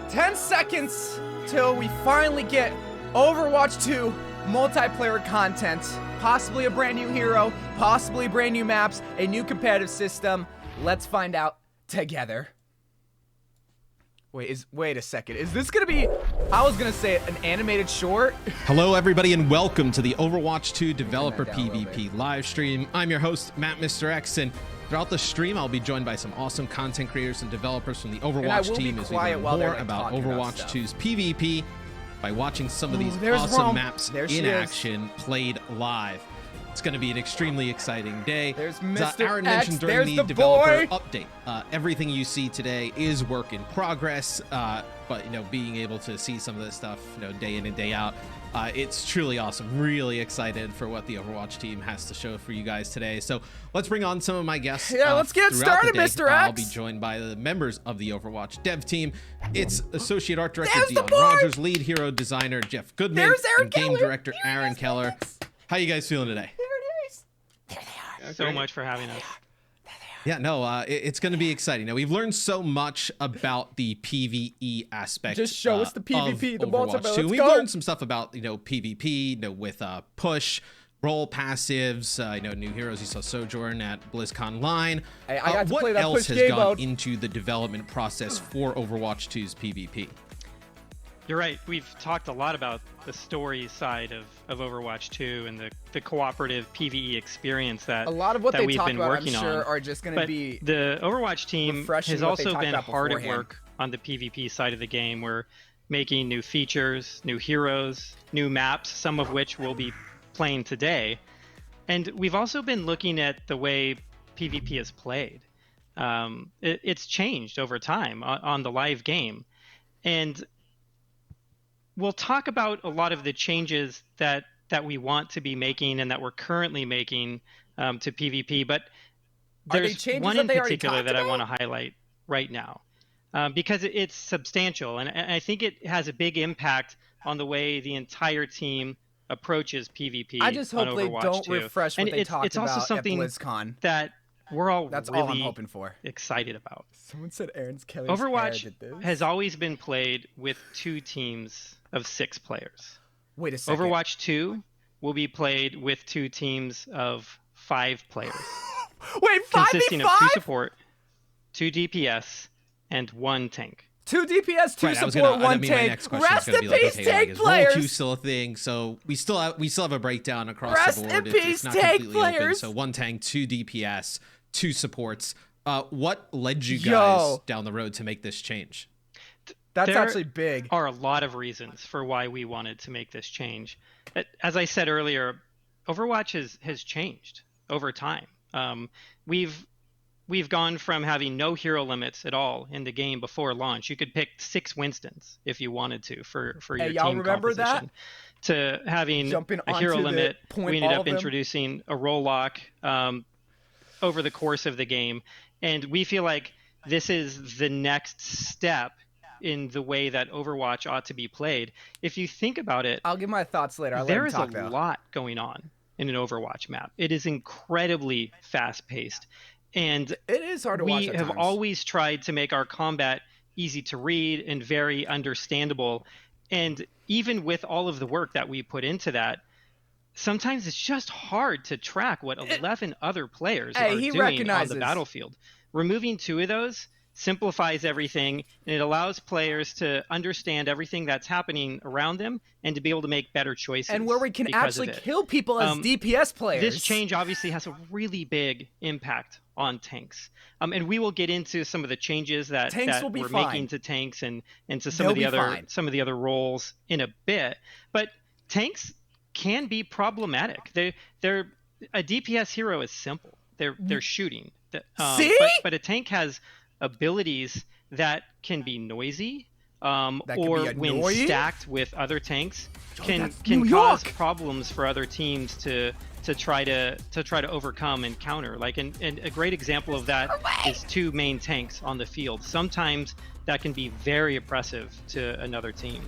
10 seconds till we finally get Overwatch 2 multiplayer content. Possibly a brand new hero, possibly brand new maps, a new competitive system. Let's find out together. Wait a second. Is this gonna be, I was gonna say an animated short? Hello everybody and welcome to the Overwatch 2 developer PvP live stream. I'm your host, Matt Mr. X, and throughout the stream I'll be joined by some awesome content creators and developers from the Overwatch team as we learn more about Overwatch 2's PvP by watching some of these awesome maps in action played live. It's going to be an extremely exciting day. There's Mr. Aaron X, mentioned during the developer update, everything you see today is work in progress, but you know, being able to see some of this stuff, you know, day in and day out, it's truly awesome. Really excited for what the Overwatch team has to show for you guys today. So let's bring on some of my guests. Yeah, let's get started, Mr. X. I'll be joined by the members of the Overwatch dev team. It's Associate Art Director Dion Rogers, Lead Hero Designer Jeff Goodman, and Game Director Aaron Keller. How you guys feeling today? So much for having us. Yeah, no, it's going to be exciting. Now, we've learned so much about the PvE aspect. Just show us the PvP, the multiplayer. Let's We've learned some stuff about, you know, PvP, you know, with push, role passives, you know, new heroes. You saw Sojourn at BlizzCon Line. Hey, I got to play that what else push has gone mode into the development process for Overwatch 2's PvP? You're right. We've talked a lot about the story side of Overwatch 2 and the cooperative PvE experience that a lot of what they we've talk been about, working I'm sure, on. are just going to be the Overwatch team has also been hard at beforehand. work on the PvP side of the game. We're making new features, new heroes, new maps, some of which we'll be playing today. And we've also been looking at the way PvP is played. It's changed over time on the live game. And we'll talk about a lot of the changes that we want to be making and that we're currently making to PvP, but there's one in particular that I want to highlight right now because it's substantial, and I think it has a big impact on the way the entire team approaches PvP. I just hope they don't 2. refresh what they talked it's also about something at BlizzCon. That we're all That's really all I'm hoping for. Excited about. Someone said Aaron's Kelly's Overwatch has always been played with 2 teams of 6 players. Wait a second. Overwatch 2 will be played with 2 teams of 5 players. Wait, 5v5? Consisting of 2 support, 2 DPS, and 1 tank. 2 DPS, 2 support, 1 tank. Rest in peace, tank players. Role 2 still a thing, so we still have a breakdown across the board. Rest in peace, tank players. So 1 tank, 2 DPS, 2 supports. What led you guys down the road to make this change? That's actually big. There are a lot of reasons for why we wanted to make this change. As I said earlier, Overwatch has changed over time. We've gone from having no hero limits at all in the game before launch. You could pick 6 Winstons if you wanted to for your team composition. To having a hero limit, we ended up introducing a role lock over the course of the game, and we feel like this is the next step in the way that Overwatch ought to be played. If you think about it, I'll give my thoughts later. There is a lot going on in an Overwatch map. It is incredibly fast-paced, and it is hard to watch at times. We have always tried to make our combat easy to read and very understandable. And even with all of the work that we put into that, sometimes it's just hard to track what 11 other players are doing on the battlefield. Removing 2 of those simplifies everything, and it allows players to understand everything that's happening around them and to be able to make better choices. And where we can actually kill people as DPS players. This change obviously has a really big impact on tanks. And we will get into some of the changes that we're making to tanks and to some of the other roles in a bit. But tanks can be problematic. They're a DPS hero is simple. They're shooting. But a tank has abilities that can be noisy, or when stacked with other tanks, can cause problems for other teams to try to overcome and counter. Like, and a great example of that is 2 main tanks on the field. Sometimes that can be very oppressive to another team.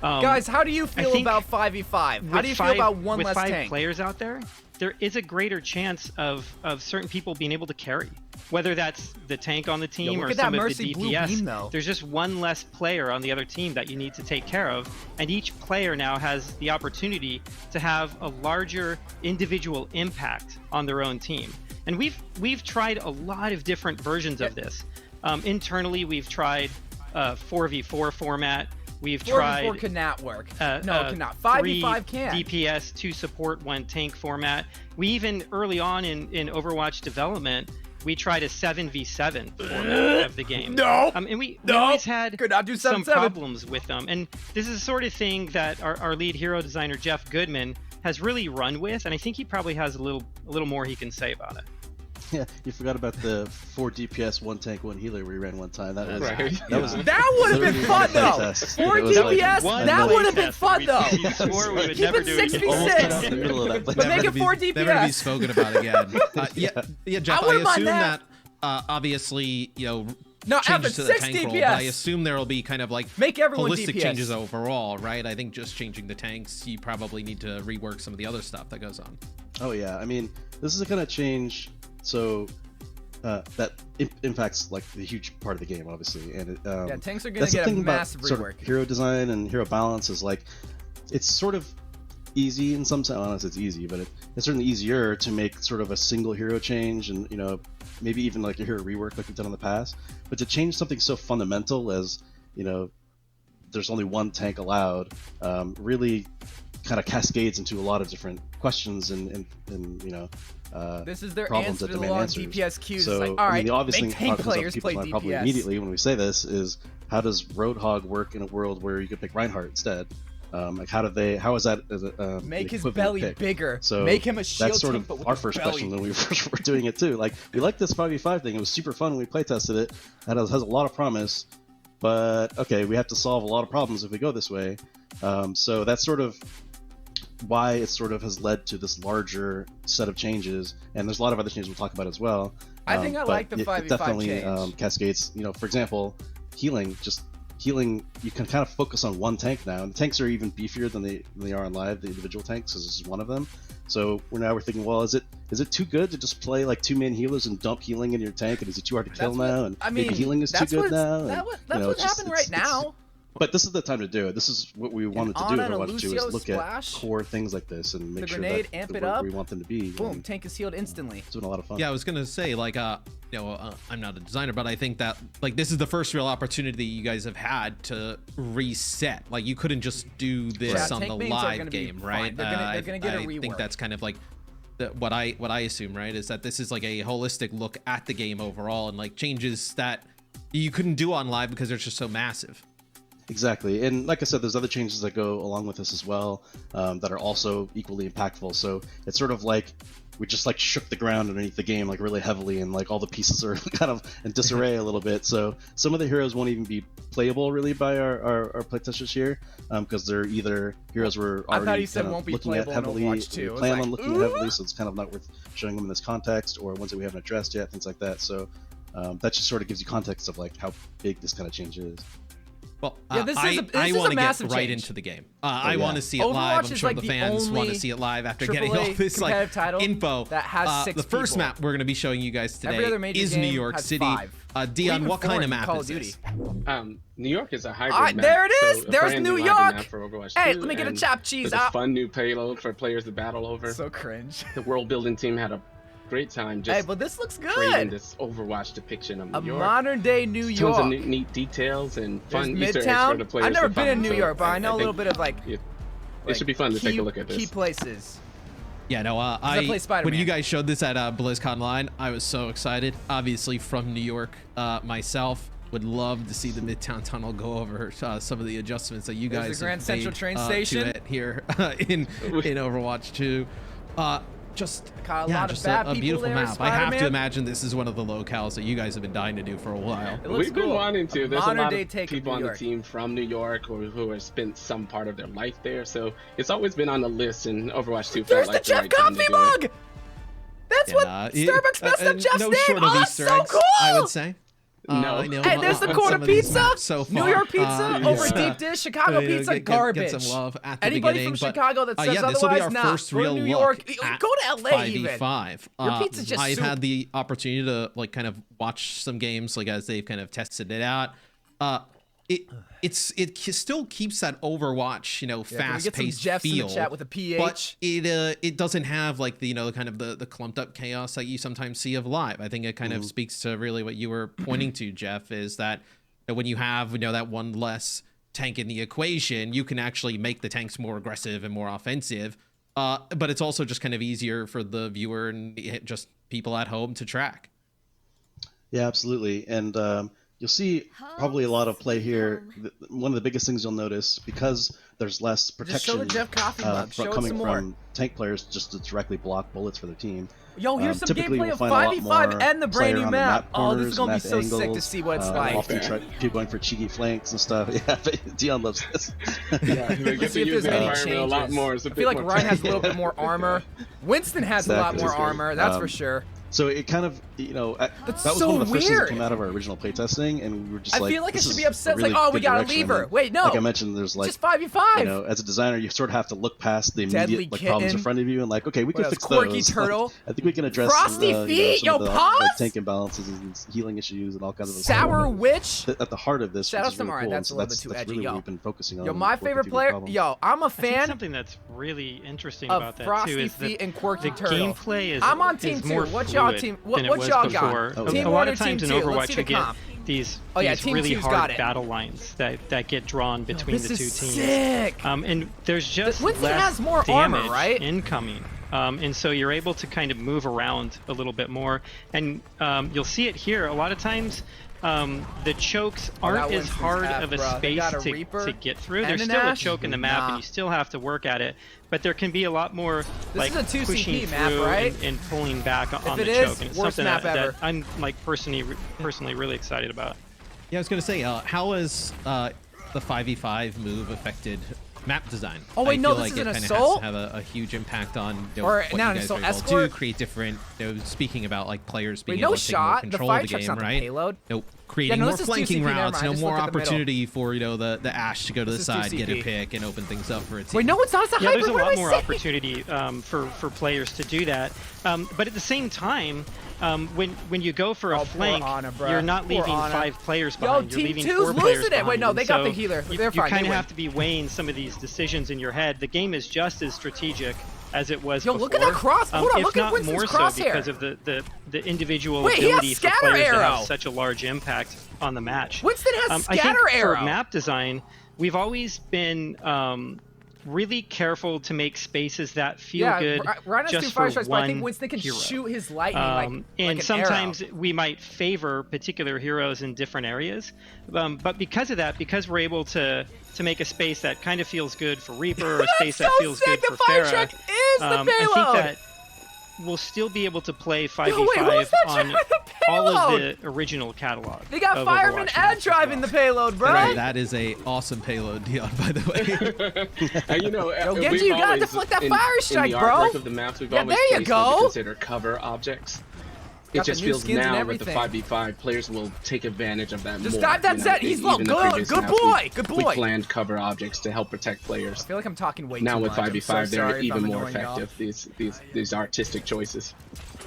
Guys, how do you feel about 5v5? How do you feel about one less tank? With 5 players out there, there is a greater chance of certain people being able to carry. Whether that's the tank on the team or some of the DPS, there's just one less player on the other team that you need to take care of, and each player now has the opportunity to have a larger individual impact on their own team. And we've tried a lot of different versions of this. Internally, we've tried 4v4 format. We've tried 4v4 cannot work. No, it cannot. 5v5 can. DPS, 2 support, 1 tank format. We even early on in Overwatch development, we tried a 7v7 format of the game. And we always had some problems with them. And this is the sort of thing that our lead hero designer, Jeff Goodman, has really run with. And I think he probably has a little more he can say about it. Yeah, you forgot about the 4 DPS, 1 tank, 1 healer we ran one time. That was that would have been fun though. 4 DPS, that would have been fun though. We would Keep it 6v6, but make it 4 DPS. Never to be spoken about again. Yeah, Jeff. I assume that obviously changes to the tank role, but I assume there will be kind of like make everyone holistic DPS. changes overall, right? I think just changing the tanks, you probably need to rework some of the other stuff that goes on. Oh yeah, I mean, this is a kind of change. So that impacts like the huge part of the game, obviously, and tanks are gonna get a massive rework. Sort of hero design and hero balance is like, it's sort of easy in some sense. I don't know if it's easy, but it's certainly easier to make sort of a single hero change, and maybe even like a hero rework like we've done in the past. But to change something so fundamental as there's only 1 tank allowed, really kind of cascades into a lot of different questions and this is their problems answer that to the demand long answers. DPS queues. So, it's like, all right, the obvious make thing tank players play DPS. Probably immediately when we say this is, how does Roadhog work in a world where you could pick Reinhardt instead? Like how is that make his belly pick? Bigger? So make him a shield that's sort tank, of but with our a first belly. question when we first were doing it too. Like, we like this 5v5 thing. It was super fun when we play tested it. That has a lot of promise, but okay, we have to solve a lot of problems if we go this way. So that's sort of why it sort of has led to this larger set of changes, and there's a lot of other changes we'll talk about as well. I think I like the 5v5 it definitely change. Cascades. For example, healing. You can kind of focus on 1 tank now, and the tanks are even beefier than they are on live. The individual tanks, because this is one of them. So we're thinking, well, is it too good to just play like 2-man healers and dump healing in your tank, and is it too hard to kill now? And maybe healing is too good now. That's what's happening right now. But this is the time to do it. This is what we wanted to do in Overwatch 2, is look at core things like this and make sure that amp the it up. we want them to be. Boom, tank is healed instantly. It's been a lot of fun. Yeah, I was gonna say, like, I'm not a designer, but I think that like this is the first real opportunity you guys have had to reset. Like, you couldn't just do this on the live game, right? They're gonna get a rework. I think that's kind of like what I assume, right? Is that this is like a holistic look at the game overall, and like changes that you couldn't do on live because they're just so massive. Exactly, and like I said, there's other changes that go along with this as well, that are also equally impactful. So it's sort of like we just like shook the ground underneath the game like really heavily, and like all the pieces are kind of in disarray a little bit. So some of the heroes won't even be playable really by our playtesters here, because they're either heroes we're already looking at heavily, plan on looking at heavily, so it's kind of not worth showing them in this context, or ones that we haven't addressed yet, things like that. So that just sort of gives you context of like how big this kind of change is. Well, yeah, this I want to get right change. into the game. I want to see it live. I'm sure the fans want to see it live after getting all this like info. That has 6 the first people. map we're going to be showing you guys today is New York City. Dion, what kind of map is this? New York is a hybrid map. There it is. So There's New York. Hey, 2, let me get a chopped cheese out. out. A fun new payload for players to battle over. So cringe. The world building team had a great time just but this looks creating good. this Overwatch depiction of New York. Modern day New York. Tons of neat details and fun Easter eggs for the players. I've never been in New York, but I know a little bit of like. It should be fun to take a look at this. Key places. Yeah, no, when you guys showed this at BlizzCon Line, I was so excited. Obviously from New York myself. Would love to see the Midtown Tunnel go over some of the adjustments that you guys the Grand Central train station to it here in Overwatch 2. Just a beautiful map. I have to imagine this is one of the locales that you guys have been dying to do for a while. We've been wanting to. There's a lot of people on the team from New York who have spent some part of their life there, so it's always been on the list. And Overwatch 2 felt like the right time to do it. There's the Jeff Coffee mug. That's what Starbucks messed up Jeff's name. No short of Easter eggs, I would say. No. I know, Hey, there's the on quarter some of these pizza. maps so far. New York pizza over yeah. deep dish. Chicago pizza, Get garbage. some love at the Anybody beginning, from but, Chicago that says yeah, this will be otherwise, our nah. first Go to real New look York. at Go to LA even. 5v5. Your pizza's just I've soup. had the opportunity to like kind of watch some games like as they've kind of tested it out. It still keeps that Overwatch, fast-paced Jeffs feel, in the chat with a PH. but it doesn't have like the kind of the clumped up chaos that you sometimes see of live. I think it kind of speaks to really what you were pointing to, Jeff, is that when you have that one less tank in the equation, you can actually make the tanks more aggressive and more offensive. But it's also just kind of easier for the viewer and just people at home to track. Yeah, absolutely. And you'll see probably a lot of play here. One of the biggest things you'll notice, because there's less protection show the Jeff coffee mug. Show it coming some more. from tank players just to directly block bullets for their team. Yo, here's some typically gameplay we'll of find a lot 5v5 more and the brand new player on the map. Oh, this is going to be corners, so map sick to angles, see what it's like. Often people going for cheeky flanks and stuff. Yeah, Dion loves this. Yeah, Let's see if there's any changes. A lot more. I feel like Ryan has a little bit more armor. Winston has a lot more armor, that's for sure. So it kind of, that was so one of the first things that weird. came out of our original playtesting, and we were just I like, feel like it this should is be upset. a really It's like, oh, we good got a direction. lever. And Wait, no. like I mentioned, there's like just 5v5. as a designer, you sort of have to look past the Deadly immediate problems in kitten. front of you and like, okay, we can What fix else? Quirky those. turtle. I think we can address Frosty feet. some of Yo, the pause. tank imbalances and healing issues and all kinds of those Sour things. witch. At the heart of this, Shout which out is to really Mario. cool. That's So a little bit too that's edgy. really Yo. what we've been focusing on. Yo, my working favorite through the player. problems. Yo, I'm a I think fan something that's really interesting of about that Frosty too is feet that and Quirky the turtle. gameplay is I'm on team is 2. more What's y'all fluid team? than it What was y'all before. got? Oh, Team a 1 lot or of team times in 2? Let's Overwatch see you the get comp. these Oh, yeah, Team really 2's hard got it. battle lines that get drawn between This the two is teams. sick. And there's just Winston less has more armor, damage right? incoming. And so you're able to kind of move around a little bit more. And you'll see it here. A lot of times the chokes aren't as Winston's hard half, of a bro. They got space a Reaper to get through. and There's an still a Ash? choke in the map, Nah. and you still have to work at it. But there can be a lot more This like is a 2 pushing CP map, through right? and pulling back on it the is, choke. And it's worst something map that ever. I'm like personally really excited about. Yeah, I was gonna say, how has the 5v5 move affected map design? Oh, wait, I no, feel this like is an it kinda assault? has to have a huge impact on Or what not you an guys assault, are able to do, escort? create different. Speaking about like players being Wait, no able to take more shot. The control fire of the truck's game, not the right? payload. No, creating no, more this is 2 flanking CP, never routes, mind, no just more look at the middle. opportunity for the Ash to go to the This is 2 side, get a CP. pick, and open things up for a team. Wait, no, it's not. It's a Yeah, hybrid. there's a What am lot I more saying? opportunity for players to do that. But at the same time, when you go for a Oh, poor flank, Ana, bruh. you're not Poor leaving Ana. 5 players Yo, behind. You're Team leaving 2's 4 players losing it. Wait, behind. no, they And got the so healer. You, They're fine. You kind They of win. have to be weighing some of these decisions in your head. The game is just as strategic as it was Yo, before. look at that cross. Hold on, if look at not Winston's more crosshair. so because of the individual Wait, he has ability for scatter players to arrow. have such a large impact on the match. Winston has I think scatter arrow. for map design, we've always been really careful to make spaces that feel good Ryan has 2 just fire for strikes, but one I think Winston can hero. shoot his lightning And like an sometimes arrow. we might favor particular heroes in different areas, but because of that, because we're able to make a space that kind of feels good for Reaper or a space that so feels sick. good The for fire Pharah, truck is the I think payload. that we'll still be able to play 5v5 Yo, wait, who's that on driving the all of payload? the original catalog. They got of Fireman Overwatch and maps as driving well. the payload, bro. Right, that is a awesome payload, Dion, by the way. And Yo, we've Genji, you gotta always, deflect that in- fire strike, in the bro. artwork of the maps, we've Yeah, always there you placed what we go. consider cover objects. Got It the just new feels skins and now with the everything. 5v5, players will take advantage of that Just more. dive that set. He's low. Even the Good, previous good maps, boy, good We boy. planned cover objects to help protect players. I feel like I'm talking way Now too with much. I'm 5v5, so they're sorry if even I'm more annoying y'all. effective. These artistic choices.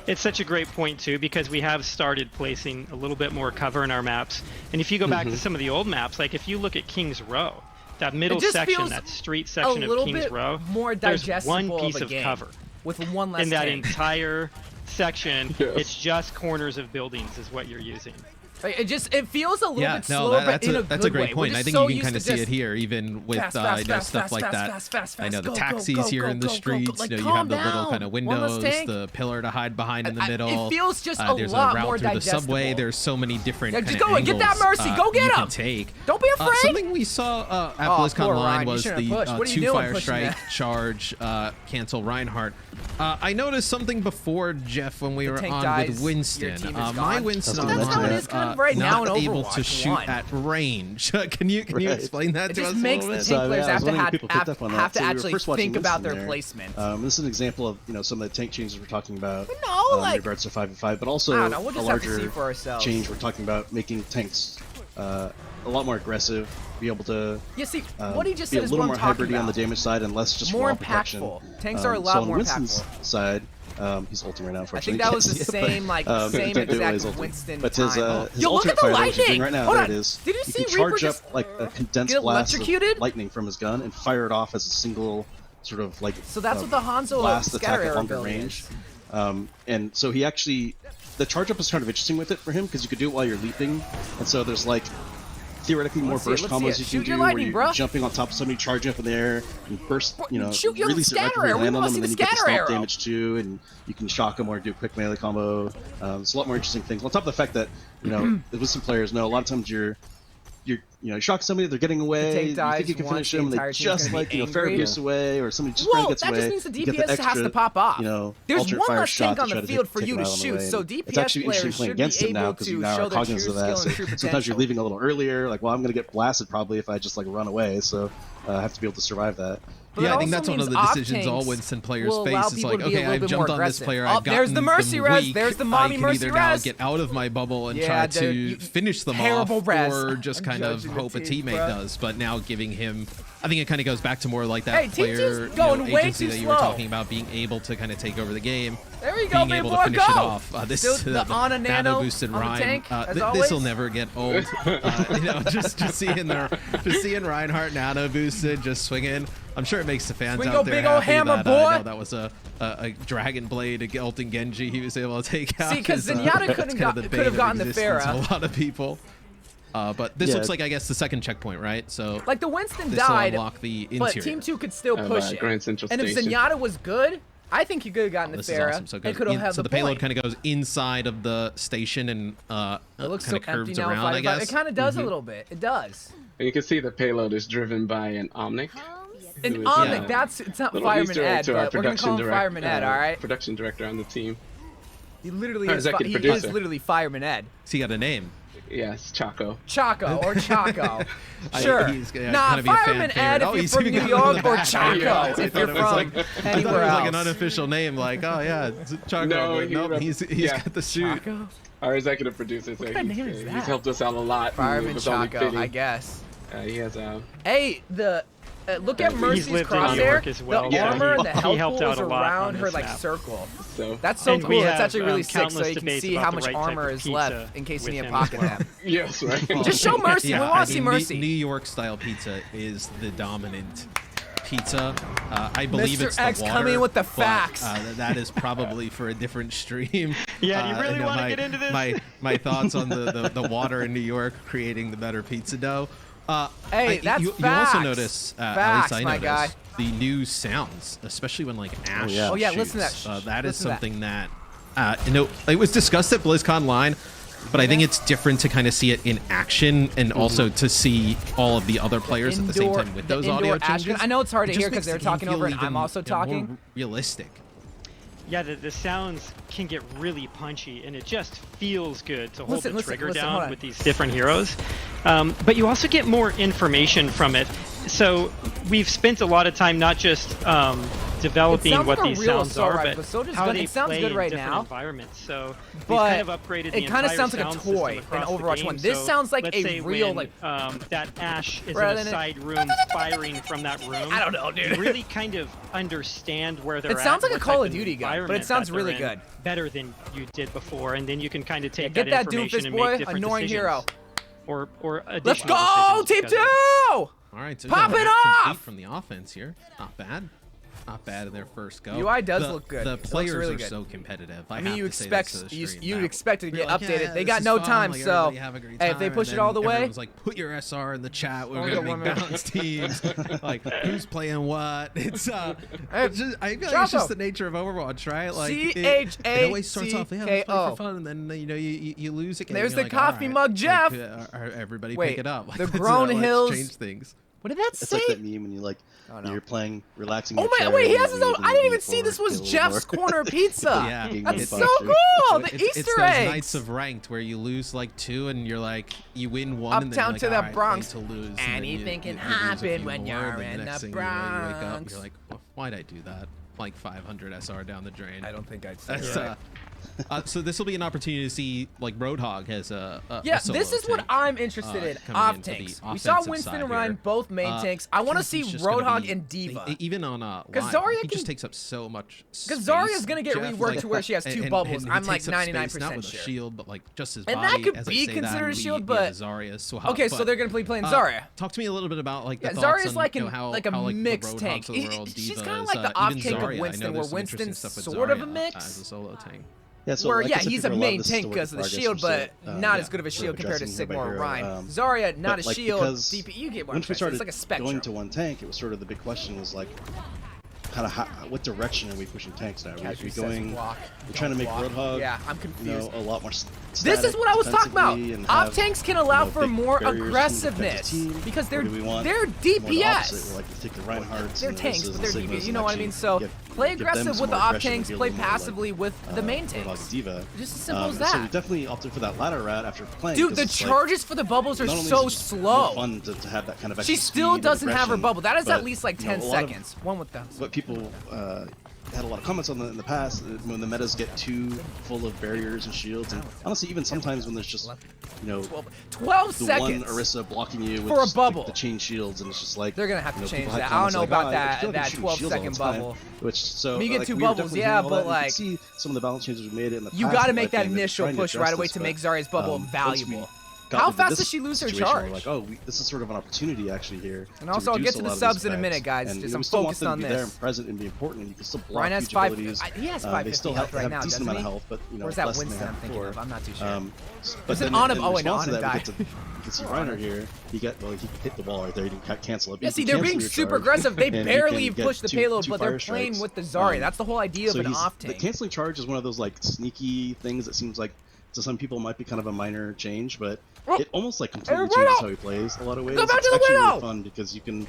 It's such a great point too, because we have started placing a little bit more cover in our maps. And if you go back to some of the old maps, like if you look at King's Row, that middle just section, feels that street A section of little King's bit Row, more there's digestible one piece of, a of game cover. with one less In that tank. entire section, Yes. it's just corners of buildings is what you're using. Like, it feels a little Yeah, bit no, slower, that's but in a that's good a great way. point. We're I just think so you can used kind of to see just it here, even with fast, fast, fast, stuff fast, like fast, that. fast, fast, I know fast. the Go, taxis go, here go, in the go, go, go. streets. Like, you have calm the little down. kind of One less windows, tank. the pillar to hide behind in the middle. It feels just a there's lot a route more through the subway. digestible. There's so many different. Yeah, kind just of go and get that angles, Mercy. Go get you him. can take. Don't be afraid. Something we saw at Oh, BlizzCon poor Line Ryan, you was shouldn't the have pushed. What are you 2 doing fire pushing strike that? charge cancel Reinhardt. I noticed something before, Jeff, when we were tank on dies, with your Winston. team is My gone. Winston That's on how it live, is, kinda. right now not in able to Overwatch shoot 1. at range. Can you explain that It to us just a makes little the bit? tank players I was wondering if people picked up on that. have to So we were actually first watching think about Winston their there. placement. This is an example of some of the tank changes we're talking about No, in like, regards to 5v5, but I also don't know, we'll a just have to see larger for ourselves. change we're talking about making tanks a lot more aggressive, be able to You see, what he just be said a is little what more I'm talking hybridy on the about. damage side and less just More raw protection. impactful. Tanks are a So lot on more Winston's impactful. side, he's ulting right now. I Unfortunately, think that you was can't the see it, same, but, same can't do it while he's exact ulting. Winston But time. his Yo, look at alternate the fire damage he's lightning! doing right now, Hold there on. it is. Did you You see can charge Reaper up just like a condensed get blast of electrocuted? lightning from his gun and fire it off as a single sort of like So that's what the Hanzo blast attack scatter at arrow longer ability range. is. And so he actually, the charge up is kind of interesting with it for him because you could do it while you're leaping, and so there's like theoretically more Let's see it, burst let's see combos it. you Shoot can your do lightning, where you're bruh. jumping on top of somebody, charging up in the air, and burst, Shoot your release it right scatter before you arrow. We land on wanna them, and see then the you get the scatter stop arrow. damage too, and you can shock them or do a quick melee combo. It's a lot more interesting things. On top of the fact that with some players know a lot of times you're shock somebody, they're getting away, tank you dies think you can once, finish the them, and entire they team's just gonna be like fair angry. abuse away, or somebody just Well, gets that away. just means the you get that DPS has extra, to pop off. There's alternate one fire less shot tank to on try the to field for take you them to out on the shoot, way. so And DPS it's actually players interesting playing should be against him now able because to you now show are their cognizant true of that. skill and So true sometimes you're potential. leaving a little earlier, like, well, I'm gonna get blasted probably if I just like run away, so I have to be able to survive that. But Yeah, it I think also that's one of means the op decisions all tanks Winston players will allow face. It's people like, to be a okay, little I've bit jumped more on this aggressive. player, Oh, I've there's the gotten mercy them res, weak, there's the I mommy can mercy either now res. get out of my bubble and Yeah, try dude, to finish them terrible off, res. or just I'm kind of judging the hope a team, teammate bro. does. But now giving him, I think it kind of goes back to more like that Hey, Team player Two's going way agency too that you were slow. talking about, being able to kind of take over the game. There we go, Being big able boy, to finish it go! off. This Still the Ana Nano boosted on the Ryan. tank, as This always. will never get old. Just seeing Reinhardt nano boosted, just swinging. I'm sure it makes the fans Swing out go there big ol' happy hammer, that, boy. that was a Dragon Blade, a Gelton Genji he was able to take out. See, because It's, Zenyatta it's could kind of the have bane gotten of the existence Pharah. of a lot of people. But this Yeah. looks like, I guess, the second checkpoint, right? So Like the Winston this will died, unlock the but interior. Team 2 could still Of, push it. Grand Central And if Station. Zenyatta was good, I think he could have gotten the This is Pharah awesome. So, and could have had so the payload point. kind of goes inside of the station and It looks so kind of empty curves now. around, I guess. It kind of does a little bit. It does. And you can see the payload is driven by an Omnic. And Who is, Omnic, it's not little Fireman Easter egg Ed, to our but we're gonna call him production Fireman Ed, all right? Production director on the team. He literally Our is. executive He is producer. literally Fireman Ed. So you got a name. Yes, Chaco. Chaco or Chaco. Sure. He's gonna Nah, kinda be a fan Fireman favorite. Ed Oh, if you're he's from even New got it on York the or back. Chaco Yeah, if I you're thought it was from like- I thought it anywhere was like else. an unofficial name, like, oh yeah, it's Chaco. No, but he nope, rep- he's yeah. got the suit. Chaco? Our executive producer said kind of name is he's that? helped us out a lot. Fireman It was only Chaco, fitting. I guess. He has Hey, look at He's Mercy's lived in New crosshair. York as well, The so armor he- and the he health helped pool out is a lot around on her this like map. circle. so. That's so And cool. we That's have, actually really sick, so countless you can debates see about how the much right type armor of is pizza left in case you with need a him pocket as well. map. Yes, right. Just show Mercy. Yeah, we want I to see mean, Mercy. New York style pizza is the dominant pizza. I believe Mr. it's the X water, coming with the but, facts. that is probably for a different stream. Yeah, do you really know, wanna my- get into this? My thoughts on the water in New York creating the better pizza dough. Hey, that's you facts. also notice, at Facts, least I my guy. noticed, the new sounds, especially when like Ash yeah. Oh, yeah, shoots. listen to that. That is Listen to that. something that, it was discussed at BlizzCon Line, but I think it's different to kind of see it in action and also to see all of the other players at the same time with the those indoor audio Ash changes. gun. I know it's hard to It just hear 'cause makes they're the game talking feel over and I'm even, also talking. more realistic. Yeah, the sounds can get really punchy, and it just feels good to hold Listen, the listen, trigger hold down on. with these different heroes. But you also get more information from it. So we've spent a lot of time not just developing It sounds what like a these real sounds assault are, rifle, but so does how gun. they It sounds play good in right different now, environments. So we've but kind of upgraded the it kind of entire sounds like a sound toy system in across the Overwatch game. 1. This So sounds like let's a say real, when, that Ash is Rather in a than side room firing from that room. I don't know, dude. You really kind of understand where they're It at. sounds like a what Call type of Duty gun, but it environment sounds that they're really in good. Better than you did before, and then you can kind of take Get that information doofus and boy, make different annoying decisions. hero. Or Let's additional go, decisions Team because of it. 2! All right, so Pop we got it a complete off! from the offense here. Not bad. Not bad in their first go. UI does The- look good. The It looks players really are good. so competitive. I mean, you have to say this expect to the stream. you That expect it to we get were like, updated. yeah, They this got is no fun, time, like, so everybody have a great hey, if they time, push and it all the then everyone way, was like, put your SR in the chat. We're Oh, gonna yeah, make 1 minute. balanced teams. Like who's playing what? It's just, I feel like it's Chaco. just the nature of Overwatch, right? Like it always starts off, yeah, let's play CHACO. for fun, and then you lose it. There's the coffee mug, Jeff. Everybody Wait, pick it up. Like, the let's Grown Hills- change things. What did that It's say? like that meme when you like you're playing, relaxing. Oh my! Wait, he has his own. I didn't even see this was Jeff's Corner Pizza. Yeah, that's so cool. The Easter it's those eggs. Nights of Ranked where you lose like 2 and you're like you win 1 and then Uptown like, to the right, Bronx. to lose, Anything can you lose a happen few when more, you're and then in next the thing you know, you wake up Bronx. and you're like, well, why'd I do that? Like 500 SR down the drain. I don't think I'd say That's, that. so this will be an opportunity to see like Roadhog has a solo this is what tank, I'm interested in. coming Off into the tanks. We saw offensive Winston side and Ryan here. both main tanks. I want to see He's just gonna Roadhog be- and Diva. Even on Because line, Zarya he can- just takes up so much space. Because Zarya's gonna get Jeff, reworked like- to where she has 2 and bubbles. he I'm like takes up space, 99% not with sure. a shield, but like just his And body. that could as I be say that, considered a we- shield, yeah, but Zarya is swap, okay, so but, they're gonna be playing Zarya. Talk to me a little bit about like the Yeah, thoughts Zarya's on, like you know, how like a the mixed Roadhogs tank. of the world, She's Diva kind of is, like the even off tank Zarya, of I know Winston, where there's some interesting Winston's stuff with sort of a Zarya mix. as a solo tank. Yeah, so Where like I said he's a before, lot of main this is tank the work because of the in shield, progress but we're not still, as good of a sort shield compared to addressing Sigma here or by Ryan. Hero. Zarya, not a But, like, shield. because DP, you get what I'm once we saying. started It's like a spectrum. going to one tank, it was sort of the big question was like, kind of what direction are we pushing tanks now? Are Casual we says going? block. We're trying to make Block. Roadhog, Yeah, I'm confused. a lot more. This is what I was talking about. Off Off tanks can allow for more aggressiveness because they're DPS. Like take the Reinhardts. They're and the tanks, Risas but and they're Sigmas DPS. You and know what I mean? So actually play give them aggressive some with the more off aggression tanks. and Play be a little more passively with the main Roadhog tanks. Diva. Just as simple as So we that. definitely opted for that latter route after playing. Dude, the because it's like, charges for the bubbles are not only so is it just slow. more fun to have that kind of She extra still speed and doesn't have her aggression, bubble. That is at but, least like you know, 10 a lot of seconds. One with them. what people had a lot of comments on in the past when the metas get too full of barriers and shields, and honestly even sometimes when there's just 12 the seconds. one Orisa blocking you with For a just bubble. The chain shields, and it's just like They're gonna have to people change had that. I don't comments know like, about I that feel like you're that shooting 12 shields all second the time, bubble. Which so When you get like, 2 we were bubbles, definitely yeah, doing all but that, and like you can see some of the balance changes we made in the you past, got to like, make that and they're initial trying to push address right away this, to but, make Zarya's bubble once we valuable. got How into fast this does she lose her situation, we're charge? like, oh, this is sort of an opportunity actually here. And also, I'll reduce get to a the lot of subs these in a minute, effects. guys. And, Just we I'm still want focused them to on be there this. and present and be important, and you can still block Ryan has huge 5. abilities. He has They 550 still health right have now, decent doesn't amount he? of health, but Or is that less than they Winston had I'm thinking before. of? I'm not too sure. But Was it then Anna? in Oh, wait, no, response to Anna that, we died. get to- You can see Reiner here. He hit the wall right there. He didn't cancel it. Yeah, You see, can they're cancel being your super charge, aggressive. They and you barely can get push the two payload, but they're fire playing strikes. with the Zarya. That's the whole idea of So an he's- off The tank. canceling charge is one of those like sneaky things that seems like to some people might be kind of a minor change, but Oh. it almost like completely Hey, changes Widow! how he plays a lot of ways. Go back It's to the actually Widow! really fun because you can.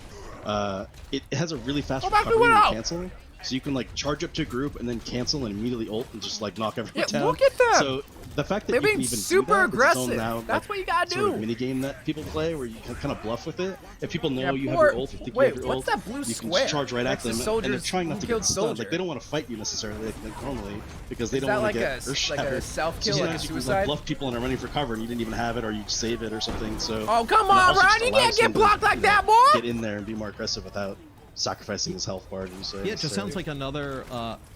It has a really fast Go back to recovery Widow! and cancel. So you can like charge up to a group and then cancel and immediately ult and just like knock everyone Yeah, down. look at them! So the fact that They're you can being even super do that, it's its own aggressive. now, That's what you gotta sort of do. mini game that people play where you can kind of bluff with it. If people know Yeah, you have poor- your ult, if they think wait, you have your what's ult, that blue you can square? just charge right That's at the them, and they're soldiers trying not who to killed get stunned. soldier. Like they don't want to fight you necessarily like normally because they Is don't that want like to a get earth like a shattered. self So kill, like a sometimes you can suicide? bluff people and are running for cover and you didn't even have it, or you save it or something. So Oh, come and it on, also Ryan, just you allows can't get him to, blocked like you know, that, boy! Get in there and be more aggressive without sacrificing his health bar. Yeah, it just sounds like another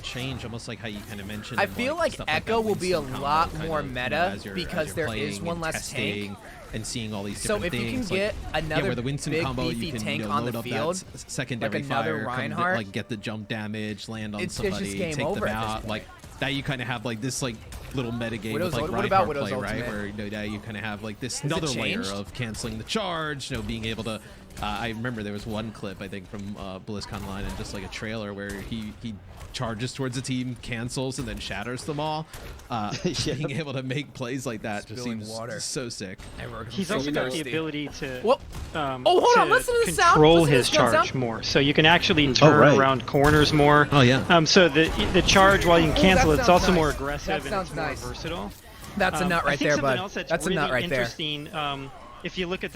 change, almost like how you kind of mentioned. I in, feel like stuff Echo that will be a Winston lot combo, more kind of, meta as you're because there is playing one and less testing tank. and seeing all these So different if you things. can get like, another where the Winston big combo, beefy you can tank you know, on load the up field, that secondary like another fire, Reinhardt, like get the jump damage, land on it's somebody, just game take over them at this out, point. like that. You kind of have like this like little meta game Widow's with like what about Reinhardt Widow's play, right? ultimate? Where now you kind of have like this Has it another layer changed? of canceling the charge, being able to. I remember there was one clip I think from BlizzCon Line and just like a trailer where he charges towards the team, cancels, and then shatters them all. Being able to make plays like that just Spilling seems water. so sick. He's also got the ability to What? Oh, hold on, listen to the sound. control Listen to his this gun charge sound. more, so you can actually turn right. around corners more. Oh yeah. So the charge, while you can Ooh, cancel, that it's sounds also more nice. aggressive That and sounds it's more nice. versatile. That's a nut I right think there, something bud. else that's That's a really nut right there. interesting. If you look at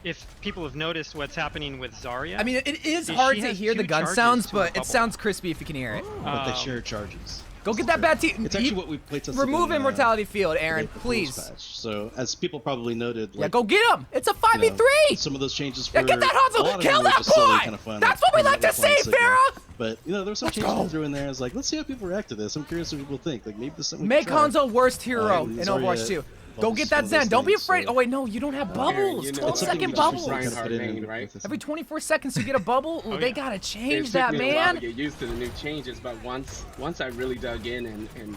if people have noticed what's happening with Zarya. I mean, it is She hard to has hear the 2 gun charges sounds, to her but it bubble. sounds crispy if you can hear it. But they share charges. Go get that bad team. It's actually what we play tested. Remove in, Immortality Field, Aaron, the rules please. patch. So as people probably noted, Yeah, like, go get him. It's a you know, 5v3. some of those changes Yeah, were get that a Hanzo. lot of Kill them were that just silly, boy. kind of fun, That's what we like to fun see, signal. Farrah. But you know, there were some changes we threw in there. I was like, let's see how people react to this. I'm curious what people think. Like maybe this is something we Make can try. Hanzo worst hero in Zarya Overwatch 2. Go bubbles get that one of those Zen. Don't be things, afraid. so- Oh, wait, no, you don't have bubbles. you know, 12 It's something second we just bubbles. recently kind of Reinhardt fit in main, with right? this. Every 24 seconds you get a bubble. Ooh, Oh, they yeah. gotta It change took that, me a while to man. get used to the new changes, but once I really dug in and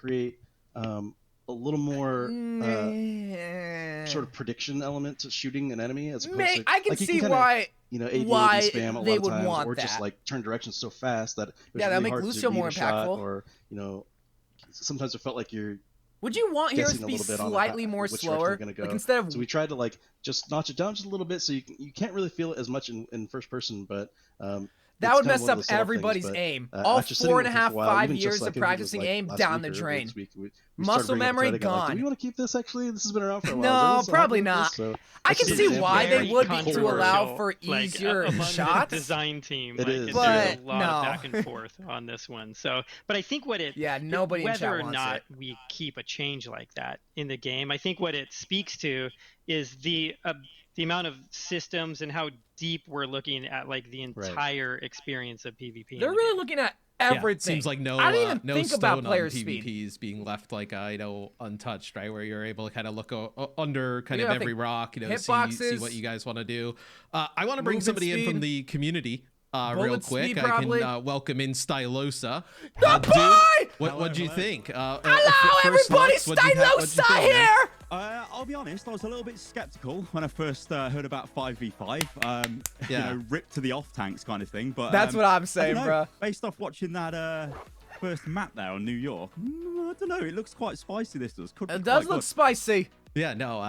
create a little more sort of prediction element to shooting an enemy as opposed to I can like, see kinda, why AD why spam a they lot of would times, want or that. just like turn directions so fast that it was Yeah, that'll really make hard Lucio to read more a shot, impactful. or sometimes it felt like you're Would you want heroes guessing to a be little bit on slightly more which direction slower? they're gonna go. Like instead of So we tried to like just notch it down just a little bit, so you can't really feel it as much in first person, but that would mess up everybody's aim. All after sitting with it for 4.5, a while, 5 even just, years like, of I think it was, practicing like, aim last down week the or drain. this week, we Muscle started bringing it up memory again, like, gone. do we want to keep this actually? This has been around for a while. No, Is there probably something not. with this? So I that's can just see an example why of, they like, would be to controversial. allow for like, easier among the shots. design team. It like, is. there's But a lot no. of back and forth on this one. So, but I think what it nobody in chat whether or wants not it. we keep a change like that in the game, I think what it speaks to is the amount of systems and how deep we're looking at like the entire experience of PvP. They're really looking at everything. Seems like no, I didn't even no think stone about on player PvPs speed. being left like untouched, right? Where you're able to kind of look under kind Yeah, of I every think rock, see hitboxes, what you guys want to do. I want to bring movement somebody in from speed, the community. Real bullet quick, speed, I probably. can welcome in Stylosa. The boy! What'd you think? Hello, everybody! Stylosa here! I'll be honest, I was a little bit skeptical when I first heard about 5v5. You know, ripped to the off tanks kind of thing. But that's what I'm saying, bro. Based off watching that first map there on New York, I don't know. It looks quite spicy. This does. It does look spicy. Yeah, no,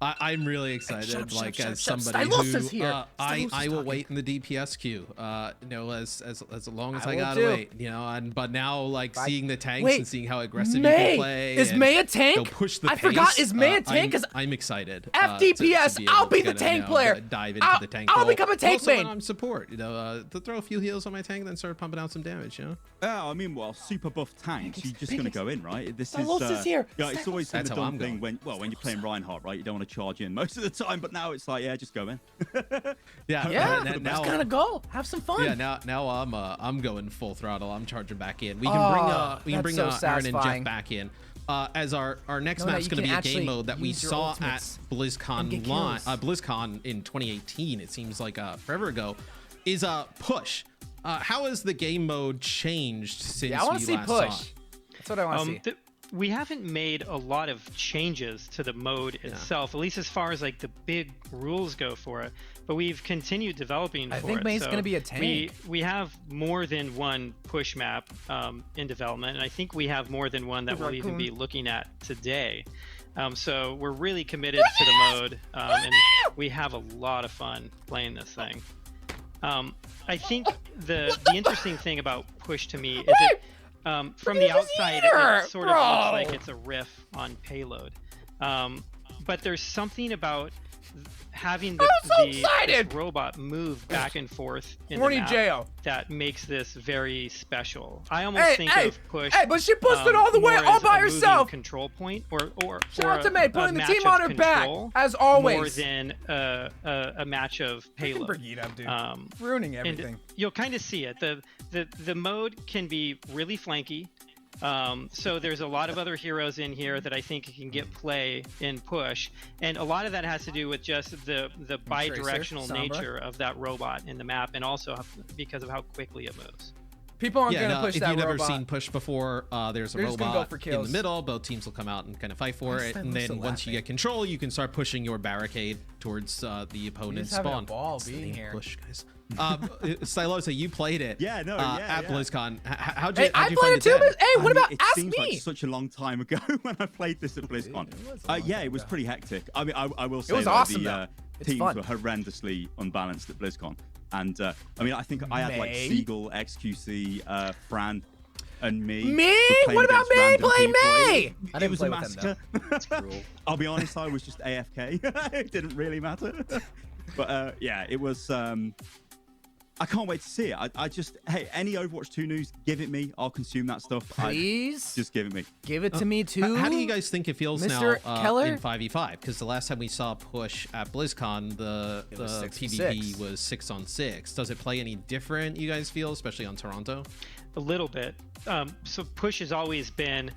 I'm really excited. As somebody Stylosa's who, here. I will wait in the DPS queue. As long as I gotta wait. But now seeing the tanks and seeing how aggressive you can play. Is May a tank? Push the I forgot. Is May a tank? I'm excited. FDPS. I'll be the tank player. Dive into the tank. I'll become a tank main. I'm support. To throw a few heals on my tank, then start pumping out some damage. Yeah, I mean, super buff tanks. You're just gonna go in, right? This is here. Yeah, it's always the dumb thing going. when you're playing Reinhardt, right? You don't want to charge in most of the time, but now it's like, yeah, just go in. That's kind of goal. Have some fun. Yeah, now I'm going full throttle. I'm charging back in. We can bring Aaron and Jeff back in. As our next map's going to be a game mode that we saw at BlizzCon in 2018. It seems like forever ago. Is Push. How has the game mode changed since I want to see Push. Saw? That's what I want to see. We haven't made a lot of changes to the mode itself, at least as far as like the big rules go for it. But we've continued developing for it. I think May's going to be a tank. We have more than one Push map in development, and I think we have more than one that we'll even be looking at today. So we're really committed to the mode, and we have a lot of fun playing this thing. I think the interesting thing about Push to me is it. From the outside, it sort of looks like it's a riff on Payload. But there's something about having this robot move back and forth in the map that makes this very special. I almost think of Push. Hey, but she pushed it all the way all by herself. Control point, or shout out to May, putting the team on her back as always. More than a match of Payload. Bring it up, dude. Ruining everything. You'll kind of see it. The mode can be really flanky. So there's a lot of other heroes in here that I think can get play in Push, and a lot of that has to do with just the bi-directional nature of that robot in the map, and also because of how quickly it moves. People aren't going to push that robot. If you've never seen Push before, there's a robot in the middle. Both teams will come out and kind of fight for it, and then once you get control, you can start pushing your barricade towards the opponent's spawn. Being here. Push, guys. Stylosa, you played it. At BlizzCon. How'd you I find played it too. Hey, what about it ask seems me? like such a long time ago when I played this at BlizzCon. It was pretty hectic. I mean, I will say it was awesome, the teams were horrendously unbalanced at BlizzCon, and I think I had like Seagull, XQC, Fran, and me. Me? What about me? Play me! It was a massacre. That's cruel. I'll be honest, I was just AFK. It didn't really matter. But it was. I can't wait to see it. Hey, any Overwatch 2 news, give it me. I'll consume that stuff. Please? Just give it me. Give it to me too. How do you guys think it feels Mr. now Keller? in 5v5? Because the last time we saw Push at BlizzCon, the PvP was 6-on-6. Does it play any different, you guys feel, especially on Toronto? A little bit. So Push has always been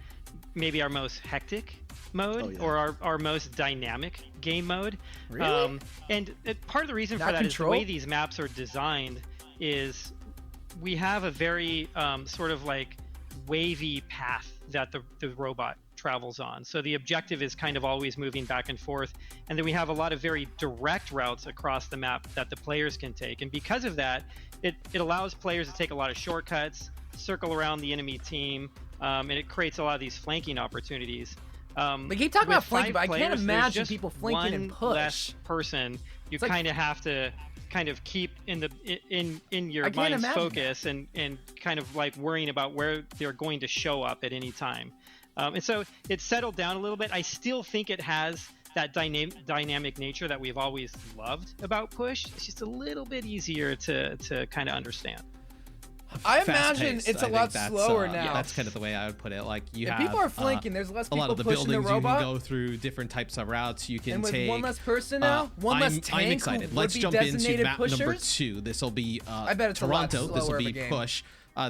maybe our most hectic mode or our most dynamic game mode. Really? And part of the reason for that is the way these maps are designed is we have a very sort of like wavy path that the robot travels on. So the objective is kind of always moving back and forth. And then we have a lot of very direct routes across the map that the players can take. And because of that, it allows players to take a lot of shortcuts, circle around the enemy team, and it creates a lot of these flanking opportunities. We keep talking about flanking, but I can't players, imagine people flanking and push. Less person, you like, kind of have to kind of keep in your mind's focus and kind of like worrying about where they're going to show up at any time. And so it's settled down a little bit. I still think it has that dynamic nature that we've always loved about push. It's just a little bit easier to kind of understand. I imagine it's a lot slower now. Yeah, that's kind of the way I would put it. Like you have people are flanking. There's less people a lot of the pushing buildings. the robot. You can go through different types of routes. You can and with take one less person now, one less tank. I'm excited. Who Let's would be jump into designated map pushers? number 2. This will be I bet it's Toronto. A lot This will be game. push.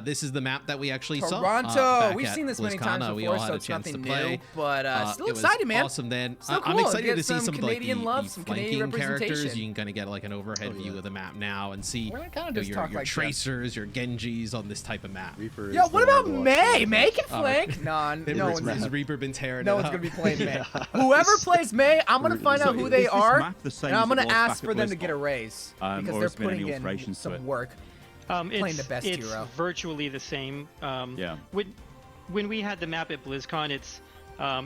This is the map that we actually saw. Toronto. We've seen this many times we before, all had so a it's chance nothing to play. new. But still it excited, was man. Awesome. Then Still cool. I'm excited to see some some of Canadian the love, some Canadian flanking characters. representation. You can kind of get like an overhead view of the map now and see your tracers, your Genjis on this type of map. Yo, what about May? May can flank. No one's has Reaper been tearing. No one's gonna be playing May. Whoever plays May, I'm gonna find out who they are, and I'm gonna ask for them to get a raise because they're putting in some work. Playing the best it's hero. Virtually the same. When we had the map at BlizzCon,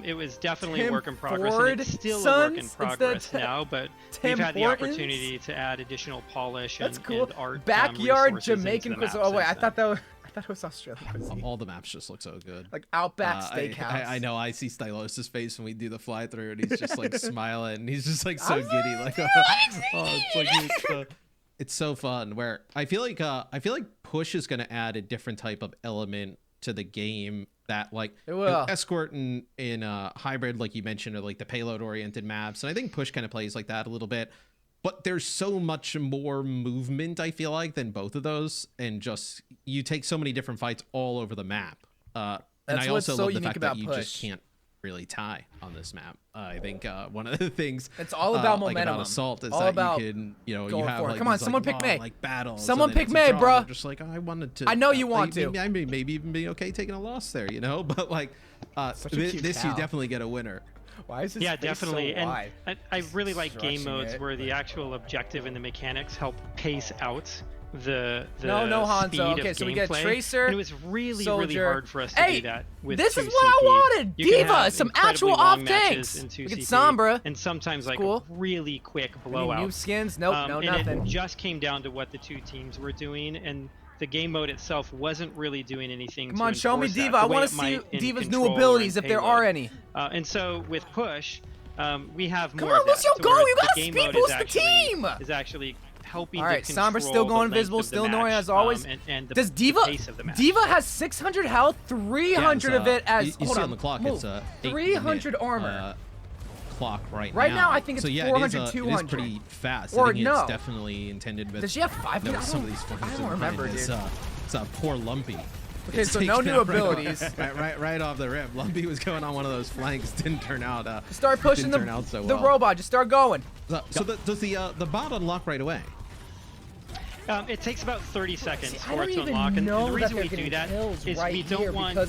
it was definitely a work in progress. And it's still a work in progress now, but we've had the opportunity to add additional polish and art. Backyard Jamaican cuisine. Oh wait, I thought it was Australian cuisine. All the maps just look so good. Like Outback Steakhouse. I know. I see Stylosa's face when we do the fly through, and he's just like smiling. And he's just like so giddy. Like, it's like it's so fun. Where I feel like push is going to add a different type of element to the game that like escort in hybrid, like you mentioned, are like the payload oriented maps, and I think push kind of plays like that a little bit. But there's so much more movement, I feel like, than both of those, and just you take so many different fights all over the map. And I also love the fact that you just can't really tie on this map. I think one of the things it's all about momentum. Like about Assault is all that about you can, you have like, come on, someone pick May. Like battles. Someone pick May, bro. Just like I wanted to. I know you want to. I may maybe even be okay taking a loss there, but like this you definitely get a winner. Why is this definitely. So wide? And I really like game modes where the actual objective and the mechanics help pace out the Hanzo. speed okay, of so gameplay. we get Tracer. And it was really hard for us to do that with this is 2 what I wanted. You Diva, some actual off tanks. We get Sombra. And sometimes like really quick blowouts. New skins? Nope, nothing. It just came down to what the 2 teams were doing, and the game mode itself wasn't really doing anything. Come on, show me Diva. I want to see Diva's new abilities if there are any. And so with push, we have more. Come on, Lucio, go! You gotta speed boost the team. Is actually helping. All right, to control Sombra's still going invisible, still annoying as always. Does Diva? Diva has 600 health, 300 of it as. You see on the clock, it's 300 armor. Clock right now. Right now, I think it's 400, 200. It is pretty fast. Or I think it's definitely intended. But does she have 500? Some of these I don't remember, dude. It's a poor Lumpy. Okay, so no new abilities. Right off the rip. Lumpy was going on one of those flanks. Didn't turn out. Start pushing the robot. Just start going. So does the bot unlock right away? It takes about 30 seconds for it to unlock, and the reason we do that is we don't want a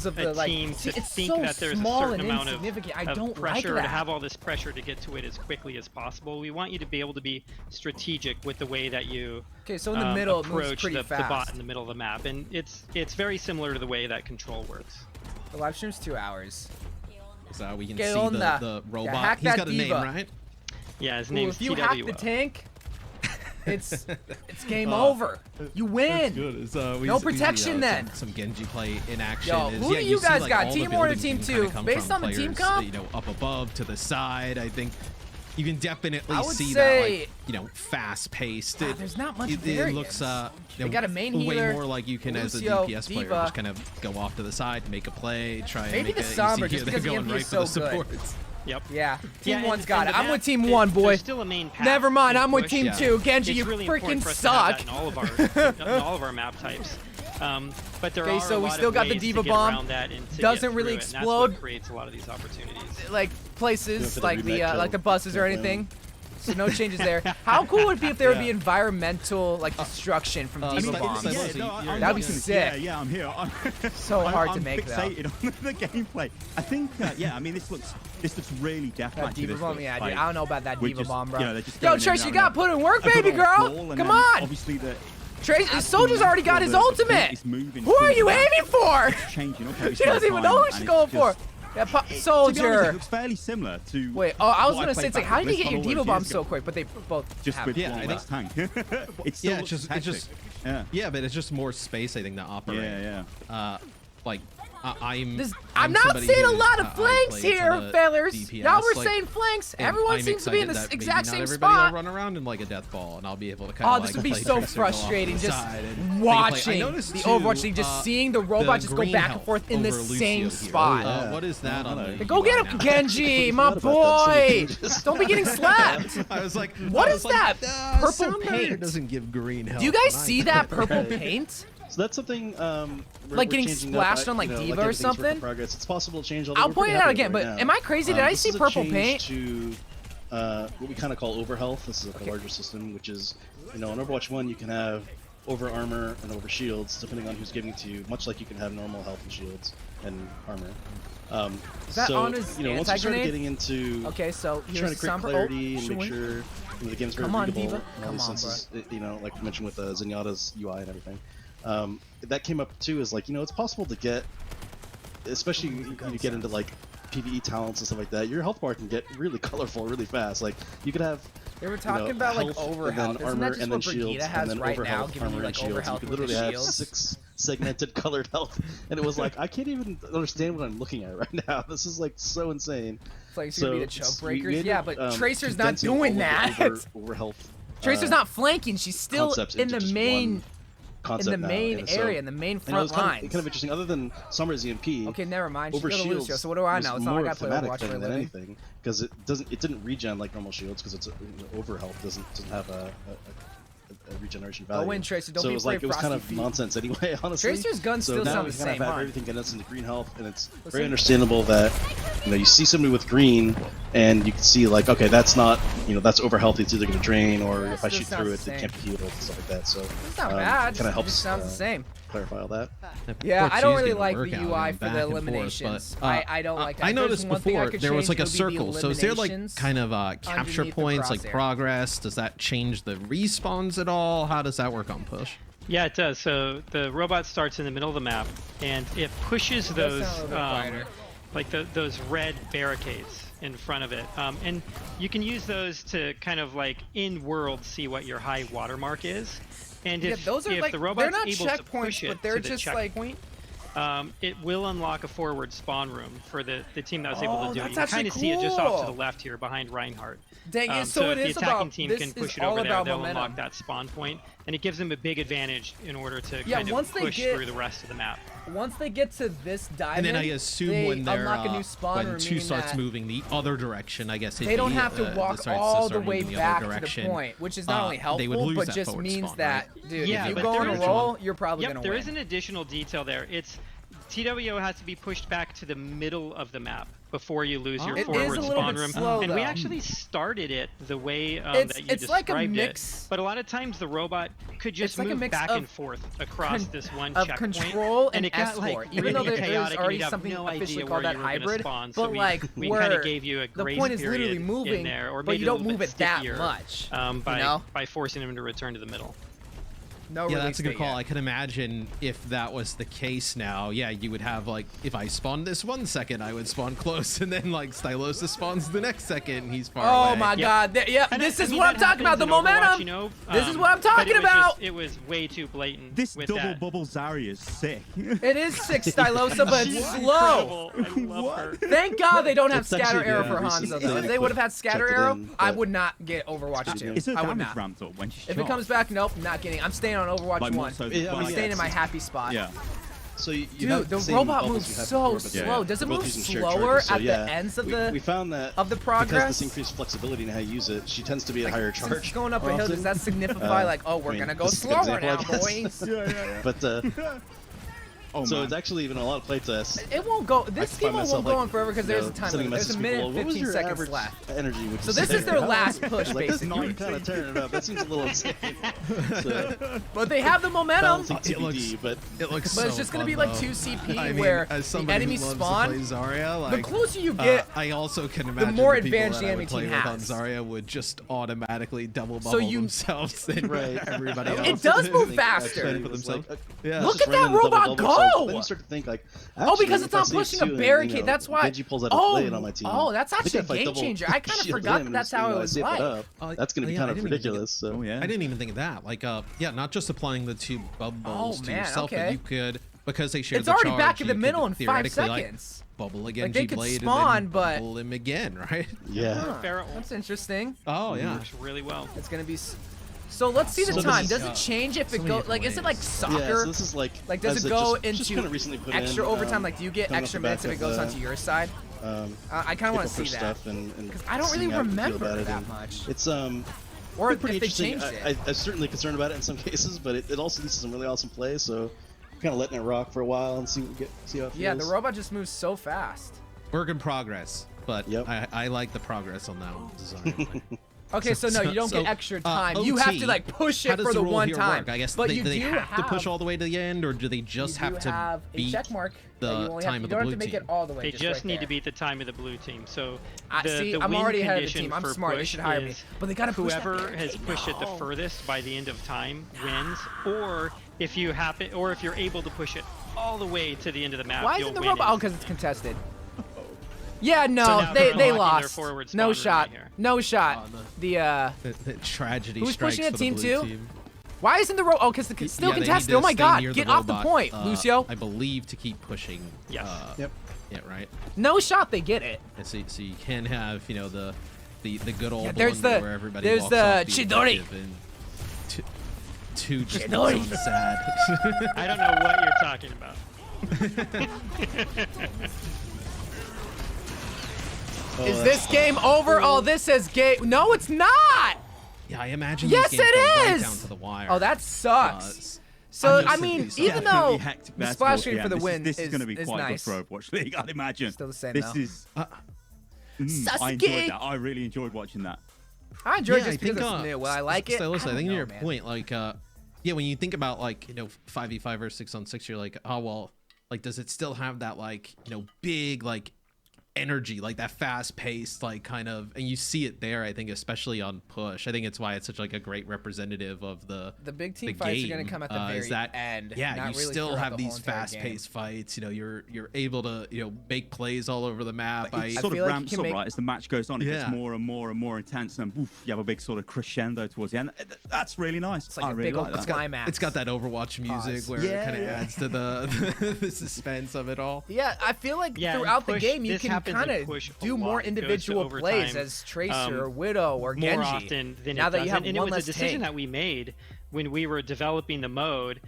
team to think that there's a certain amount of pressure, to have all this pressure to get to it as quickly as possible. We want you to be able to be strategic with the way that you so in the middle, approach the bot in the middle of the map, and it's very similar to the way that control works. The live stream's 2 hours. So we can see the robot. He's got a name, right? Yeah, his name's If you hack the tank, it's game over. You win. No protection then. Some Genji play in action. Yo, who do you guys got? Team 1 or Team 2? Based on the team comp? Up above, to the side. I think you can definitely see that, fast-paced. There's not much variance. It looks they got a main way more like you can, as a DPS player, just kind of go off to the side, make a play, try and make the Sombra, just because the MP is so good. Yep. Yeah. Team 1's got it. I'm with Team 1, boy. Still a main path. Never mind. I'm with Team 2. Genji, you really freaking suck. In all of our map types. But there are so a we lot still of got the ways Diva to get bomb. around that and to Doesn't get really through explode. It, and that's what creates a lot of these opportunities. Like places, like the buses or anything. So no changes there. How cool would it be if there would be environmental destruction from Diva bombs? That'd be sick. Yeah, I'm here. So hard to make though. I'm fixated on the gameplay. I think, I mean, this looks really deathmatch. Diva bomb, yeah, dude. I don't know about that Diva bomb, bro. Yo, Trace, you got to put in work, baby girl. Come on. Obviously, Soldier's already got his ultimate. Who are you aiming for? She doesn't even know who she's going for. Yeah, Soldier. It looks fairly similar to. Wait, I was gonna say, it's like, how did you get your Diva Bomb so quick? But they both just with one less tank. It's just yeah, but it's just more space, I think, to operate. Yeah. Like I'm not seeing a lot of flanks here, fellas. Now we're saying flanks. Everyone seems to be in the exact same everybody spot. Will run around in like a death ball, and I'll be able to kind of. Oh, this would be so frustrating. Just watching the Overwatch League, just seeing the robot just go back and forth in the same spot. What is that on there? Go get him, Genji, my boy. Don't be getting slapped. I was like, what is that? Purple paint doesn't give green health. Do you guys see that purple paint? So that's something like getting splashed on like Diva or something. It's possible to change. I'll point it out again, but am I crazy? Did I see purple paint? To what we kind of call overhealth. This is like a larger system, which is, in Overwatch 1 you can have over armor and over shields, depending on who's giving it to you. Much like you can have normal health and shields and armor. Is that on his once you start getting into so trying to create clarity and make sure the game's very readable, in all these senses, like you mentioned with Zenyatta's UI and everything. That came up too, is like, it's possible to get, especially when you get into like PvE talents and stuff like that, your health bar can get really colorful really fast. Like you could have they were talking about like overhealth, and then armor, and then shields, and then right now, overhealth, armor, and shields. You could literally have 6 segmented colored health, and it was like, I can't even understand what I'm looking at right now. This is like so insane. It's like it's gonna be the choke breakers. Yeah, but Tracer's not doing that. Over health. Tracer's not flanking. She's still in the main. Area, in the main front lines. Kind of interesting. Other than Summer's EMP. Okay, never mind. She's over gonna shields. Lose, so what do I know? It's not like I play Overwatch for a living. Anything, because it didn't regen like normal shields, because it's over health doesn't have a regeneration value. Go in, Tracer. Don't so be it was like afraid. It was kind of nonsense anyway, honestly. Tracer's gun still sounds the same. Now everything getting us into green health, and it's very understandable that you see somebody with green, and you can see like, okay, that's not that's over health. It's either going to drain, or if I shoot through it, it can't be healed and stuff like that. So it's not bad. Kind of helps. It sounds the same. Clarify all that. Yeah, I don't really like the UI for the eliminations. I don't like that. I noticed before there was like a circle. So is there like kind of capture points, like progress? Does that change the respawns at all? How does that work on push? Yeah, it does. So the robot starts in the middle of the map, and it pushes those those red barricades in front of it, and you can use those to kind of like in world see what your high watermark is. And if the robot's able to push it to the checkpoint, it will unlock a forward spawn room for the team that was able to do it. You can kind of see it just off to the left here behind Reinhardt. Dang it, so if it is the attacking about, team can push it over there, they'll unlock that spawn point, and it gives them a big advantage in order to kind of push through the rest of the map. Once they get to this diamond, and then I assume when they're unlock a new spawn room, when 2 starts moving the other direction, I guess they don't have to walk all the way back to the point, which is not only helpful, but just means that, dude, if you go on a roll, you're probably gonna win. There is an additional detail there. It's TWO has to be pushed back to the middle of the map before you lose your forward spawn room. And we actually started it the way that you described it. But a lot of times the robot could just move back and forth across this one checkpoint. Control and it got like even though really there is chaotic, already and you something have no officially idea called where that you were hybrid, spawn. but So like we kind of gave you a the grace point is period literally moving in there, or but maybe you don't a little move bit it that stickier, much. By forcing him to return to the middle. Yeah, that's a good call. I can imagine if that was the case now, yeah, you would have like, if I spawned this 1 second, I would spawn close, and then like Stylosa spawns the next second, and he's far away. Oh my god, this is what I'm talking about, the momentum! This is what I'm talking about! It was way too blatant. This double bubble Zarya is sick. It is sick, Stylosa, but it's slow! I love her. Thank god they don't have scatter arrow for Hanzo, though. If they would have had scatter arrow, I would not get Overwatch 2. Is there I would damage not. ramped up when she's If it comes back, nope, not getting. I'm staying on Overwatch 1. I'm staying in my happy spot. Yeah. So you dude, the robot moves so slow. Does it move slower at the ends of we found that of the progress? Because this increased flexibility in how you use it, she tends to be a higher charge. It's going up a hill. Does that signify like, oh, we're gonna go slower now, boys? But Oh, so man. it's actually even a lot of playtests. It won't go. This find game won't myself, go like, on forever because there's a time sending limit. There's a messages to minute people, and what was 15 your seconds average left. Energy, would So you this say? is their last push, Like, basically. you're kind of tearing it up. That seems a little insane. So, But they have the momentum. balancing It looks- TBD, but It looks But so it's just gonna fun, be like though. 2 CP I mean, where as the somebody enemies who loves spawn. to play Zarya, like, The closer you get, I also can imagine more the people advantage that the I would enemy play team with on has. Zarya would just automatically double So bubble you- themselves than Right. everybody else. It does move think faster. actually For it was themselves. like, Yeah. Look just at that ran into double robot bubble, so go! then you start to think like, Oh, because actually, it's not if I pushing save a two and, barricade. That's why. Genji pulls out a Oh, blade on my team. oh, that's I think actually a if I game double changer. I kind of shield forgot him that that's and, how you it know, I was save like. up, that's going to be Yeah, kind I of didn't even think ridiculous. So. Oh, yeah. I didn't even think of that. Like, yeah, not just applying the 2 bubbles Oh, to man, yourself, okay. but you could, because they share It's the already charge, back in the you middle could in 5 theoretically, like, seconds. bubble again, Like, they could G-Blade, spawn, and then but- bubble him again, right? Yeah. Huh, Feral that's interesting. Oh, yeah. works really well. It's gonna be. So let's see the So time. this Does is, it change if so it many go different like? Is it like ways. soccer? Yeah, so this is like Like, does as it go just into kinda recently put extra in, overtime? Like, do you get coming off extra the minutes if back it goes of onto your side? I kind of want to see push that. stuff and Because I don't really seeing how you feel remember about it, that and much. It's Or pretty if they interesting. changed it. I'm certainly concerned about it in some cases, but it also leads to some really awesome plays. So, kind of letting it rock for a while and see how it feels. Yeah, the robot just moves so fast. Work in progress, but Yep. I like the progress on that design. Okay, so no, you don't get extra time. You have to like push it for the one time. I guess but they, you do they do have to push all the way to the end, or do they just you have to have a beat check mark that the you only time have, of you the don't blue have to make team? it all the way. They just right need there. to beat the time of the blue team. So See, the I'm win already ahead of the condition team. I'm for smart. They push should hire me. is But they gotta push that whoever has barricade. pushed it the No. furthest by the end of time wins, or if you happen, or if you're able to push it all the way to the end of the map, Why you'll isn't the win robot? Oh, it. because it's contested. Yeah, So no, now they they're unlocking their lost. forward No spawn shot. right here. No shot. The The tragedy Who's strikes pushing for it, the team blue 2? team. why isn't the robot? Oh, because it's still Yeah, they need contested. to Oh my stay god, near the get off the robot, point, Lucio. I believe to keep pushing. Yes. Yep. Yeah, right. No shot, they get it. And so you can have the good old there's blunder the- where everybody there's walks the off the Chidori. objective and two just Chidori. sounds sad. I don't know what you're talking about. Is this game over? Oh, this is game. No, it's not. Yeah, I imagine. Yes, these games it go right is! down to the wire. Oh, that sucks. So I'm just I mean, thinking even Definitely though hectic the basketball splash screen PM. for the This win this is going to be is quite nice. good for Overwatch League, I'd imagine. Still the same This though. is. I Sasuke! enjoyed that. I really enjoyed watching that. I enjoy it Yeah, just because it's new. Well, I like it. Stylosa, I think know, your man. point, like, yeah, when you think about like 5v5 or 6-on-6, you're like, oh well, like, does it still have that like big like energy, like that fast paced like kind of, and you see it there. I think especially on push. I think it's why it's such like a great representative of the big team the fights game, are gonna come at the very is that, end. Yeah, not you really still throughout have the whole these entire fast game. paced fights. You're able to make plays all over the map. It I sort feel of like ramps you up, can right? As the match goes on, it Yeah. gets more and more and more intense, and oof, you have a big sort of crescendo towards the end. That's really nice. It's like I a really big like old that. climax. It's got that Overwatch music Pause. where Yeah, it kind of yeah. adds to the the suspense of it all. Yeah, I feel like Yeah, and throughout the push- game you this can happens in kind of push a do more lot. It goes to individual plays overtime, as Tracer or Widow or Genji. more often than now it that you have doesn't. And one it was less a decision tank. that we made when we were developing the mode,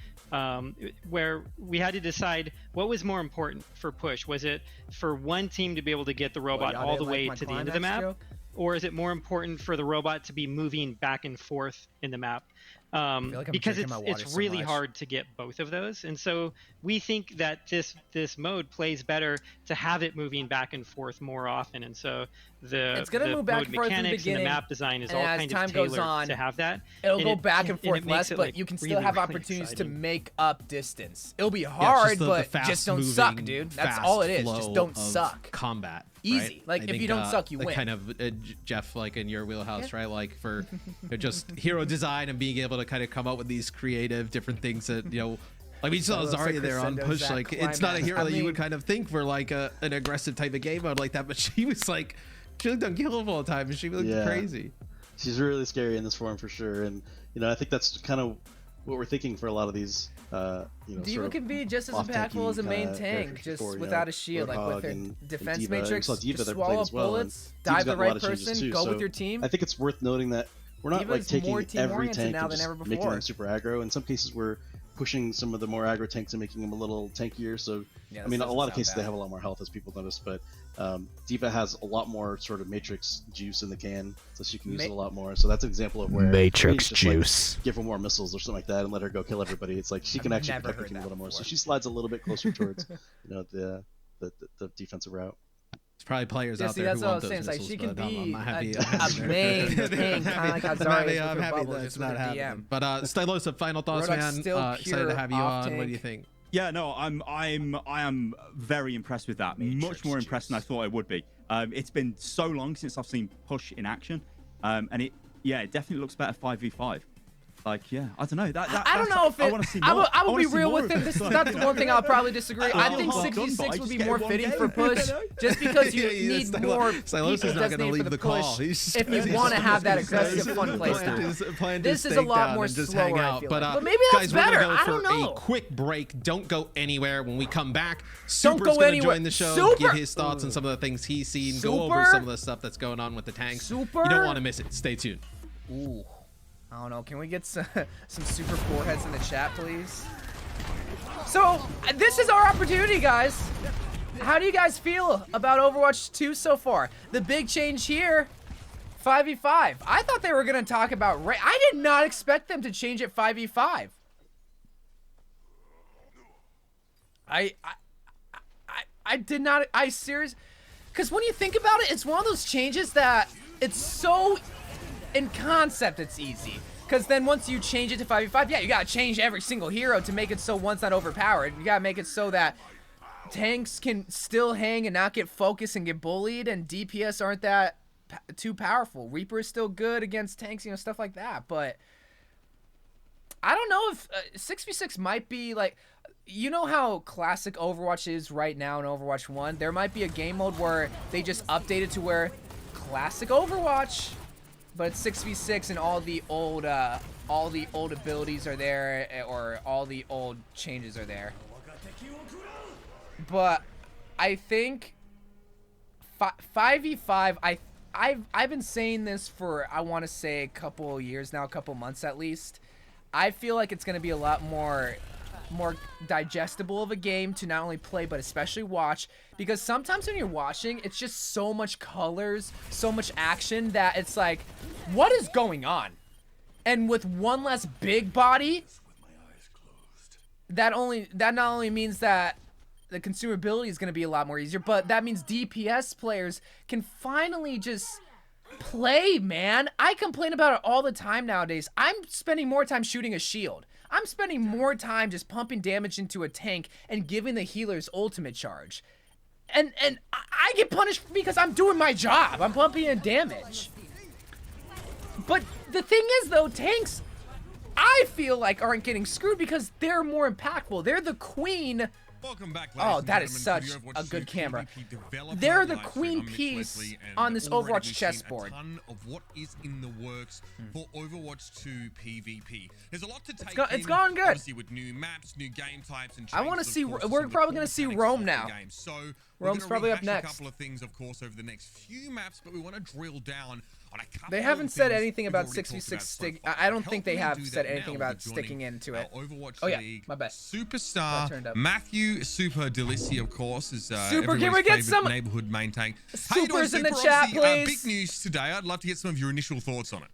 where we had to decide what was more important for push. Was it for one team to be able to get the robot y'all all the didn't like way my to the end of the climax map, joke? or is it more important for the robot to be moving back and forth in the map? like I'm Because drinking my water it's so really much. hard to get both of those, and so we think that this mode plays better to have it moving back and forth more often, and so It's gonna the move back mode and forth in the mechanics and the beginning, map design is and all as kind time of goes tailored on, to have that. It'll And go it- back and and it forth makes less, it, but like, you can still really, have really opportunities to exciting. make up distance. It'll be Yeah, it's hard, just the but just don't suck, fast-moving, dude. That's fast all it is. Just flow don't of suck. Combat. Easy. Right? Like, I if you think, don't suck, you like win. Kind of Jeff, like in your wheelhouse, right? Like for just hero design and being able to kind of come up with these creative different things that like we saw Those are Zarya there on crescendos, push. that Like it's not a climax. hero I that you mean- would kind of think for like an aggressive type of game mode like that, but she was like she looked unkillable all the time and she looked Yeah. crazy. She's really scary in this form for sure, and I think that's kind of what we're thinking for a lot of these. Diva can be just as off-tanky impactful as a main kinda tank, characters just before, without a shield, like with Roadhog her and defense Diva. We matrix. saw Diva Just that played swallow as well, and bullets, Diva's dive got the a lot right of changes person, too, go with so your team. I think it's worth noting that we're not like Diva's more taking every team-oriented tank now and than just ever making before. them super aggro. In some cases, we're pushing some of the more aggro tanks and making them a little tankier. So Yeah, I mean, a lot of cases bad. they have a lot more health, as people notice, but D.Va has a lot more sort of matrix juice in the can, so she can use it a lot more. So that's an example of where matrix just, juice. Like, give her more missiles or something like that, and let her go kill everybody. It's like she can actually protect the team a little more. So she slides a little bit closer towards the defensive route. There's probably players out there that's who what I want was those saying. missiles, Like, she can but be I'm happy. a main tank, kind of like how Zarya is I'm with her happy bubble, that just it's with not her happening. DM. But Stylosa, final thoughts, Rodok's man. still Excited to have you off on. What do you tank. think? Yeah, no, I am very impressed with that. Much more impressed than I thought I would be. It's been so long since I've seen push in action, and it definitely looks better 5v5. Like, yeah, I don't know. I don't know if it. I want to see more. I will be real with him. That's the one thing I'll probably disagree. I think hard done, 66 but would be just more get one fitting game. for push, just because you need more people Stylosa's not going to designated for leave the the call. push. He's If you want to have that aggressive, fun playstyle. This is a lot more slower, I feel like. But maybe that's guys, we're better. gonna go I don't for know. a quick break. Don't go anywhere. When we come back, Don't Super's go going to anywhere. join the show, Super? give his thoughts on some of the things he's seen, go over Super? some of the stuff that's going on with the tanks. Super? You don't want to miss it. Stay tuned. Ooh. I don't know. Can we get some super foreheads in the chat, please? So, this is our opportunity, guys. How do you guys feel about Overwatch 2 so far? The big change here, 5v5. I thought they were going to talk about... I did not expect them to change it 5v5. I did not... I seriously... Because when you think about it, it's one of those changes that it's so... In concept, it's easy. Because then once you change it to 5v5, yeah, you gotta change every single hero to make it so one's not overpowered. You gotta make it so that tanks can still hang and not get focused and get bullied, and DPS aren't that too powerful. Reaper is still good against tanks, you know, stuff like that. But I don't know if 6v6 might be like... You know how classic Overwatch is right now in Overwatch 1? There might be a game mode where they just update it to where classic Overwatch... But it's 6v6 and all the old abilities are there, or all the old changes are there. But I think 5v5. I've been saying this for, I want to say, a couple years now, a couple months at least. I feel like it's gonna be a lot more digestible of a game to not only play but especially watch, because sometimes when you're watching, it's just so much colors, so much action that it's like, what is going on? And with one less big body, that not only means that the consumability is going to be a lot more easier, but that means DPS players can finally just play, man. I complain about it all the time nowadays. I'm spending more time shooting a shield. I'm spending more time just pumping damage into a tank and giving the healers ultimate charge. And I get punished because I'm doing my job. I'm pumping in damage. But the thing is, though, tanks, I feel like, aren't getting screwed because they're more impactful. They're the queen. Welcome back, oh, that is such a good camera. They're the queen piece on this Overwatch chessboard. A ton of what is in the works for Overwatch 2 PvP. There's a lot to take it's gone good. Obviously, with new maps, new game types, and I want to see. We're probably going to see Rome now. So Rome's probably up next. A couple of things, of course, over the next few maps, but we want to drill down on a couple. They haven't said anything about 6v6 stick. I don't think they have said anything about sticking into it. Overwatch League my bad. Superstar Matthew Super Delisi, of course, is Super. Can we get some neighborhood main tank? Supers in the chat, please? Big news today. I'd love to get some of your initial thoughts on it.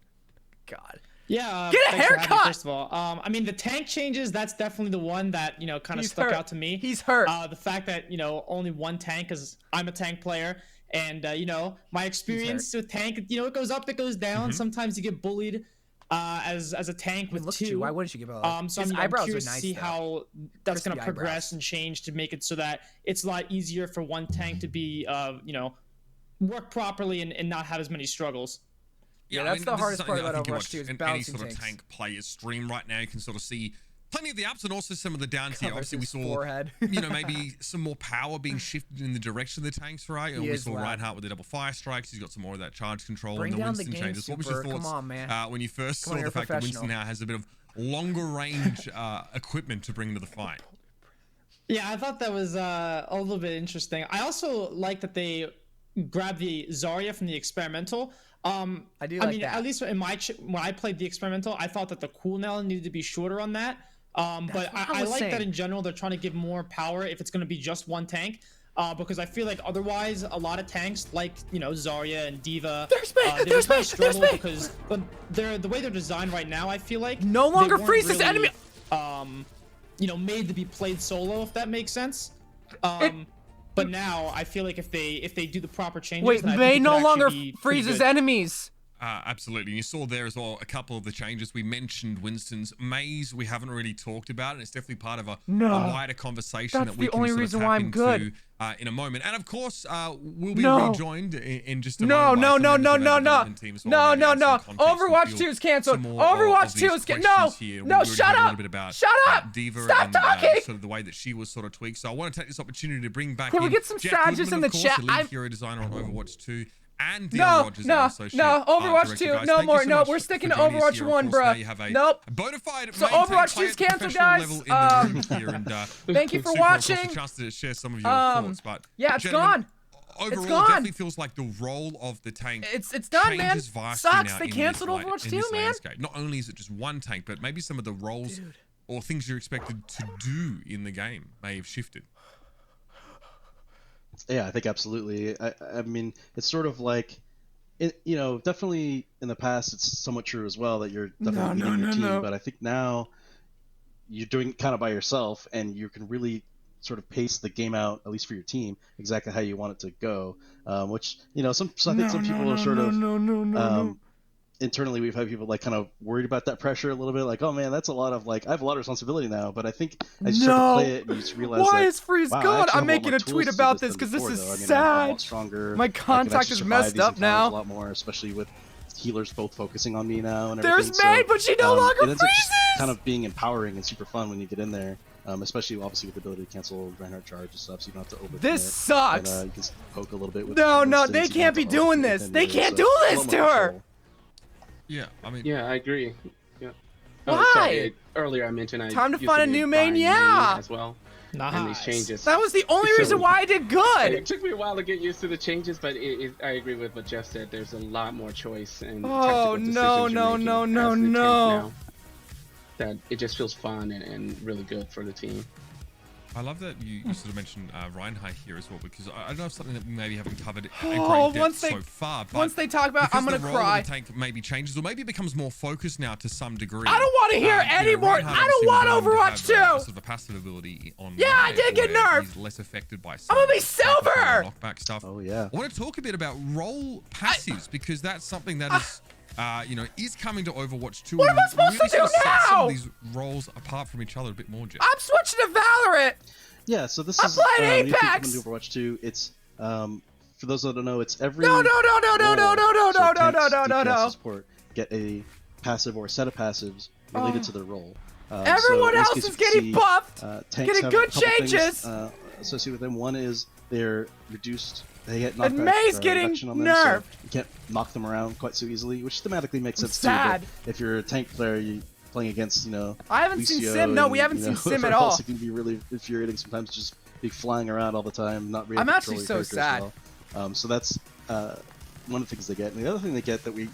God. Yeah, get a haircut. First of all, I mean, the tank changes, that's definitely the one that, you know, kind of stuck out to me. He's hurt. The fact that, you know, only one tank, because I'm a tank player, and, you know, my experience with tank, you know, it goes up, it goes down. Sometimes you get bullied as a tank with two. Why wouldn't you give a so I'm curious to see how that's going to progress and change to make it so that it's a lot easier for one tank to be, you know, work properly and not have as many struggles. Yeah, that's the hardest part about Overwatch 2 is balancing any sort of tank player's stream right now, you can sort of see plenty of the ups and also some of the downs here. Obviously, we saw, you know, maybe some more power being shifted in the direction of the tanks, right? And we saw Reinhardt with the double fire strikes. He's got some more of that charge control. Bring and the down Winston the game, changes. What was your thoughts when you first saw the fact that Winston now has a bit of longer range equipment to bring to the fight? Yeah, I thought that was a little bit interesting. I also like that they grabbed the Zarya from the experimental. I mean, at least in when I played the experimental, I thought that the cooldown needed to be shorter on that. But I like that in general they're trying to give more power if it's going to be just one tank. Because I feel like otherwise a lot of tanks like Zarya and Diva they struggle because the way they're designed right now, I feel like no longer freezes enemy made to be played solo, if that makes sense. But now I feel like if they do the proper changes, wait, they no longer freezes enemies. Absolutely. You saw there as well a couple of the changes. We mentioned Winston's maze. We haven't really talked about it. And it's definitely part of a wider conversation that we can sort of tap into in a moment. And of course, we'll be rejoined in just a moment. No. Overwatch 2 is canceled. Overwatch 2 is canceled. No, shut up. Shut up. Diva Stop talking. Sort of the way that she was sort of tweaked. So I want to take this opportunity to bring back Can we get some strategists in the chat? The lead hero designer on Overwatch 2. And no, Overwatch 2, no more, no, we're sticking to Overwatch 1, bro. Nope. So Overwatch 2 is canceled, guys. Thank you for watching. Yeah, it's gone. Overall, it definitely feels like the role of the tank it's done, man. Sucks. They canceled Overwatch 2, man. Not only is it just one tank, but maybe some of the roles or things you're expected to do in the game may have shifted. Yeah, I think absolutely. I mean, it's sort of like, definitely in the past, it's somewhat true as well that you're definitely leading your team. But I think now you're doing it kind of by yourself, and you can really sort of pace the game out, at least for your team, exactly how you want it to go. Which I think some people are sort of internally we've had people like kind of worried about that pressure a little bit, like, oh man, that's a lot of I have a lot of responsibility now. But I think as you start to play it, and you just realize why is Freeze gone? I'm making a tweet about this because this is sad. My contact is messed up now. A lot more, especially with healers both focusing on me now and everything. There's May, but she no longer freezes. Just kind of being empowering and super fun when you get in there. Especially obviously with the ability to cancel Reinhardt charge and stuff, so you don't have to overcommit. This sucks. And, you can poke a little bit with no, they can't be doing this. They can't do this to her. Yeah, I mean. Yeah, I agree. Yeah. Why? Sorry, earlier I mentioned time to find a new main. Yeah. As well. And these changes. That was the only reason why I did good. It took me a while to get used to the changes, but I agree with what Jeff said. There's a lot more choice and no. That it just feels fun and really good for the team. I love that you sort of mentioned Reinhardt here as well, because I don't know if something that we maybe haven't covered in great depth so far. But once they talk about, I'm gonna cry. The tank maybe changes, or maybe it becomes more focused now to some degree. I don't want to hear any more. I don't want Overwatch 2. Sort of a passive ability on. Yeah, I did get nerfed. He's less affected by. I'm gonna be silver. Knockback stuff. Oh yeah. I want to talk a bit about role passives because that's something that is. Is coming to Overwatch 2. What am I supposed to do now? Some of these roles apart from each other a bit more, Jeff. I'm switching to Valorant. Yeah, so this is Apex. Overwatch 2. It's for those that don't know, it's every no. Support get a passive or a set of passives related to their role. Everyone else is getting buffed, getting good changes. Associated with them, one is they're reduced. They get knockback. And May's getting nerfed. So you can't knock them around quite so easily, which thematically makes sense too. Sad. But if you're a tank player, you playing against, I haven't seen Sim. No, we haven't seen Sim at all. It can be really infuriating sometimes, just be flying around all the time, not really. I'm actually so sad. So that's one of the things they get. And the other thing they get that we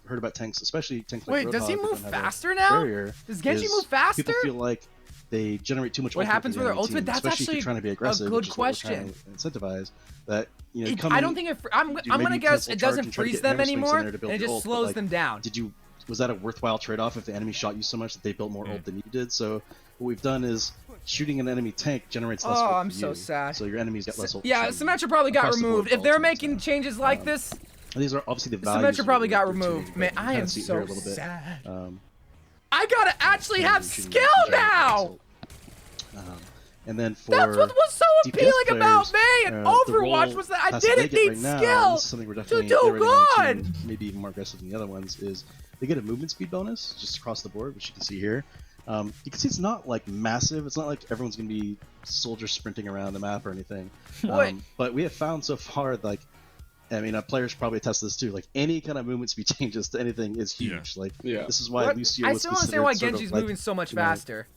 heard about tanks, especially tanks like Roadhog, does he move faster now? Does Genji move faster? People feel like they generate too much. What happens with their ultimate? That's actually trying to be aggressive, a good question. Incentivize that. I don't think I'm gonna guess it doesn't freeze them anymore, and it just slows them down. Was that a worthwhile trade-off if the enemy shot you so much that they built more ult than you did? So what we've done is shooting an enemy tank generates less ult for I'm so sad. So your enemies get less ult. Yeah, Symmetra probably got removed. If they're making changes like this, these are obviously the values. Symmetra probably got removed. Man, I am so sad. I gotta actually have skill now. And then for that's what was so appealing about me and Overwatch was that I didn't need skill to do good. Maybe even more aggressive than the other ones is they get a movement speed bonus just across the board, which you can see here. You can see it's not like massive. It's not like everyone's gonna be soldiers sprinting around the map or anything. But we have found so far, like, I mean, players probably attest to this too. Like any kind of movement speed changes to anything is huge. This is why Lucio was still understand why Genji's moving so much faster.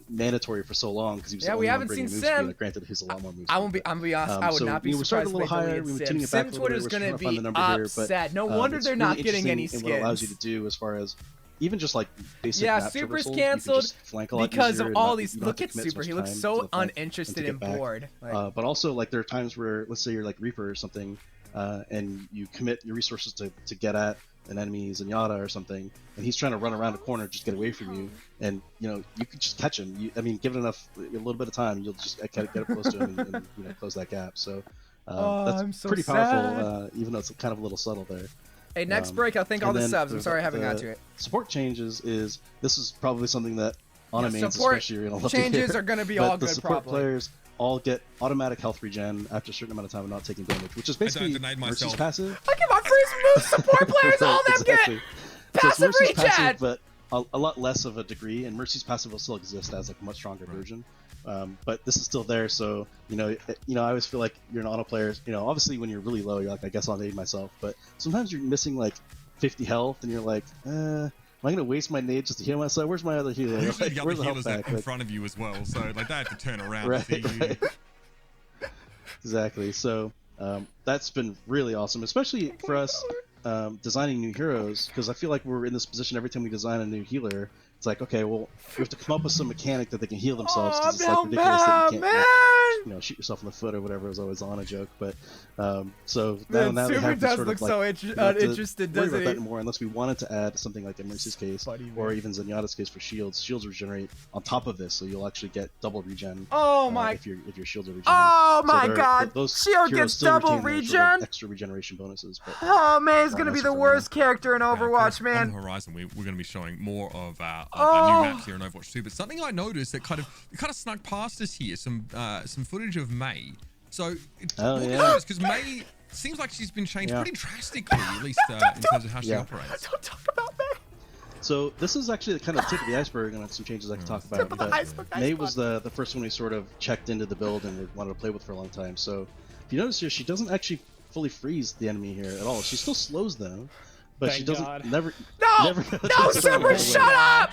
Mandatory for so long because he was we haven't seen Sim. Granted, he's a lot more moves. I'm gonna be honest. I would not be surprised if they deleted Sim. Sim Twitter's gonna be upset. No wonder they're not getting any skins. And what it allows you to do as far as even just like basic yeah, map Super's traversals, canceled because of all these. Look at Super, he looks so uninterested and bored. But also, like, there are times where, let's say you're like Reaper or something, and you commit your resources to get at an enemy Zenyatta or something, and he's trying to run around a corner just get away from you, and you could just catch him. I mean, give it a little bit of time, you'll just get up close to him and close that gap. So that's pretty powerful, even though it's kind of a little subtle there. Hey, next break, I'll thank all the subs. I'm sorry I haven't got to it. Support changes is this is probably something that on mains especially you're gonna love changes to hear. Are gonna be all good. The support players all get automatic health regen after a certain amount of time of not taking damage, which is basically Mercy's passive. I give my free move support players all them get passive regen, but a lot less of a degree, and Mercy's passive will still exist as like a much stronger version. But this is still there, so I always feel like you're an auto player. Obviously when you're really low, you're like, I guess I'll nade myself. But sometimes you're missing like 50 health, and you're like, am I gonna waste my nade just to heal myself? Where's my other healer? Usually Like, the other healers in front of you as well, so like they have to turn around to see you. Exactly. So that's been really awesome, especially for us designing new heroes, because I feel like we're in this position every time we design a new healer. It's like, okay, well, we have to come up with some mechanic that they can heal themselves, because it's like ridiculous that you can't shoot yourself in the foot or whatever. It was always on a joke, but so now they have does sort look of like, so uninterested, doesn't that he? Anymore, unless we wanted to add something like in Mercy's case, or even Zenyatta's case for shields. Shields regenerate on top of this, so you'll actually get double regen. Oh my! If your shields are regenerate. Oh my God! Shield gets double regen. Sort of extra regeneration bonuses. But oh man, he's gonna be the worst character in Overwatch, man. On the horizon, we're going to be showing more of new maps here in Overwatch 2. But something I noticed that kind of snuck past us here, some footage of May. So because May seems like she's been changed pretty drastically, at least in terms of how she operates. Don't talk about May. So this is actually kind of the tip of the iceberg, and some changes I can talk about. But May was the first one we sort of checked into the build and wanted to play with for a long time. So if you notice here, she doesn't actually fully freeze the enemy here at all. She still slows them, but she doesn't never. No, Super, shut up!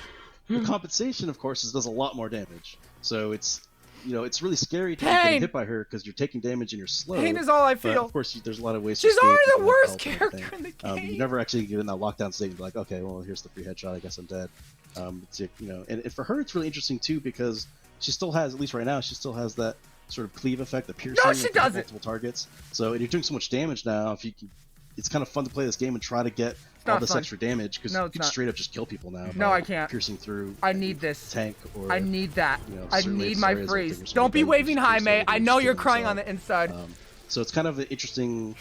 The compensation, of course, does a lot more damage. So it's it's really scary to get hit by her because you're taking damage and you're slow. Pain is all I feel. But of course, there's a lot of ways. She's already the worst character in the game. You never actually get in that lockdown state and be like, okay, well, here's the free headshot. I guess I'm dead. And for her, it's really interesting too, because she still has, at least right now, she still has that sort of cleave effect, the piercing. No, she doesn't. Multiple targets. So, and you're doing so much damage now. It's kind of fun to play this game and try to get all this extra damage, because you can straight up just kill people now. No, I can't. Piercing through. I need this tank, or I need that. I need my freeze. Don't be waving high, May. I know you're crying on the inside. So it's kind of an interesting.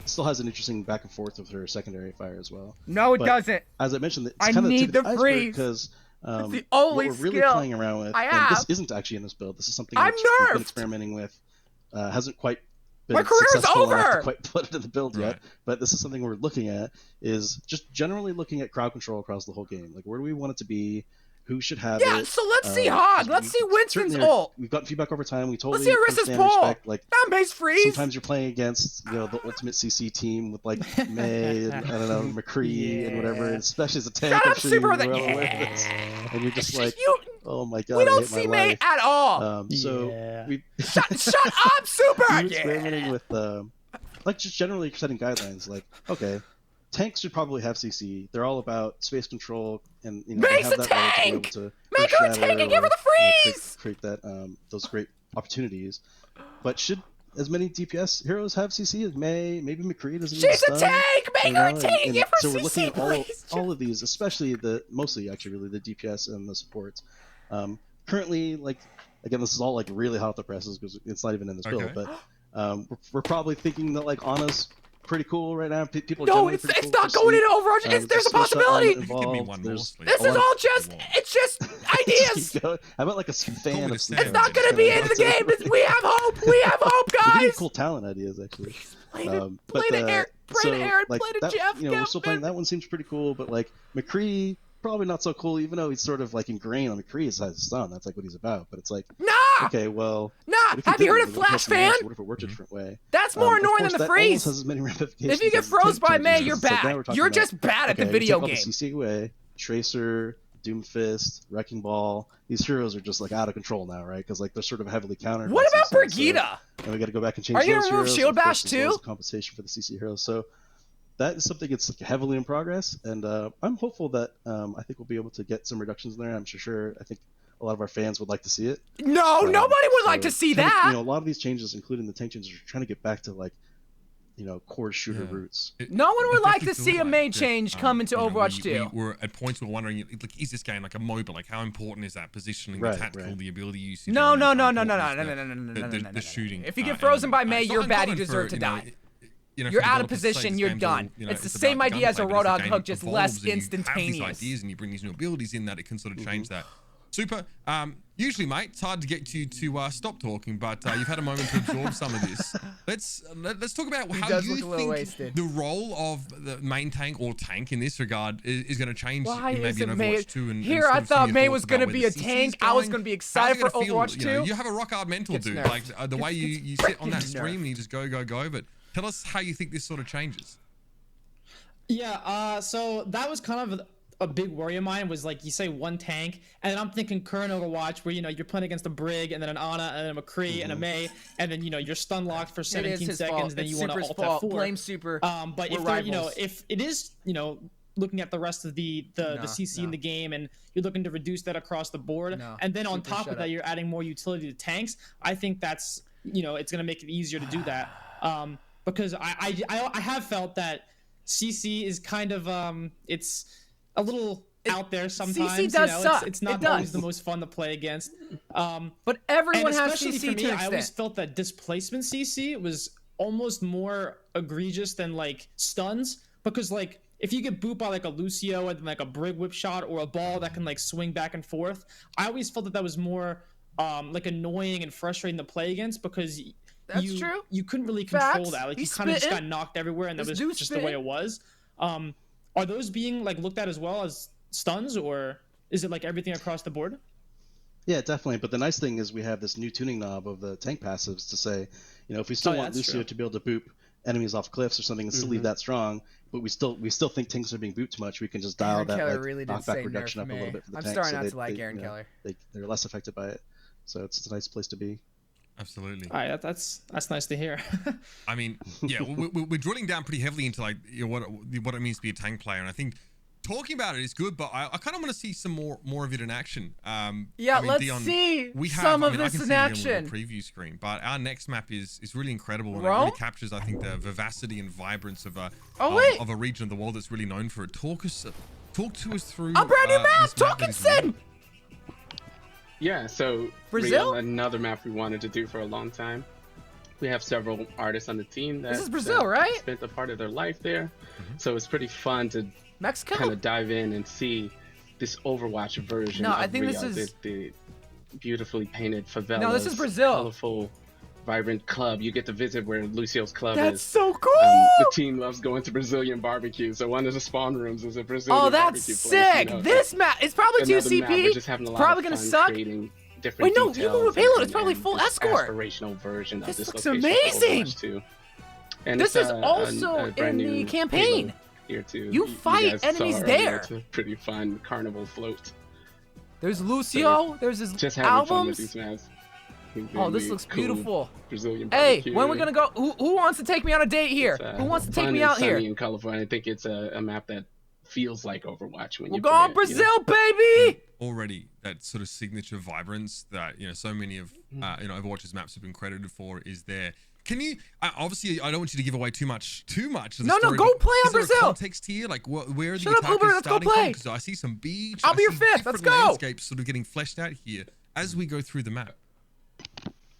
Still has an interesting back and forth with her secondary fire as well. No, it doesn't. As I mentioned, it's I kind of need the freeze because it's the only what we're really skill playing around with. I and have. this isn't actually in this build. This is something I'm we've been experimenting with. Hasn't quite been my career is successful enough over. to quite put it in the build yet. But this is something we're looking at. Is just generally looking at crowd control across the whole game. Like, where do we want it to be? Who should have it? Yeah, so let's see Hog. Let's see Winston's ult. We've gotten feedback over time. We totally let's see Arissa's pull. Like, base freeze. Sometimes you're playing against the ultimate CC team with like May and I don't know McCree and whatever, and especially as a tank. Shut up, Super. And you're just like, oh my god, we don't see May at all. So we shut up, Super. We're experimenting with like just generally setting guidelines. Like, okay, tanks should probably have CC. They're all about space control, and Make have a that tank. To Make her a tank and give her the freeze. Create that those great opportunities. But should as many DPS heroes have CC as May? Maybe McCree doesn't. She's a tank. Make her a tank. Give her so CC. We're looking at all of these, especially mostly actually really the DPS and the supports. Currently, like again, this is all like really hot off the presses because it's not even in this build, but we're probably thinking that like Anna's pretty cool right now. People are it's not going into Overwatch. There's a possibility. Give me one more, this is all just ideas. How about like a fan of it's not going to be in the game. We have hope. We have hope, guys. Cool talent ideas, actually. Play to Aaron. Play to Jeff. We're still playing. That one seems pretty cool, but like McCree, probably not so cool, even though he's sort of like ingrained on McCree as his son. That's like what he's about. But it's like, okay, well, have you heard of Flash Fan? What if it worked a different way? That's more annoying than the freeze. Has as many ramifications. If you get froze by May, you're bad. You're just bad at the video game. CC away, Tracer, Doomfist, Wrecking Ball. These heroes are just like out of control now, right? Because like they're sort of heavily countered. What about Brigitte? And we got to go back and change. Are you gonna remove Shield Bash too? Compensation for the CC heroes. So that is something that's heavily in progress, and I'm hopeful that I think we'll be able to get some reductions in there. I'm sure. I think a lot of our fans would like to see it. No, nobody would like to see that. A lot of these changes, including the tank changes, are trying to get back to like, core shooter roots. No one would like to see a main change come into Overwatch 2. We were at points we were wondering, like, is this game like a MOBA? Like, how important is that positioning, the tactical, the ability usage? No. The shooting. If you get frozen by Mei, you're bad. You deserve to die. You're out of position. You're done. It's the same idea as a Roadhog hook, just less instantaneous. You have these ideas and you bring these new abilities in that it can sort of change that. Super. Usually, mate, it's hard to get you to stop talking, but you've had a moment to absorb some of this. Let's talk about how you think the role of the main tank or tank in this regard is going to change. Why in maybe is it Overwatch 2 and here? I thought Mei was going to be a tank. I was going to be excited for Overwatch 2. You have a rock hard mental, dude. Like the way you sit on that stream and you just go. But tell us how you think this sort of changes. Yeah. So that was kind of a big worry of mine, was like, you say one tank, and then I'm thinking current Overwatch where you're playing against a Brig and then an Ana and then a McCree and a Mei, and then you're stun locked for 17 seconds, then you want to ult F4. Blame Super. But if it is looking at the rest of the CC in the game, and you're looking to reduce that across the board, and then on top of that you're adding more utility to tanks, I think that's it's gonna make it easier to do that. Because I have felt that CC is kind of it's a little out there sometimes. CC does suck. It's not always the most fun to play against. But everyone has CC for me, to an I always felt that displacement CC was almost more egregious than like stuns, because like if you get booped by like a Lucio and like a Brig whip shot or a ball that can like swing back and forth, I always felt that was more like annoying and frustrating to play against, because you couldn't really control that. Like you kind of just got knocked everywhere, and that was just the way it was. Are those being like looked at as well as stuns, or is it like everything across the board? Yeah, definitely. But the nice thing is we have this new tuning knob of the tank passives to say, if we still want Lucio to be able to boop enemies off cliffs or something and still leave that strong, but we still think tanks are being booped too much, we can just dial that knockback reduction up a little bit for the tank. I'm starting not to like Aaron Keller. They're less affected by it, so it's a nice place to be. Absolutely. All right, that's nice to hear. I mean, yeah, we're drilling down pretty heavily into like what it means to be a tank player, and I think talking about it is good, but I kind of want to see some more of it in action. Let's see some of this in action. Preview screen, but our next map is really incredible, and it really captures, I think, the vivacity and vibrance of a region of the world that's really known for it. Talk to us through a brand new map, Talkinson. Yeah, so Brazil, another map we wanted to do for a long time. We have several artists on the team that, this is Brazil, right? Spent a part of their life there, so it's pretty fun to Mexico kind of dive in and see this Overwatch version. No, I think Rio, this is the beautifully painted favelas. No, this is Brazil. Colorful, vibrant club. You get to visit where Lucio's club is. That's so cool. The team loves going to Brazilian barbecue, so one of the spawn rooms is a Brazilian barbecue place. Oh, that's sick. This map, it's probably 2CP. It's probably gonna suck. Wait, no, you go with payload. It's probably full escort. Aspirational version this of looks amazing. And this is also in the campaign. Here too. You fight enemies there. It's a pretty fun carnival float. There's Lucio. There's his just albums. These maps. Oh, this looks beautiful. Brazilian hey, when we're gonna go? Who wants to take me on a date here? Who wants to take me out here? In California, I think it's a map that feels like Overwatch when you go on Brazil, baby. Already that sort of signature vibrance that so many of Overwatch's maps have been credited for is there. Can you obviously I don't want you to give away too much of the No, story, go play on Brazil. Brazil. Context here, like where are the attackers let's starting go play. Because I see some beach. I'll be your fifth. Let's go. Landscapes sort of getting fleshed out here as we go through the map.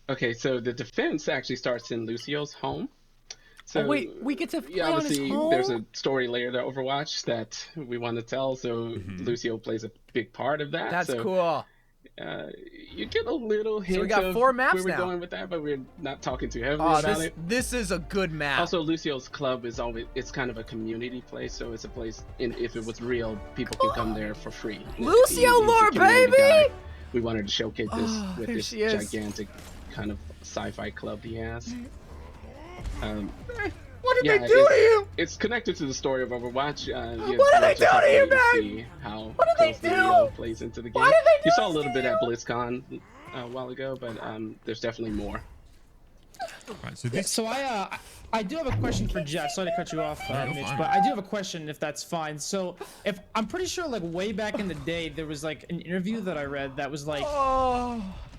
Okay, so the defense actually starts in Lucio's home. So wait, we get to play on his home? There's a story layer to Overwatch that we want to tell, so Lucio plays a big part of that. That's cool. You get a little hint so we got 4 maps where we're now. going with that, but we're not talking too heavily about it. This is a good map. Also, Lucio's club is it's kind of a community place, so it's a place, if it was real, people can come there for free. Lucio lore, baby! We wanted to showcase this with this gigantic kind of sci-fi club he has. What did they do to you? It's connected to the story of Overwatch. What did they do to you, man? See how what did they do? Plays into the game. Why did they do You saw a little bit at BlizzCon a while ago, but there's definitely more. Right, so this. So I do have a question for Jeff. Sorry to cut you off, Mitch, but I do have a question if that's fine. So if I'm pretty sure like way back in the day there was like an interview that I read that was like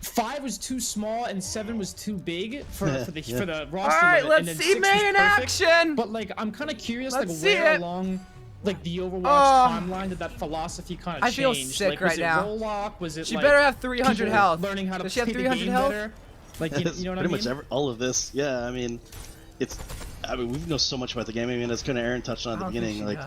5 was too small and 7 was too big for the roster. All right, limit, let's see May in action. But like I'm kind of curious Let's like see where it. along like the Overwatch timeline did that philosophy kind of change? I feel sick like, right now. Roll lock? Was it She like better have 300 health. Learning how to Does she have play the 300 game health? better? Like you know what I mean? Pretty much all of this. Yeah, I mean, we know so much about the game. I mean, as kind of Aaron touched on at the beginning, like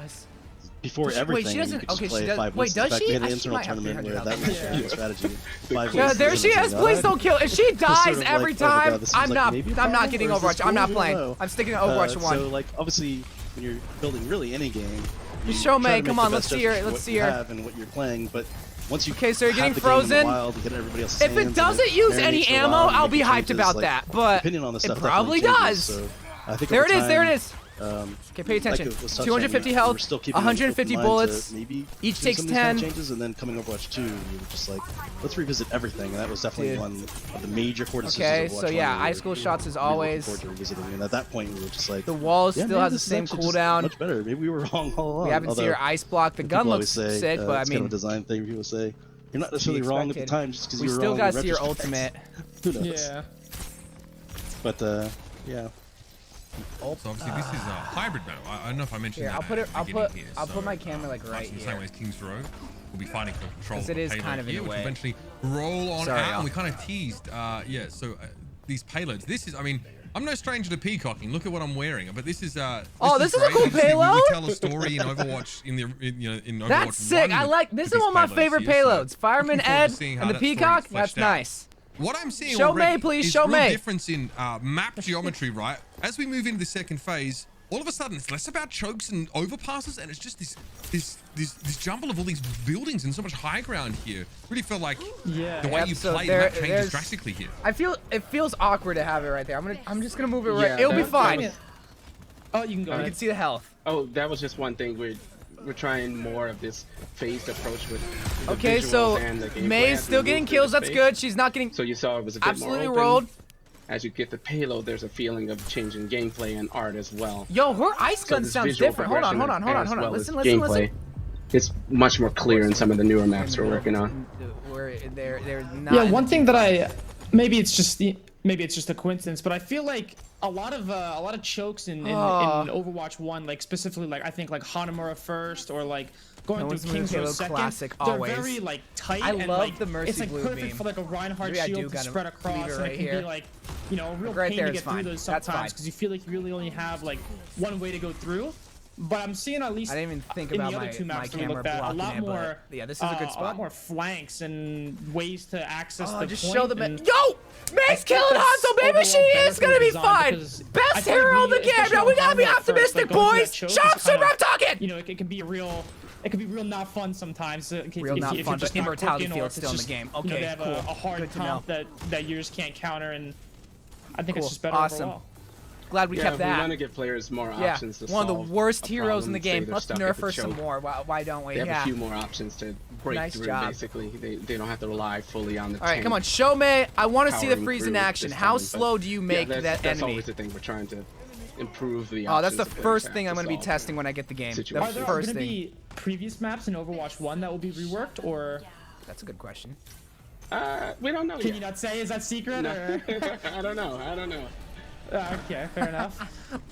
before everything, she doesn't. you could just Okay, play she does. 5 Wait, weeks. does In fact, she? we had an She internal might have tournament 300 where that was health. the strategy. 5 Yeah, weeks there is she is. like, Please don't kill. If she dies sort of like, every oh my God, time, this I'm seems not. like maybe a I'm not problem, getting or is this Overwatch. I'm not cool? playing. I don't know. I'm sticking to Overwatch 1. So like obviously when you're building really any game, you Show try May. to Come make on, the let's best see her. judgment of Let's what see you her. have and what you're playing, but once you Okay, so you're have getting the game in the frozen. wild, you get everybody else's If it hands, doesn't and use it any marinates for a ammo, while, and I'll you be make hyped changes, about like, that. But depending on the it stuff probably definitely changes, does. so I think There over it is. There it time, is. Okay, pay attention. Like it was touched 250 on, health, we're still keeping an 150 open mind bullets. to maybe Each do takes some of these kind 10. of changes, and then coming Overwatch 2, we were just like, let's revisit everything, and that was definitely Dude. one of the major cortices Okay, of Overwatch so 1 yeah, we were ice school shots is really looking always. forward to revisiting, and at that point we were just like, The wall yeah, still maybe has the this is same actually just cooldown. much better. Maybe we were wrong all along. We haven't seen although her ice block. The gun people looks always say, sick, but I it's kind of mean, a design thing. People say you're not necessarily wrong at the expected. time just because we you were still wrong. gotta in see her retrospect. ultimate. Who knows? Yeah. But yeah. So obviously this is a hybrid map. I don't know if I mentioned Here, that. I'll put it. at the I'll beginning put. here. I'll So, put my camera like right much in the here. same way as Kings Row, we'll be fighting for control. 'Cause it is of the kind of in payload here, a which way. eventually roll on Sorry, out. y'all. And we kind of teased. Yeah. So these payloads. This is. I mean, I'm no stranger to peacocking. Look at what I'm wearing. But this is. This is a great. cool Obviously, payload. We tell a story in Overwatch in Overwatch. That's sick. I like. This is one of my favorite payloads. Fireman Ed and the Peacock. That's nice. What I'm seeing Show already May, please. is Show real May. difference in map geometry, right? As we move into the second phase, all of a sudden it's less about chokes and overpasses, and it's just this jumble of all these buildings and so much high ground here. Really felt like the way you play the map changes drastically here. I feel it feels awkward to have it right there. I'm just gonna move it right. Yeah, It'll be fine. Oh, you can go. You ahead. can see the health. Oh, that was just one thing. We're trying more of this phased approach with the Okay, visuals so and the gameplay May's as we still move getting through kills. the That's space. good. She's not getting So you saw it was a bit absolutely more open. rolled. As you get the payload, there's a feeling of changing gameplay and art as well. Yo, her ice gun this sounds visual different. Hold on. progression as well as Listen. gameplay, it's much more clear in some of the newer maps we're working on. They're not. Yeah, one thing that maybe it's just a coincidence, but I feel like a lot of chokes in Overwatch 1, like specifically like I think like Hanamura first or like going through King's Row second, classic, they're always. very like tight. I and, love like, the Mercy It's like Blue perfect beam. for like a Reinhardt Maybe I do shield to gotta spread leave across, it and right it can here. be like a real Right pain there to is get through fine. those That's sometimes fine. because you feel like you really only have like one way to go through. But I'm seeing at least I didn't even think in about the other my, two maps that we camera looked at, a blocking lot it, more. but yeah, this is a good spot. A lot more flanks and ways to access the just point. show them. and Yo, May's killing that's Hanzo, baby. She overall better is for gonna be design fine. because I Best feel like hero of the game. especially Now we on gotta be Hanzo first, optimistic, like, going through boys. that choke Shut is up, super. kinda- I'm talking. You know, it can be real not fun sometimes. Real not fun, but immortality feels still in the game. You know, Okay, they have cool. a hard Good to know. comp that yours can't counter, and I think Cool. it's just better Awesome. overall. Glad we kept We want that. to give players more Yeah, options to one of solve the worst a heroes in the problem, say game. they're Let's stuck nerf at the her some choke. more. Why don't we? They have Yeah. a few more options to break Nice through. job. Basically, they don't have to rely fully on the. All right, tank come on, show May. I want to see the powering freeze in through action. this How time, but slow do you make yeah, that that's enemy? always the thing. We're trying to improve the. Oh, that's the options that first players thing have I'm to going to be solve. testing when I get the game. The Situation. Are there first going to thing. be previous maps in Overwatch 1 that will be reworked, or That's a good question. We don't know can yet. you not say? Is that secret? No. Or? I don't know. Okay, fair enough.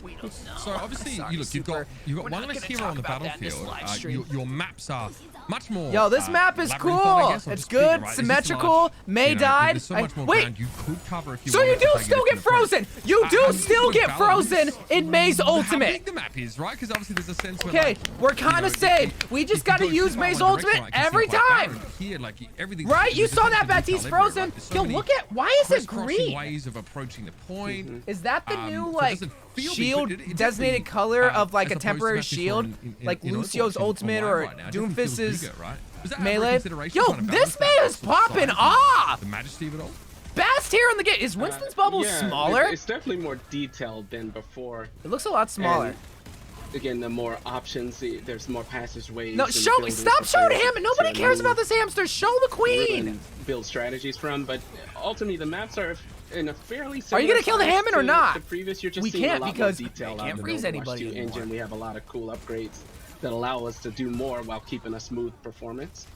We don't know. So obviously, Sorry, you've Super. got We're one not less gonna hero talk on the about that in this battlefield. live stream. Your maps are much more. Yo, this map is labyrinth-like, I cool. guess, or It's just bigger, good, right? There's just a symmetrical. large- May you know, died. There's so much more Wait. ground you could cover if you So wanted you to do take a still get different approach. frozen. You do I think still it's get good frozen balance. in May's How ultimate. big the map is, right? Because obviously there's a sense where, Okay, like, we're kind of saved. We just got to use May's ultimate every time. Here, like, everything. Right? You saw that Baptiste Baptiste frozen. Yo, look at. Why is it green? Ways of approaching the point. Is that the new So it like doesn't feel big, shield but it designated definitely, color of like as a opposed to temporary Baptiste shield, in Lucio's Overwatch ultimate online or right now, it definitely feels Doomfist's bigger, right? Was that ever a melee? consideration Yo, trying to this balance man that is sort of popping size? off. The majesty of it all. Best here in the game. Is Winston's bubble Yeah, smaller? It's definitely more detailed than before. It looks a lot smaller. And again, the more options, there's more passageways. No, show me. Stop showing Hammond. Nobody cares about this hamster. Show the queen. Build strategies from, but ultimately the maps are in a fairly similar. Are you gonna kill the Hammond or not? The previous, you're just we seeing can't a lot because more detail I can't freeze anybody engine. We have a lot of cool upgrades that allow us to do more while keeping a smooth performance.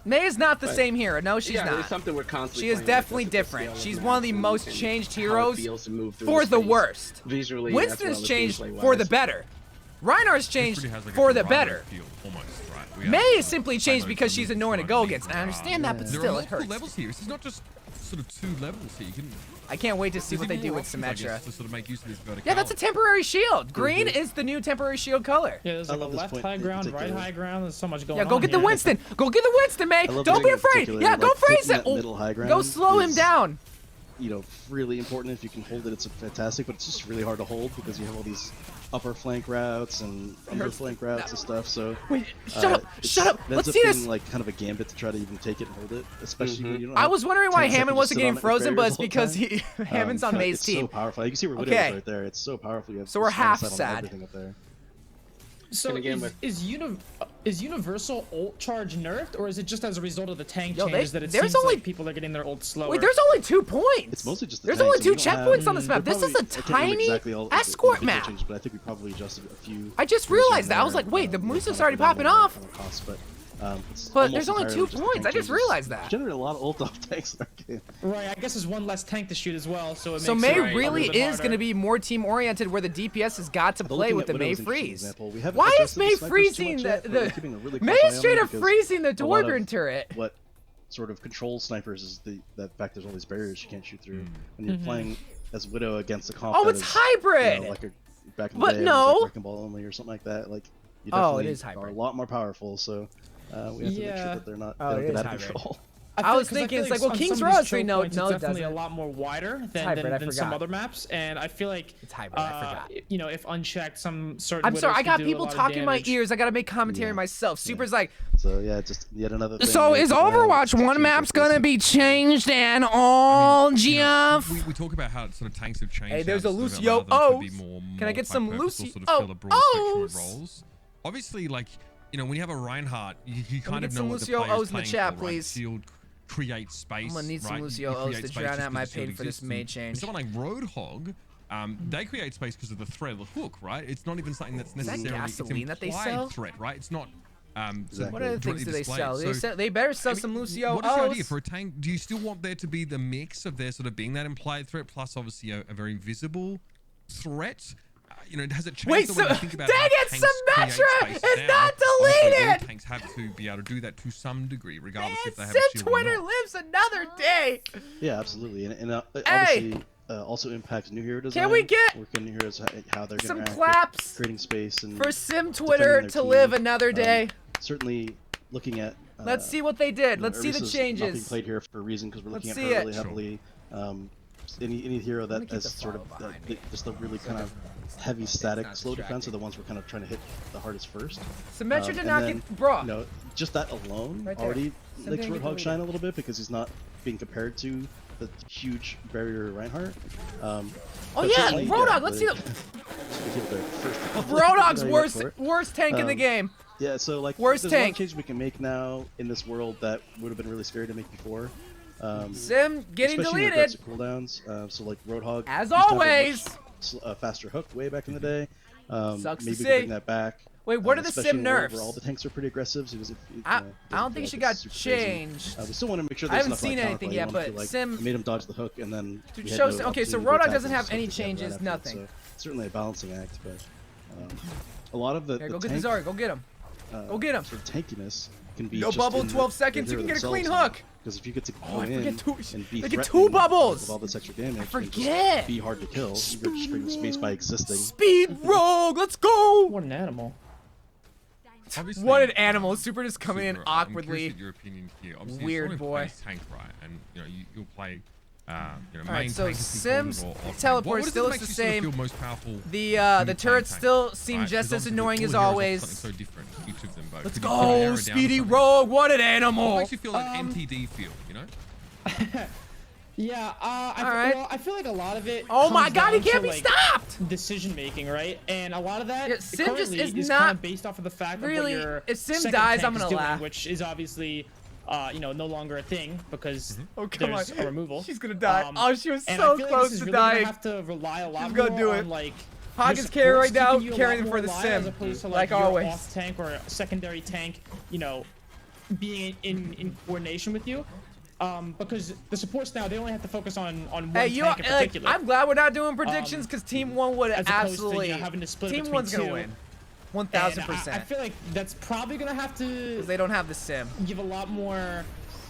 May is not the same hero. No, she's not. It's something we're constantly. She is definitely different. She's one of the most changed heroes for the worst. Visually, Winston's changed for the better. Reinhardt's changed for the better. May is simply changed because she's annoying to go against. And I understand that, but still, it hurts. Levels here. This is not just sort of 2 levels here. You can. I can't wait to see what they do with Symmetra. To sort of make use of this yeah, that's a temporary shield. Green is the new temporary shield color. Yeah, there's like a left high ground, right high ground. There's so much going on. Yeah, go get the Winston. Go get the Winston, May. Don't be afraid. Yeah, go freeze it. Go slow him down. You know, really important. If you can hold it, it's fantastic. But it's just really hard to hold because you have all these upper flank routes and under flank routes and stuff. So wait, shut up. Let's see this. Like kind of a gambit to try to even take it and hold it, especially when you don't. I was wondering why Hammond wasn't getting frozen, but it's because Hammond's on May's team. It's so powerful. You can see where Widow is right there. It's so powerful. You have so we're half sad. So is Universal ult charge nerfed, or is it just as a result of the tank changes that it seems like people are getting their ult slower? Wait, there's only 2 points. It's mostly just there's only 2 checkpoints on this map. This is a tiny escort map. But I think we probably adjusted a few. I just realized that. I was like, wait, the Moose's already popping off. But there's only 2 points. I just realized that. Generate a lot of ult off tanks in our game. Right, I guess there's one less tank to shoot as well, so it makes May really is going to be more team oriented, where the DPS has got to play with the May freeze. Why is May freezing the May is straight up freezing the Torbjorn turret? What sort of controls snipers is the fact there's all these barriers you can't shoot through when you're playing as Widow against a comp. Oh, it's hybrid. You know, like back in the day, no, like Wrecking Ball only or something like that. Like you definitely it is hybrid. are a lot more powerful. So. We have to make sure that they're not get out of control. I was thinking, it's like, well, King's Row Street, no, it's definitely a lot more wider than some other maps, and I feel like it's hybrid. I forgot. You know, if unchecked, some certain. I'm sorry, I got people talking in my ears. I gotta make commentary myself. Super's like. So yeah, just yet another thing. So is Overwatch 1 map's gonna be changed and all, Geoff? We talk about how sort of tanks have changed. Hey, there's a Lucio O. Can I get some Lucio O? Obviously, like. You know, when you have a Reinhardt, you kind of know what the Lucio player's O's in the chat, for, right? please. Shield creates space. I'm gonna need some Lucio O's to drown out my pain for this May change. Someone like Roadhog, they create space because of the thread of the hook, right? It's not even something that's necessarily gasoline that they sell? threat, right? It's not. What other things do they sell? They better sell some Lucio O's. What is the idea for a tank? Do you still want there to be the mix of there sort of being that implied threat plus obviously a very visible threat? You know, has it changed the way you think about dang it, Symmetra is not deleted! All tanks have to be able to do that to some degree, regardless if they have a shield Twitter or not. lives another day! Yeah, absolutely. And obviously also impacts new hero design. Can we get working new heroes, how they're some going to claps creating space and for Sim Twitter to live another day? Certainly looking at... let's see what they did. Let's see the changes. Not being played here for a reason, because we're looking at her really heavily. Any hero that has sort of just the really kind of heavy static slow defense are the ones we're kind of trying to hit the hardest first. Symmetra did not get bro. You know, just that alone already makes Roadhog shine a little bit because he's not being compared to the huge barrier Reinhardt. Oh yeah, Roadhog. Let's see the Roadhog's worst tank in the game. Yeah, so like worst there's tank. A lot of changes we can make now in this world that would have been really scary to make before. Sim getting deleted. Cooldowns, so like Roadhog. As always. A faster hook way back in the day. Sucks maybe to see. Bring that back. Wait, what are the Sim nerfs? Where all the tanks are pretty aggressive. So I don't think she got changed. We still want to make sure. I haven't seen anything yet, but Sim made him dodge the hook and then. Okay, so Roadhog doesn't have any changes, nothing. So certainly a balancing act, but a lot of the. Here, go get the Zarya. Go get him. Go get him. Sort of tankiness can be. No bubble, 12 seconds. You can get a clean hook. Because if you get to go in and be get 2 bubbles with all this extra damage, forget. Be hard to kill. You're just bringing space by existing. Speed rogue, let's go! What an animal! Obviously, what an animal! Super just coming in awkwardly. Your opinion here. Obviously, weird boy. Tank, right? And you know you'll play. Alright, so Sim's teleport still looks the same. Most powerful the turrets still seem just as annoying as always. So different, each of them both. Let's go, Speedy Rogue! What an animal! What makes you feel an MTD feel? You know? Yeah, Well, I feel like a lot of it. Oh my God, he can't be stopped! Decision making, right? And a lot of that Sim just is not kind of based off of the fact really. Of what your if Sim second dies, tank I'm gonna is doing, laugh. which is obviously, no longer a thing because Oh come there's on, a removal. She's gonna die. Oh, she was and so I feel close like this is to really dying. Gonna have to rely a lot She's gonna more do it. on like. Hog your is carry right supports now, keeping you a carrying lot for the more alive Sim, as opposed to, like your always. off tank or a secondary tank, being in coordination with you. Because the supports now, they only have to focus on one tank in particular. I'm glad we're not doing predictions because Team 1 would absolutely. To, having to split Team between 1's gonna two. win. 1000%. I feel like that's probably gonna have to. Because they don't have the Sim. Give a lot more.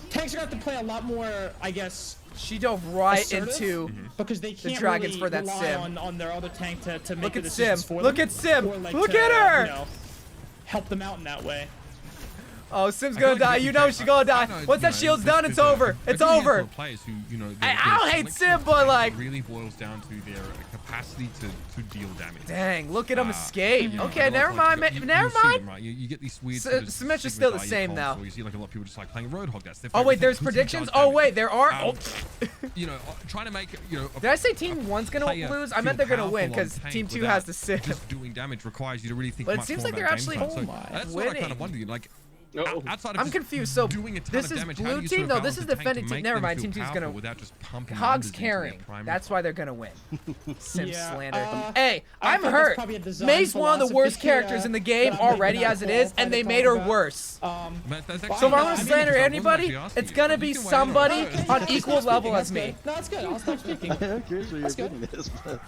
Tanks are gonna have to play a lot more, I guess. She dove right assertive, into because they can't the dragons really for that rely Sim. on their other tank to make Look the at decisions Sim. for them. Look at Sim. Or, like, Look to, at her. Help them out in that way. Oh, Sim's gonna die. You know she's gonna die. Once that shield's done, it's over. It's over. Players who, I don't hate Sim, but like. It really boils down to their capacity to deal damage. Dang, look at him escape. Okay, never mind. Never mind. You get these weird. Symmetra's still the same now. You see like a lot of people just like playing Roadhog. That's their oh wait, there's predictions. Oh wait, there are. Trying to make Did I say Team 1's gonna lose? I meant they're gonna win because Team 2 has the Sim. Just doing damage requires you to really think. But it seems like they're actually winning. That's what I kind of wonder. Like. Outside of I'm confused. So doing a ton this of is damage, blue team. No, this is defending team. Never mind. Team 2's gonna. Without just pumping Hog's carrying. That's why they're gonna win. Sim slander. Hey, I'm hurt. May's one of the worst characters in the game already as it is, and they made her worse. So if I'm gonna slander anybody, it's gonna be somebody on equal level as me. No, that's good. I'll stop speaking. I'm curious where you're getting this, but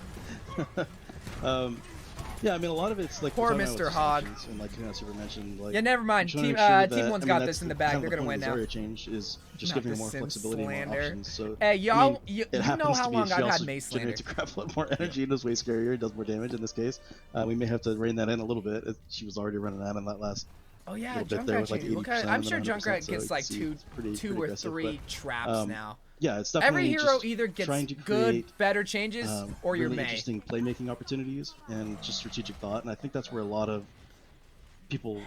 yeah, I mean, a lot of it's like poor Mr. Hog. And like Super mentioned, like, yeah, never mind. Team team One's got this in the bag. They're gonna win now. The change is just giving more flexibility and more options. So hey, y'all, you know how long I've had Mace slander. Generates a crap lot more energy and is way scarier. Does more damage in this case. We may have to rein that in a little bit. She was already running out in that last. Oh yeah, Junkrat there with like 80%. I'm sure Junkrat gets like two or three traps now. Yeah, it's definitely every hero either gets good, better changes, or you're really interesting playmaking opportunities and just strategic thought. And I think that's where a lot of people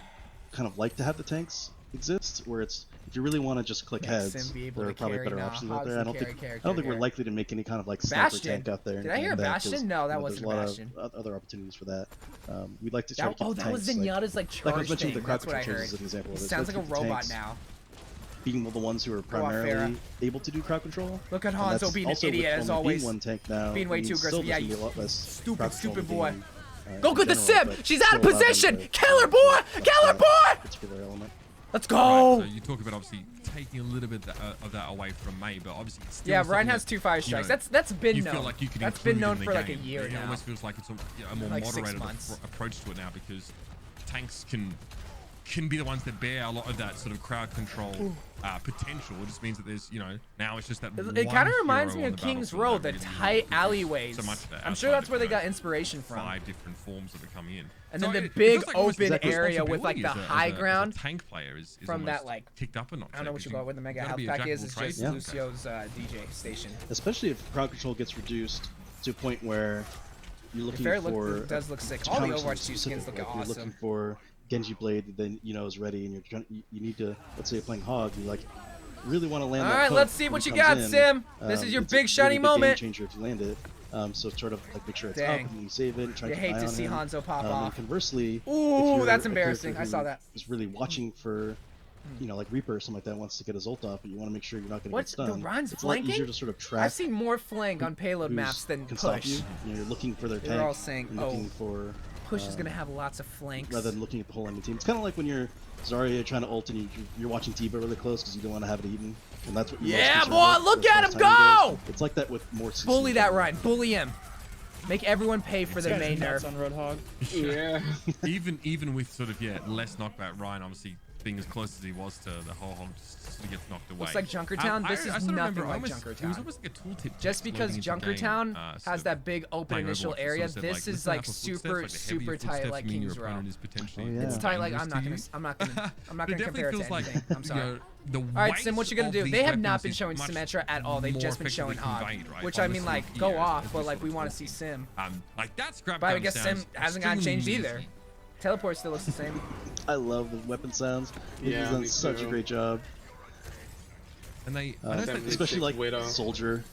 kind of like to have the tanks exist, where it's if you really want to just click heads, there are probably better options out there. I don't think we're likely to make any kind of like sniper tank out there. Did I hear Bastion? No, that wasn't Bastion. There's a lot of other opportunities for that. We'd like to try to keep that was Zenyatta's like charge thing. That's what I heard. He sounds like a robot now. Being the ones who are primarily able to do crowd control. Look at Hanzo being an idiot as always. Being one tank now, being way too aggressive. Yeah, you stupid boy. Game, go get the Sim! She's out of position! Kill her, boy! Kill her, boy! Let's go! Right, so you talk about obviously taking a little bit of that away from May, but obviously it's still Ryan has 2 fire strikes. That's been known. Feel like you can that's been known for like a game. year now. It almost feels like it's a more like moderated approach to it now because tanks can be the ones that bear a lot of that sort of crowd control potential. It just means that there's, now it's just that it kind of reminds me of King's Row, the tight alleyways. So much of that. I'm sure that's where they got inspiration from. 5 different forms that are coming in. And then the big open area with like the high ground tank player is from that like kicked up a notch. I don't know what you call it, what the mega health pack is. It's just Lucio's DJ station. Especially if crowd control gets reduced to a point where you're looking for. It does look sick. All the Overwatch 2 skins look awesome. You're looking for Genji Blade, then is ready, and you need to, let's say you're playing Hog, you like really want to land. All right, let's see what you got, Sim. This is your big shiny moment. Game changer if you land it. So sort of like make sure it's up and you save it. Try to hate to see Hanzo pop off. And conversely, ooh, that's embarrassing. I saw that. Is really watching for, like Reaper or something like that wants to get his ult off, but you want to make sure you're not going to get stunned. The Ryan's it's flanking? a lot easier to sort of track. I've seen more flank on payload maps than push. You're looking for their tank. They're all saying, looking for. Push is gonna have lots of flanks. Rather than looking at the whole enemy team. It's kind of like when you're Zarya trying to ult and you're watching T.Va really close because you don't want to have it eaten. And that's what you're boy, look at him go! It's like that with more CC. Bully that Ryan, bully him. Make everyone pay for their main nerf. On Roadhog. Yeah. even with sort of less knockback, Ryan obviously being as close as he was to the whole Hog just to get knocked away. Looks like Junkertown. This is nothing like Junkertown. It was almost like a tooltip. Just because Junkertown has that big open initial area, this is like super tight like King's Row. It's tight like I'm not gonna compare it to anything. I'm sorry. All right, Sim, what you gonna do? They have not been showing Symmetra at all. They've just been showing Hog, which I mean, like, go off, but like we want to see Sim. Like that's crap. But I guess Sim hasn't gotten changed either. Teleport still looks the same. I love the weapon sounds. He's done such a great job. And they, especially like Widow. Soldier.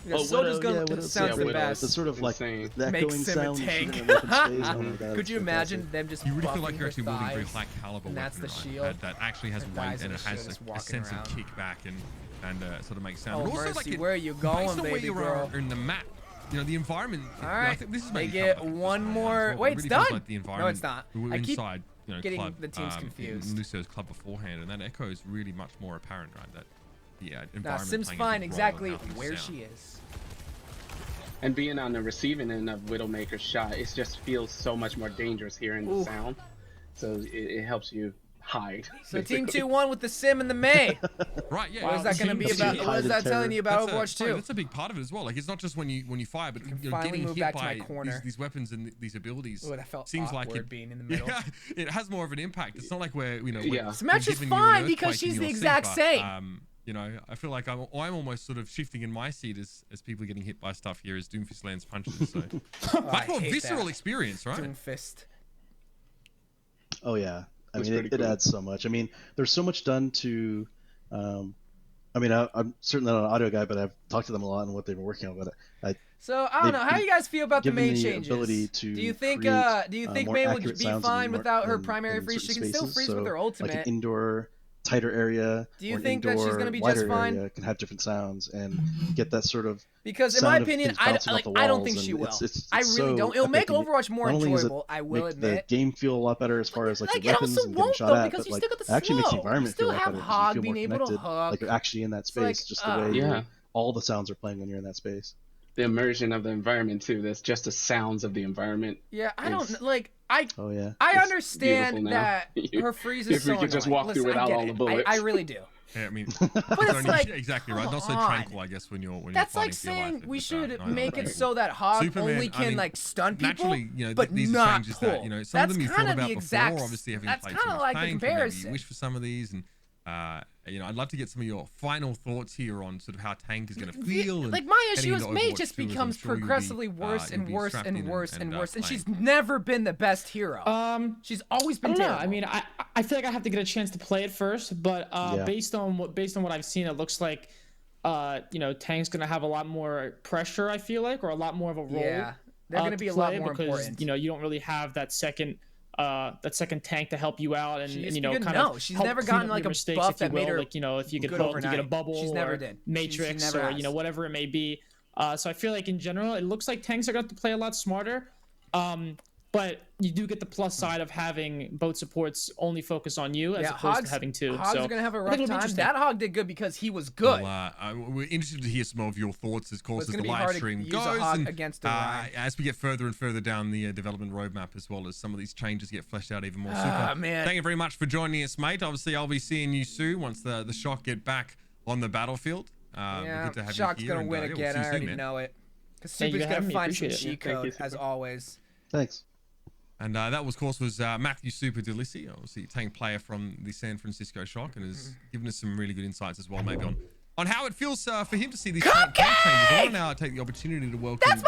Yeah, Soldier's gonna sounds the best. The sort of like Insane. the Makes echoing him a sound. tank. Oh my God, Could you imagine them just you really feel buffing like you're her actually wielding a very thighs? high caliber And that's weapon, the right? shield. That actually has Her weight thighs and are it the has shield just a walking sense around. of kickback and sort of makes sound. Oh, But also, mercy, like where are you going, based on where baby you girl? are in the map, you know, the environment. All You know, I right, think this is they maybe get covered one this more. as well. Wait, It it's really feels done. like the No, environment it's not. we were I keep inside, you know, getting club, the teams confused. Lucio's club beforehand, and that echo is really much more apparent, right? That environment. Nah, Sim's playing a fine big role exactly in how things where sound. she is. And being on the receiving end of Widowmaker's shot, it just feels so much more dangerous hearing the sound. So it helps you hide. So Team 2-1 with the Sim and the May. Right, yeah. What is that going to be about? What is that telling you about Overwatch 2? That's a big part of it as well. Like, it's not just when you fire, but you know, finally getting move hit back to by my corner. these weapons and these abilities. Ooh, that felt seems like awkward it being in the middle. Yeah, it has more of an impact. It's not like we're, you know, Smash is fine because she's the exact same. You know, I feel like I'm almost sort of shifting in my seat as people are getting hit by stuff here as Doomfist lands punches. So much more visceral experience, right? Doomfist. Oh yeah, I mean it adds so much. I mean, there's so much done to. I mean, I'm certainly not an audio guy, but I've talked to them a lot and what they've been working on. But so I don't know. How do you guys feel about the main changes? Do you think May would be fine without her primary freeze? She can still freeze with her ultimate. Like an indoor, tighter area. Do you think that she's going to be just fine? Area can have different sounds and get that sort of. Because in my opinion, I don't think she will. I really don't. It'll make Overwatch more enjoyable. I will admit. The game feel a lot better as far as like the weapons and getting shot at. But like, it actually makes the environment feel a lot better. You feel more connected. Like you're actually in that space, just the way all the sounds are playing when you're in that space. The immersion of the environment too. That's just the sounds of the environment. Yeah, I don't like. I It's understand that her freeze is so annoying. If you could just walk through without all the bullets. I really do. Yeah, I mean, but it's like, exactly right. Not so tranquil, I guess, when you're That's like saying we should make it so that Hog Superman, only can like stun people, naturally, you know, but these not are changes pull. that, you know, some of them you've thought about before, obviously having that's played kind of like the Tank, comparison. maybe you wish for some of these, and you know, I'd love to get some of your final thoughts here on sort of how Tank is going to feel. Like my issue is May just becomes progressively worse and worse and worse and worse, and she's never been the best hero. She's always been terrible. I mean, I feel like I have to get a chance to play it first, but based on what I've seen, it looks like you know, Tank's going to have a lot more pressure. I feel like, or a lot more of a role. Yeah, they're going to be a lot more because, important. You know, you don't really have that second tank to help you out and you know kind of she's never gotten like a buff that made her like, you know, if you get hooked, you get a bubble. She's never did. Matrix or you know, whatever it may be. So I feel like in general it looks like tanks are going to play a lot smarter. But you do get the plus side of having both supports only focus on you as opposed to having two. Hogs are gonna have a rough time. That Hog did good because he was good. Well, we're interested to hear some of your thoughts, of course, as the live stream goes. And as we get further and further down the development roadmap, as well as some of these changes get fleshed out even more. Man. Thank you very much for joining us, mate. Obviously, I'll be seeing you soon once the Shock get back on the battlefield. Yeah, Shock's gonna win again. I already know it. Because Super's gonna find some cheat code, as always. Thanks. And that, of course, was Matthew Super Delissi, obviously Tank player from the San Francisco Shock, and has given us some really good insights as well, maybe on how it feels for him to see these tank changes. I want to now take the opportunity to welcome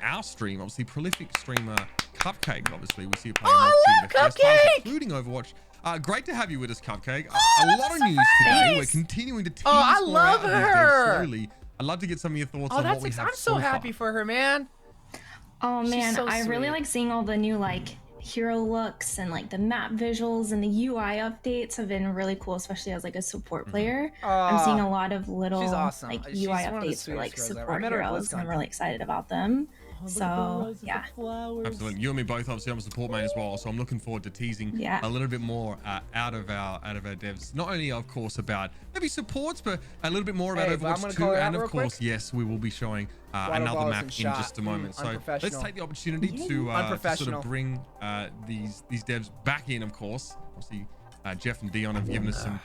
our stream, obviously prolific streamer Cuppcaake. Obviously, we see you playing including Overwatch. Great to have you with us, Cuppcaake. A lot of news today. We're continuing to tease I love her. Slowly. I'd love to get some of your thoughts on what we have I'm so happy for her, man. Oh man, I really like seeing all the new like hero looks and like the map visuals and the UI updates have been really cool, especially as like a support player. I'm seeing a lot of little like UI updates for like support heroes, and I'm really excited about them. So yeah, absolutely. You and me both. Obviously, I'm a support main as well, so I'm looking forward to teasing a little bit more out of our devs. Not only, of course, about maybe supports, but a little bit more about Overwatch 2, and of course, yes, we will be showing another map in just a moment. So let's take the opportunity to sort of bring these devs back in. Of course, obviously, Jeff and Dion have given us some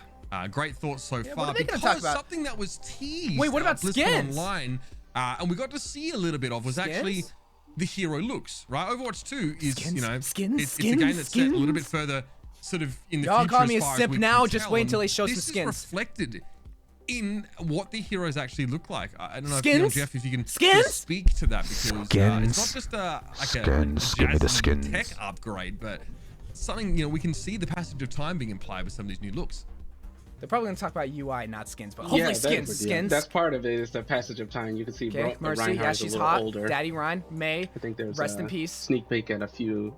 great thoughts so far, because something that was teased. Wait, what about skins? Online. And we got to see a little bit of was actually the hero looks, right? Overwatch 2 is, you know, it's a game that's set a little bit further sort of in the future. Y'all call me a simp now, just wait until he shows some skins. This is reflected in what the heroes actually look like. I don't know, if Jeff, if you can speak to that, because it's not just a jazzy tech upgrade, but something, you know, we can see the passage of time being implied with some of these new looks. They're probably gonna talk about UI, not skins, but hopefully skins. That's part of it. Is the passage of time. You can see Mercy, yeah, she's a hot. Older. Daddy Ryan, May. I think there's rest in peace. Sneak peek at a few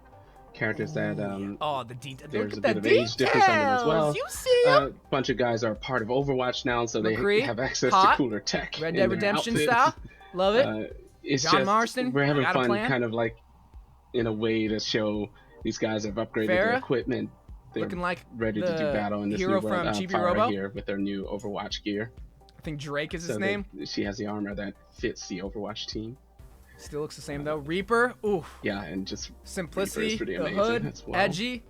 characters that the details. There's a bit of age difference on them as well. You see a bunch of guys are part of Overwatch now, so they have access to cooler tech. Red Dead Redemption style. Love it. It's John Marston, we're having fun, kind of like in a way to show these guys have upgraded their equipment. They're looking like ready to do battle in this hero new world. from GB Robo here with their new Overwatch gear. I think Drake is his name. She has the armor that fits the Overwatch team. Still looks the same though. Reaper, oof. Yeah, and just simplicity, the hood, edgy,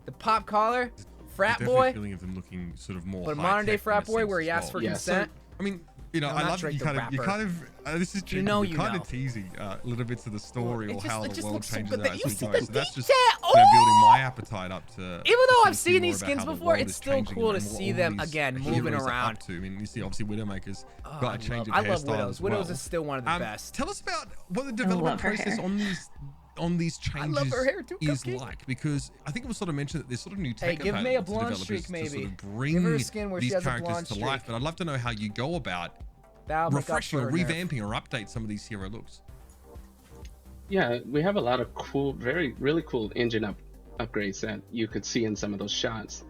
the pop collar, frat boy. Feeling of them looking sort of more. But a modern day frat boy where he asks for consent. I mean, you know, I love that you kind of this is true. You're kind of teasing little bits of the story or how the world changes as we go. So that's just building my appetite up to. Even though I've seen these skins before, it's still cool to see them again moving around. I mean, you see obviously Widowmaker's got a change of hairstyle. I love Widows. Widows is still one of the best. Tell us about what the development process on these changes is like, because I think it was sort of mentioned that there's sort of new tech give May a blonde streak, maybe. To sort of bring these characters to life, but I'd love to know how you go about refreshing or revamping or update some of these hero looks. Yeah, we have a lot of cool, really cool engine upgrades that you could see in some of those shots.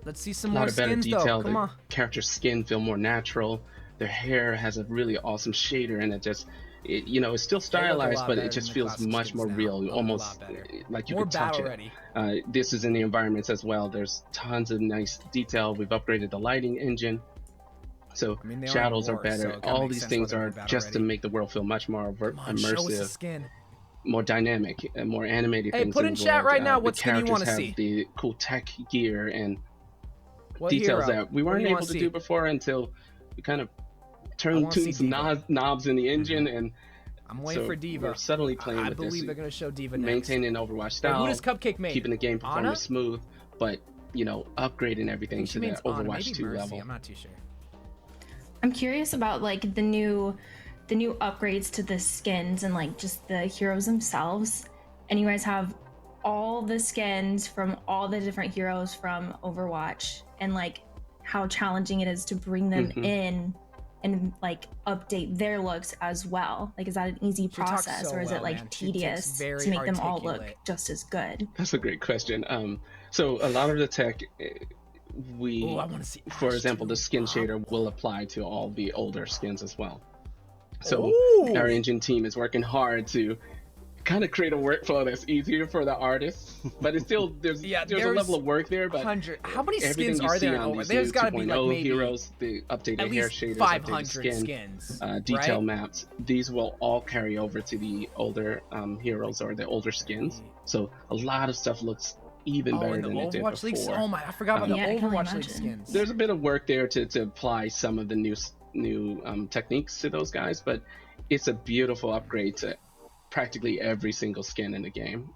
Let's see some more skins though. Come on. Character's skin feel more natural. Their hair has a really awesome shader, and it just, you know, it's still stylized, but it just feels much more real, almost like you could touch it. This is in the environments as well. There's tons of nice detail. We've upgraded the lighting engine, so shadows are better. All these things are just to make the world feel much more immersive, more dynamic, and more animated. Hey, put in chat right now what skin you want to see. The cool tech gear and details that we weren't able to do before until we kind of tuned some knobs in the engine, and I'm waiting for Diva. We're subtly playing with this. I believe they're gonna show Diva next. Maintaining Overwatch style. Who does Cuppcaake make? Keeping the game performance smooth, but you know, upgrading everything to the Overwatch 2 level. I'm not too sure. I'm curious about like the new upgrades to the skins and like just the heroes themselves. And you guys have all the skins from all the different heroes from Overwatch, and like how challenging it is to bring them in and like update their looks as well. Like, is that an easy process, or is it like tedious to make them all look just as good? That's a great question. So a lot of the tech for example, the skin shader will apply to all the older skins as well. So our engine team is working hard to kind of create a workflow that's easier for the artists, but it's still there's a level of work there. But how many skins are there? There's got to be like maybe heroes, the updated hair shaders, 500 skins, detail maps. These will all carry over to the older heroes or the older skins. So a lot of stuff looks even better than it did before. Leagues, oh my! I forgot about the Overwatch League skins. There's a bit of work there to apply some of the new techniques to those guys, but it's a beautiful upgrade to practically every single skin in the game.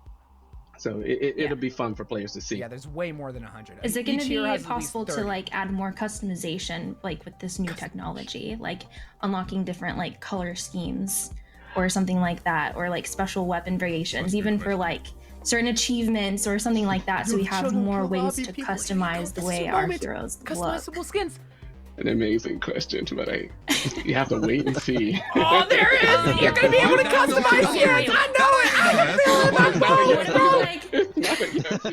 So it'll be fun for players to see. Yeah, there's way more than 100. Is it going to be possible to like add more customization, like with this new technology, like unlocking different like color schemes or something like that, or like special weapon variations, even for like certain achievements or something like that, so we have more ways to customize the way our heroes look? Customizable skins. An amazing question, but you have to wait and see. Oh, there is! You're gonna be able to customize skins! I know it! I can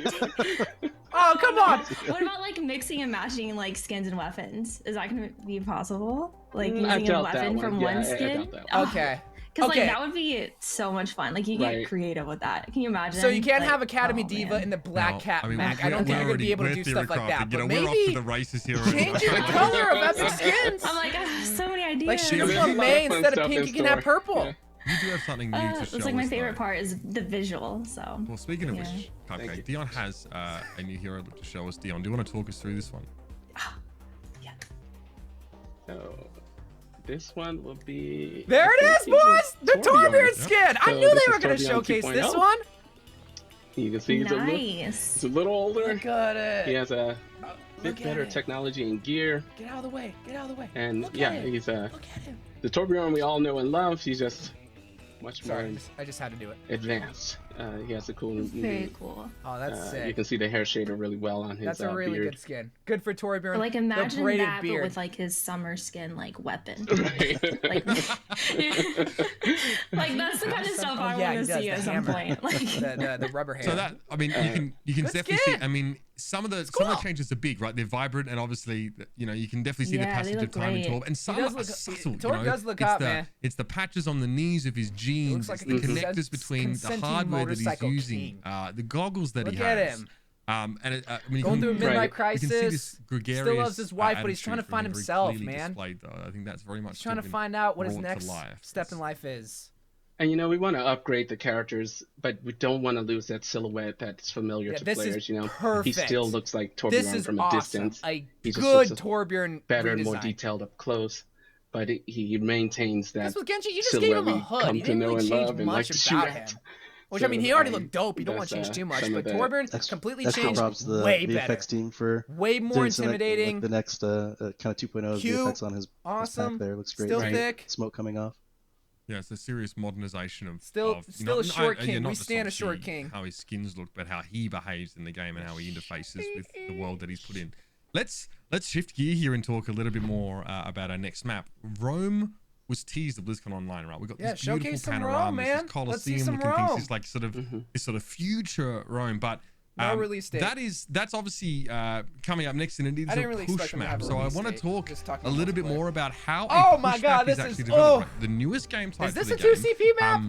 feel it! Oh, come on! What about like mixing and matching like skins and weapons? Is that gonna be possible? Like using a weapon from one skin? Okay. Because like that would be so much fun. Like you get creative with that. Can you imagine? So you can't have Academy Diva in the black cat Mac. I don't think you're gonna be able to do stuff like that. But maybe changing the color of epic skins. I'm like, so many ideas. Like shoot from May instead of pink, you can have purple. Yeah. You do have something new to show us. It's like my favorite part is the visual. So. Well, speaking of which, Cuppcaake, Dion has a new hero look to show us. Dion, do you want to talk us through this one? Yeah. So. This one will be... There it is, boys! The Torbjorn skin! I knew they were going to showcase this one! You can see he's a little older. Look at it. He has a bit better technology and gear. Get out of the way. Get out of the way. And he's the Torbjorn we all know and love. He's just much Sorry, more. I just had to do it. Advanced. He has a cool. Very cool. Oh, that's sick. You can see the hair shader really well on his. That's a really beard. good skin. Good for Torbjorn. Like imagine that, beard. but with like his summer skin like weapon. Right. Like, like that's the kind of stuff I want to see at some point. Like the rubber hammer. So that, I mean, you can definitely see. I mean, some of the changes are big, right? They're vibrant, and obviously, you know, you can definitely see the passage of time in Torb, and some are subtle. Torb does look up, man. It's the patches on the knees of his jeans, like the connectors between the hardware that he's using, the goggles that he has. Look at him. And I mean, going through a midlife crisis. You can see this gregarious, still loves his wife, but he's trying to find himself, man. Displayed, though. I think that's very much. He's trying to find out what his next step in life is. And you know, we want to upgrade the characters, but we don't want to lose that silhouette that's familiar to players. You know, perfect. He still looks like Torbjorn from a distance. A he just good Torbjorn better redesign. and more detailed up close. But he maintains that with Genji, you just gave him a hood. He didn't really change much about him. Which, I mean, he already looked dope. You don't want to change too much. But Torbjorn completely changed way better. VFX team for way more intimidating. Like the next kind of 2.0 VFX on his awesome. Pack there. Looks great. Still thick. Smoke coming off. Yeah, it's a serious modernization of still a short king. We stand a short king. How his skins look, but how he behaves in the game and how he interfaces with the world that he's put in. Let's shift gear here and talk a little bit more about our next map. Rome was teased at BlizzCon Online, right? We got this beautiful panorama, this Colosseum looking things, this like sort of future Rome, but no release date. That's obviously coming up next, and it is a push map. So I want to talk a little bit more about how a push map is actually developed. Right? The newest game type. Is this a 2CP map?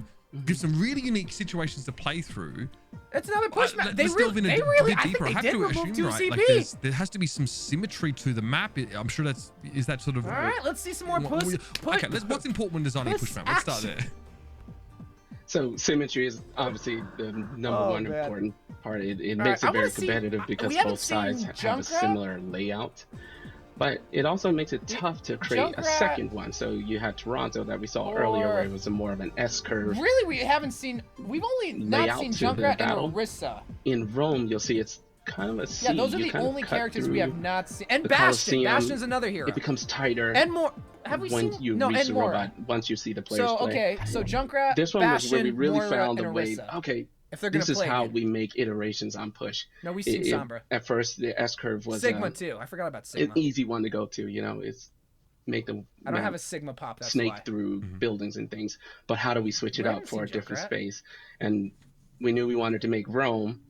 Gives some really unique situations to play through. It's another push map. They really, I think they did remove 2CP. Like there has to be some symmetry to the map. I'm sure is that sort of. All right, let's see some more push. Okay, what's important when designing a push map? Let's start there. So symmetry is obviously the number one important part. It makes it very competitive because both sides have a similar layout. But it also makes it tough to create a second one. So you had Toronto that we saw earlier, where it was more of an S-curve. Really, we've only not seen Junkrat and Orisa. In Rome, you'll see it's kind of a C. Yeah, those are the only characters we have not seen. And Bastion. Bastion's another hero. It becomes tighter. And more. Have we seen? No, and more. Once you see the players play. Okay, so Junkrat, this one Bastion, was where we really Moira, found and a way. Orisa. Okay. If they're gonna this is how we make iterations on push. No, we've seen Sombra. At first, the S curve was Sigma too. I forgot about Sigma. An easy one to go to. You know, it's make them. I don't have a Sigma pop. That's snake why. through buildings and things. But how do we switch it up for a different space? And we knew we wanted to make Rome.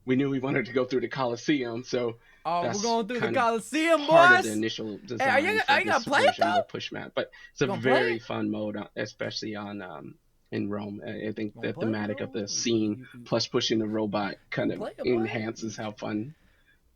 We knew we wanted to go through the Colosseum. So we're going through the Colosseum, boys. Part of the initial design. Hey, are you gonna play it though? Push map, but it's a very fun mode, especially on. In Rome, I think the thematic of the scene plus pushing the robot kind of enhances how fun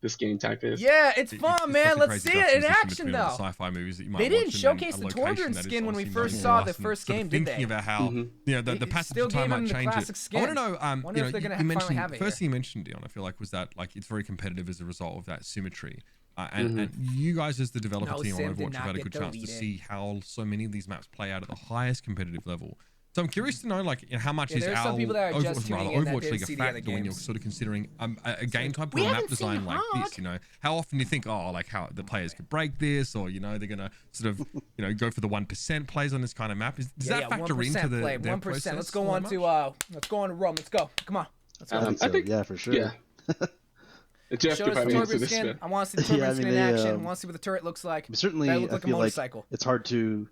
this game type is. Yeah, it's fun, man. Let's see it in action, though. Sci-fi movies that you might they didn't showcase the Torbjorn skin when we first saw the first game, did they? Thinking about how the passage of time might change it. I want to know. You mentioned first thing you mentioned, Dion. I feel like was that like it's very competitive as a result of that symmetry. And you guys, as the developer team on Overwatch, have had a good chance to see how so many of these maps play out at the highest competitive level. So I'm curious to know, like, how much is our Overwatch League a factor when you're sort of considering a game type or a map design like this? You know, how often do you think, like how the players could break this, or they're gonna sort of go for the 1% plays on this kind of map? Does that factor into the 1%? Let's go on to Rome. Let's go. Come on. Let's go. I think yeah, for sure. Yeah. Jeff show us the Torbjorn skin. I want to see the Torbjorn skin in action. I want to see what the turret looks like. Certainly, I feel like it's hard to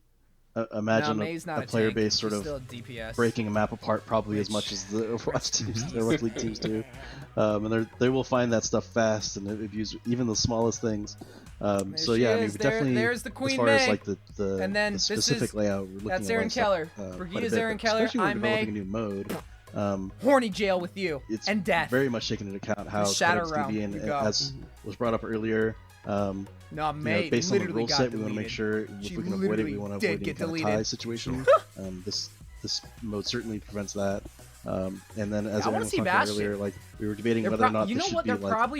imagine a player base sort of breaking a map apart probably as much as the Overwatch teams, the Overwatch League teams do, and they will find that stuff fast and abuse even the smallest things. So yeah, I mean, definitely there's the Queen as far May. as like the specific layout, we're looking that's at Aaron Keller. Brigida's Aaron Keller. I'm May. Developing a new mode. Horny jail with you it's and death. Very much taking into account how it's going to be, and as was brought up earlier. No, May based on the literally rule set, we want to make sure if we can avoid it, we want to avoid any kind of tie situation. This mode certainly prevents that. And then, as I was talking about earlier, like we were debating whether or not this should be like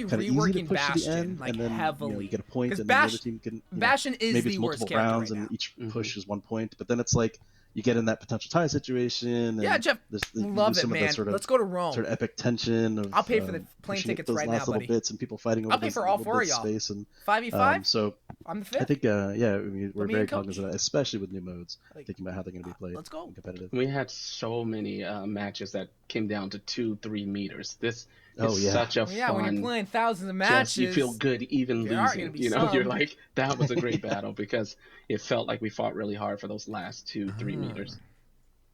kind of easy to push to the end, and then you get a point, and then the other team can Bastion is maybe the it's worst multiple character rounds, and each push is 1 point. But then it's like you get in that potential tie situation. Yeah, and Jeff, love it, man. Let's go to Rome. Sort of epic tension of. I'll pay for the plane tickets right now, buddy. Bits and people fighting over. I'll pay for all 4 of y'all. 5v5. So I'm the 5th. I think, yeah, I mean, we're very cognizant, especially with new modes, thinking about how they're going to be played. Let's go. Competitive. We had so many matches that came down to 2-3 meters. This is such a fun. When you're playing thousands of matches, you feel good even losing. You know, you're like, that was a great battle because it felt like we fought really hard for those last 2-3 meters.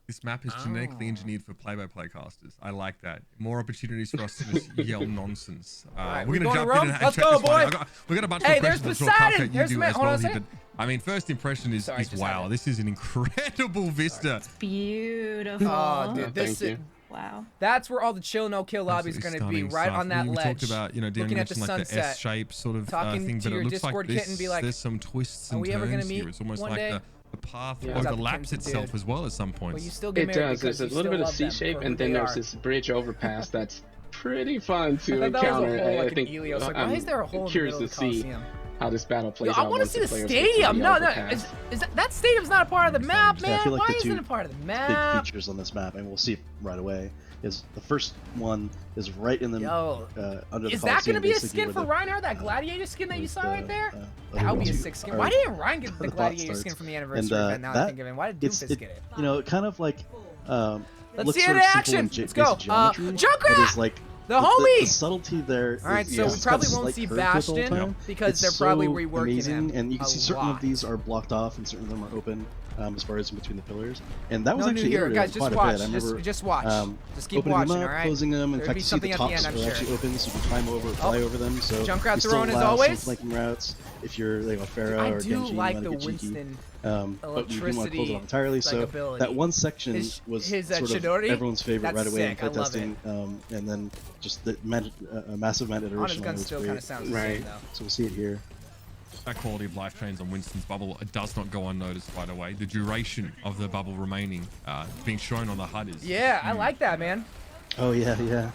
This map is genetically engineered for play-by-play casters. I like that. More opportunities for us to just yell nonsense. We're gonna jump in and let's check go, this boy. one. We got a bunch of questions. There's Poseidon. You do as well. I mean, first impression is wow. This is an incredible vista. It's beautiful. Oh, dude, this is. Wow. That's where all the chill no kill lobbies are going to be, right on that ledge. We talked about, you know, looking at the sunset, like the S-shape sort of thing, but it looks like there's some twists and turns here. It's almost like the path overlaps itself as well at some points. It does. There's a little bit of C-shape, and then there's this bridge overpass that's pretty fun to encounter. I think I'm curious to see how this battle plays out. I want to see the stadium. No, that stadium's not a part of the map, man. I feel like Why the isn't two it a part of the map? big features on this map, and we'll see it right away. Is the first one is right in the under the Is that going to be a skin for Reinhardt? That gladiator skin that you saw right there? That would be a sick skin. Why didn't Ryan get the gladiator skin from the anniversary event? Now I think of it. Why did Doofus get it? You know, kind of like let's see it in action. Let's go. Junkrat! The homie! The subtlety there. All right, so we probably won't see Bastion because they're probably reworking him. And you can see certain of these are blocked off and certain of them are open as far as in between the pillars. And that was actually guys, quite just watch. a bit. I remember just watch. Just keep watching, all right? Closing them. In There'll fact, be you see something the at the tops end, I'm are actually open, so you can climb over, fly over them. So Junkrat you throwing still as allow always. some flanking routes if you're like a Pharah or Genji. I do like the Winston but you didn't want to close it off entirely. So that one section was sort of everyone's favorite right away in playtesting, and then just the massive amount of iteration. Gun still kind of sounds right. So we'll see it here. That quality of life chains on Winston's bubble does not go unnoticed, by the way. The duration of the bubble remaining being shown on the HUD is I like that, man. Oh yeah.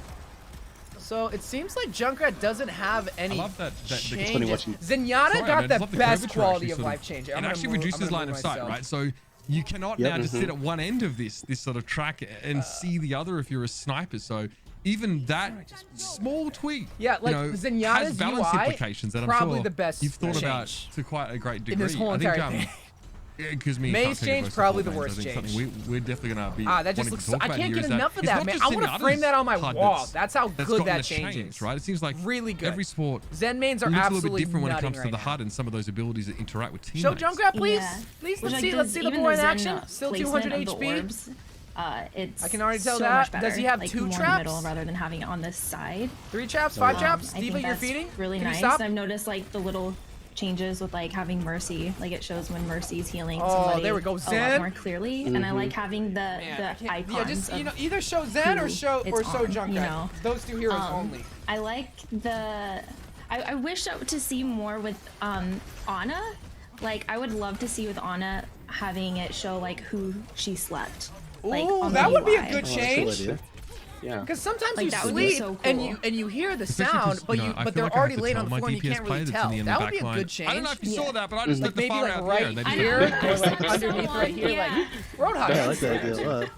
So it seems like Junkrat doesn't have any changes. It's Zenyatta got the best quality of life change. It actually reduces line of sight, right? So you cannot now just sit at one end of this sort of track and see the other if you're a sniper. So even that small tweak, like Zenyatta's has balance UI, implications that I'm probably sure the best you've thought about to quite a great degree. In this whole entire thing. Because Maze change probably the worst change. We're definitely gonna be. That just looks. I can't get enough of that, man. I want to frame that on my wall. That's how good that change is. Right? It seems like really good. Every sport. Zen mains are absolutely absolutely a little bit different when it comes right to the HUD and some of those abilities that interact with teammates. Show Junkrat, please. Please, let's see the boy in action. Still 200 HP. It's I can already tell so that. better, Does he have like, 2 more traps? In the middle rather than having it on this side. 3 traps, 5 traps. Diva, you're feeding. Really can nice. I've noticed like the little changes with like having Mercy, like it shows when Mercy's healing somebody there we go. Zen. a lot more clearly, and I like having the icons. Yeah, just either show Zen or show Junkrat. You know, those 2 heroes only. I like the. I wish to see more with Ana. Like I would love to see with Ana having it show like who she slept. Like, ooh, that would be a good change. Yeah. Because sometimes you sleep and you hear the sound, but they're already laid on the floor and you can't really tell. That would be a good change. I don't know if you saw that, but I just like maybe like right here or like underneath right here, like Roadhog. Yeah, I like that idea.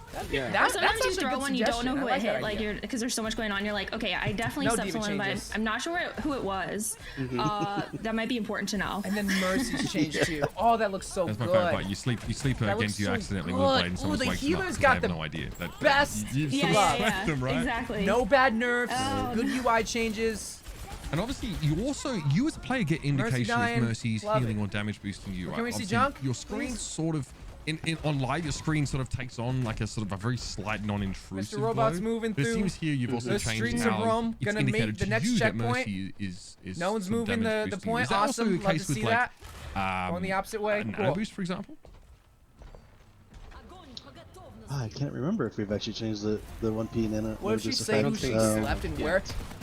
Sometimes you throw one, you don't know who it hit, like you're because there's so much going on. You're like, okay, I definitely stepped someone, but I'm not sure who it was. That might be important to know. And then Mercy's changed too. Oh, that looks so good. That's my favorite part. You sleep against you accidentally with a blade, and someone's wakes you up because they have no idea. Best. Yeah, them, right? Exactly. No bad nerfs. Good UI changes. And obviously, you as a player get indication if Mercy's healing or damage boosting you, right? Can we see Junk? Your screen sort of, on live, your screen sort of takes on like a sort of a very slight non-intrusive Mr. Robot's glow. moving through. It seems here you've also changed how it's indicated to you that Mercy is no one's moving the point. Awesome. Love to see that. Going the opposite way. Cool. Boost, for example. I can't remember if we've actually changed the 1P nano. What if she say who she slept and where?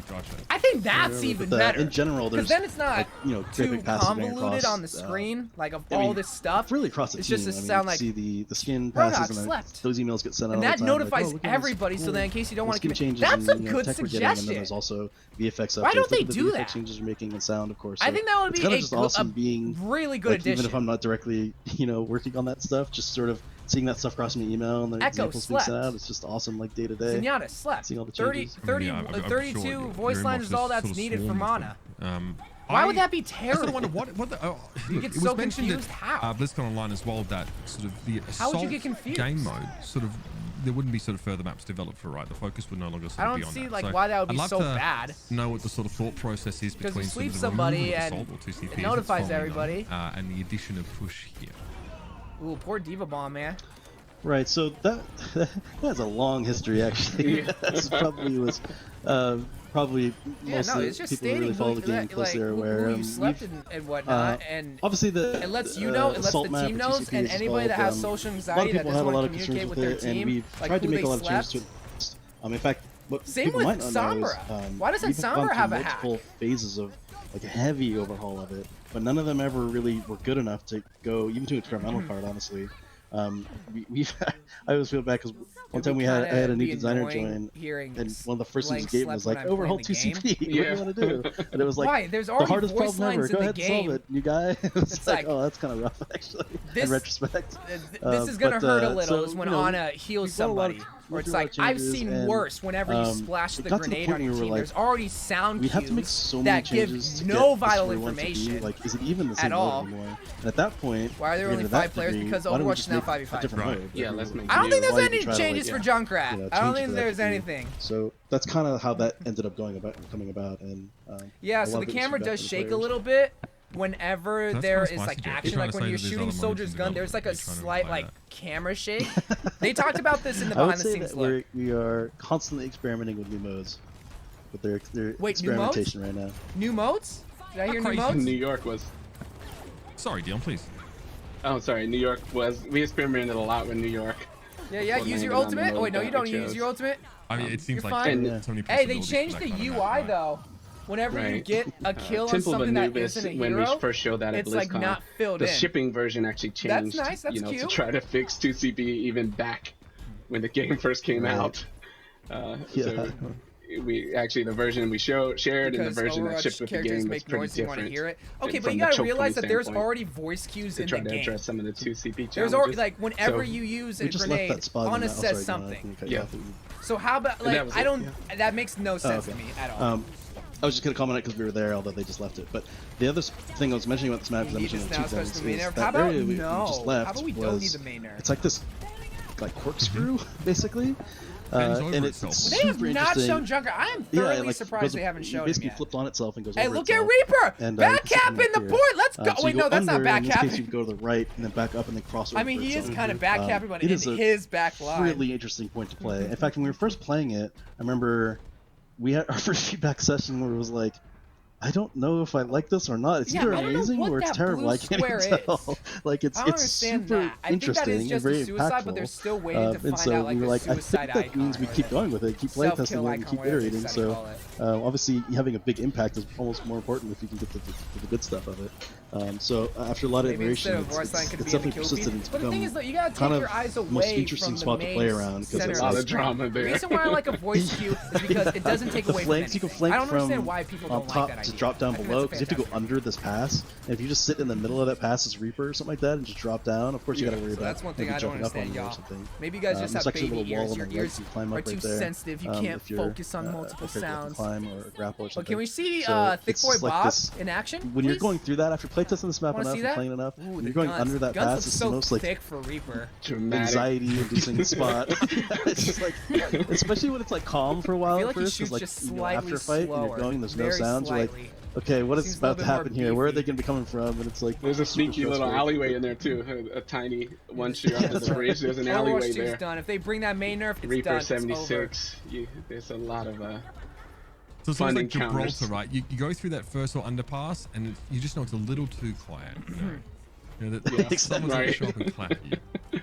Gotcha. I think that's even better. In general, there's then it's not too convoluted on the screen, like of all this stuff. Really across the it's team. just to sound like see the skin passes and those emails get sent out. And that notifies everybody, so then in case you don't want to commit, that's a good suggestion. And there's also VFX updates. Why don't they do that? Changes you're making in sound, of course. I think that would be awesome being really good addition. Even if I'm not directly, working on that stuff, just sort of seeing that stuff cross my email and the examples being sent out, it's just awesome, like day to day. Zenyatta slept. Seeing all the 32 sure voice lines is all that's needed for mana. Why would that be terrible? I wonder what the, you get so confused. How? BlizzCon Online as well, that sort of the How would you get confused? game mode sort of, there wouldn't be sort of further maps developed for, right? The focus would no longer sort of be on that. I don't see like why that would be so bad. Know what the sort of thought process is between sort of somebody and it notifies everybody. And the addition of push here. Ooh, poor Diva Bomb, man. Right, so that has a long history actually. That's probably was probably most of the people who really follow the game closely are aware. You slept and whatnot, and obviously it lets you know, it lets the team knows, and anybody that has social anxiety that doesn't want to communicate with their team, and we've tried to make a lot of changes to it. In fact, what people might not know is why doesn't Sombra have a hack? Multiple phases of like a heavy overhaul of it, but none of them ever really were good enough to go even to experimental part, honestly. I always feel bad because one time I had a new designer join, and one of the first things he gave was like, overhaul 2CP, what do you want to do? And it was like, why? There's already the hardest voice problem ever, lines go in ahead the and solve game. it, you guy. It's like, oh, that's kind of rough actually, in retrospect. This is going to hurt a little is when Ana heals somebody. Or it's like, I've seen worse whenever you splash the grenade on your team. There's already sound cues that give no vital information like, is it even the same at all. Anymore? And at that point, why are there only 5 players? Because Overwatch is now 5v5. Right. Yeah, let's make I don't think there's any changes for Junkrat. I don't think there's anything. So that's kind of how that ended up coming about. And yeah, so the camera does shake a little bit whenever there is like action, like when you're shooting Soldier's gun, there's like a slight like camera shake. They talked about this in the behind the scenes look. We are constantly experimenting with new modes, with their experimentation right now. New modes? Did I hear new modes? New York was. Sorry, Dion, please. Oh, sorry. New York was. We experimented a lot with New York. Yeah. Use your ultimate. Oh wait, no, you don't use your ultimate. I mean, it seems You're like fine. so many Hey, they changed the UI though. Whenever you get a kill on something that isn't a hero, when we first showed that at it's like not filled in. in. The shipping version actually changed. That's nice. That's cute. To try to fix 2CP even back when the game first came out. So we actually the version we shared and the version that shipped with the game was pretty different. Hear it. Okay, but you gotta realize that there's already voice cues in the game. To try to address some of the 2CP challenges. There's already like whenever you use a grenade, Ana says something. Yeah. So how about like I don't? That makes no sense to me at all. I was just going to comment on it because we were there, although they just left it. But the other thing I was mentioning about this map, because I mentioned two things, is that area we just left was, it's like this like corkscrew, basically. And it's super interesting. They have not shown Junker. I am thoroughly surprised they haven't shown it basically flipped on itself and goes over look at Reaper! And, back cap in the point! Let's go! So wait, no, that's not back cap. In this case, you go to the right and then back up and then cross over. I mean, he is kind of back capping, but in his back line. Really interesting point to play. In fact, when we were first playing it, I remember we had our first feedback session where it was like, I don't know if I like this or not. It's either amazing or it's terrible. I can't even tell. Like it's super interesting and very impactful. But they're still waiting to and so we were like, I think that means we keep going with it, keep playtesting it, and keep iterating. So obviously, having a big impact is almost more important if you can get the good stuff of it. So after a lot of iteration, it's definitely persisted. It's become kind of the most interesting spot to play around because there's a lot of drama there. The reason why I like a voice cue is because it doesn't take away from anything. You can flank I don't understand why people don't like that idea. To drop down below because you have to go under this pass. And if you just sit in the middle of that pass as Reaper or something like that and just drop down, of course you gotta worry about. That's one thing I don't understand, y'all. Maybe you guys just have baby ears. Your ears are too sensitive. You can't focus on multiple sounds. Climb or grapple or something. But can we see Thick Boy Bob in action? When you're going through that after playtesting this map enough and playing enough, when you're going under that pass, it's the most like thick for Reaper. Anxiety-inducing spot. It's just like, especially when it's like calm for a while at first, because like after a fight and you're going, there's no sounds. You're like, okay, what is about to happen here? Where are they going to be coming from? And it's like there's a sneaky little alleyway in there too, a tiny one shoot after the bridge. There's an alleyway there. Done. If they bring that main nerf, it's Reaper done. 76. There's a lot of so it's like Gibraltar, right? You go through that first or underpass, and you just know it's a little too quiet. You know that someone's going to show up and clap you.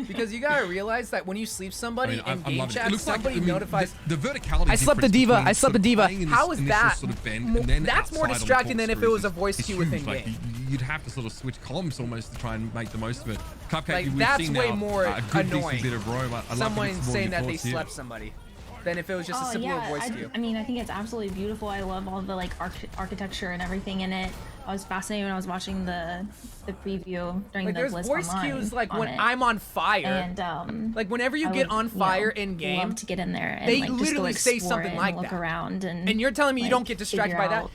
Because you gotta realize that when you sleep somebody in game chat, somebody notifies. The verticality. I slept the diva. How is that? Sort of bend, that's more distracting than if it was a voice cue within game. You'd have to sort of switch columns almost to try and make the most of it. Cuppcaake, that's way more annoying. Someone saying that they slept somebody than if it was just a simple voice cue. I mean, I think it's absolutely beautiful. I love all the like architecture and everything in it. I was fascinated when I was watching the preview during like, the there's Blitz voice online cues like when it. I'm on fire, and like whenever you get on fire in game, love to get in there and they like, literally just go say something like look that. around and you're telling me like, you don't get distracted by that?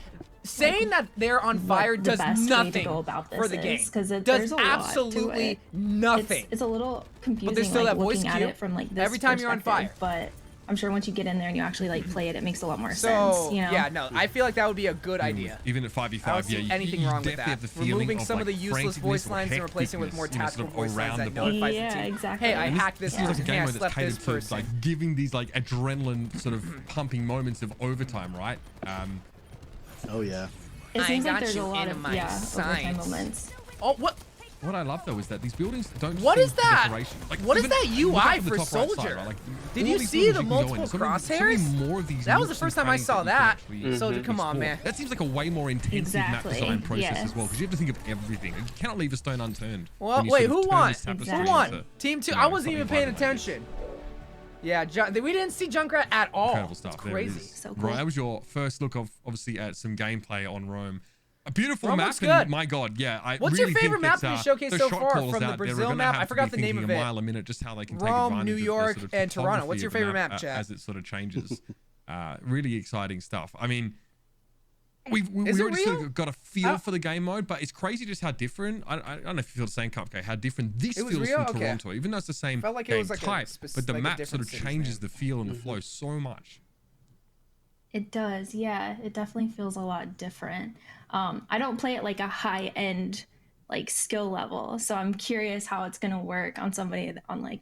Saying that they're on fire does nothing for the game. Because it does absolutely nothing. It's a little confusing. But there's still that voice looking cue at it from like this every time you're on fire. But I'm sure once you get in there and you actually like play it, it makes a lot more sense. You know? Yeah, no, I feel like that would be a good idea. Even at 5v5, I don't see anything wrong with that. Removing some of the useless voice lines and replacing with more tactical voice lines that notifies the team. Exactly. Hey, I hacked this person. Hey, I slept this person. Like giving these like adrenaline sort of pumping moments of overtime, right? Oh yeah. It seems like there's a lot of overtime moments. Oh, what? What I love though is that these buildings don't. What is that? Like, what is that UI for Soldier? Soldier? Right, like, did you see the multiple crosshairs? More of these that was the first time I saw that. Soldier, come on, explore. man. That seems like a way more intensive map design process as well, because you have to think of everything. You cannot leave a stone unturned. Well, wait, who won? Who won? Team 2. I wasn't even paying attention. Yeah, we didn't see Junkrat at all. Incredible stuff. It's crazy. So cool. Right, that was your first look of obviously at some gameplay on Rome. A beautiful Rome map, looks good. and my God, yeah. What's really your favorite map that, to be showcased so far from the Brazil map? I forgot the name of it. A mile a minute, just how they can Rome, take New York, of the sort of and Toronto. What's your favorite map, chat? As it sort of changes. Really exciting stuff. I mean, we already sort of got a feel for the game mode, but it's crazy just how different. I don't know if you feel the same, Cuppcaake, how different this feels from Toronto, even though it's the same game type, but the map sort of changes the feel and the flow so much. It does, yeah. It definitely feels a lot different. I don't play at like a high end like skill level, so I'm curious how it's gonna work on somebody on like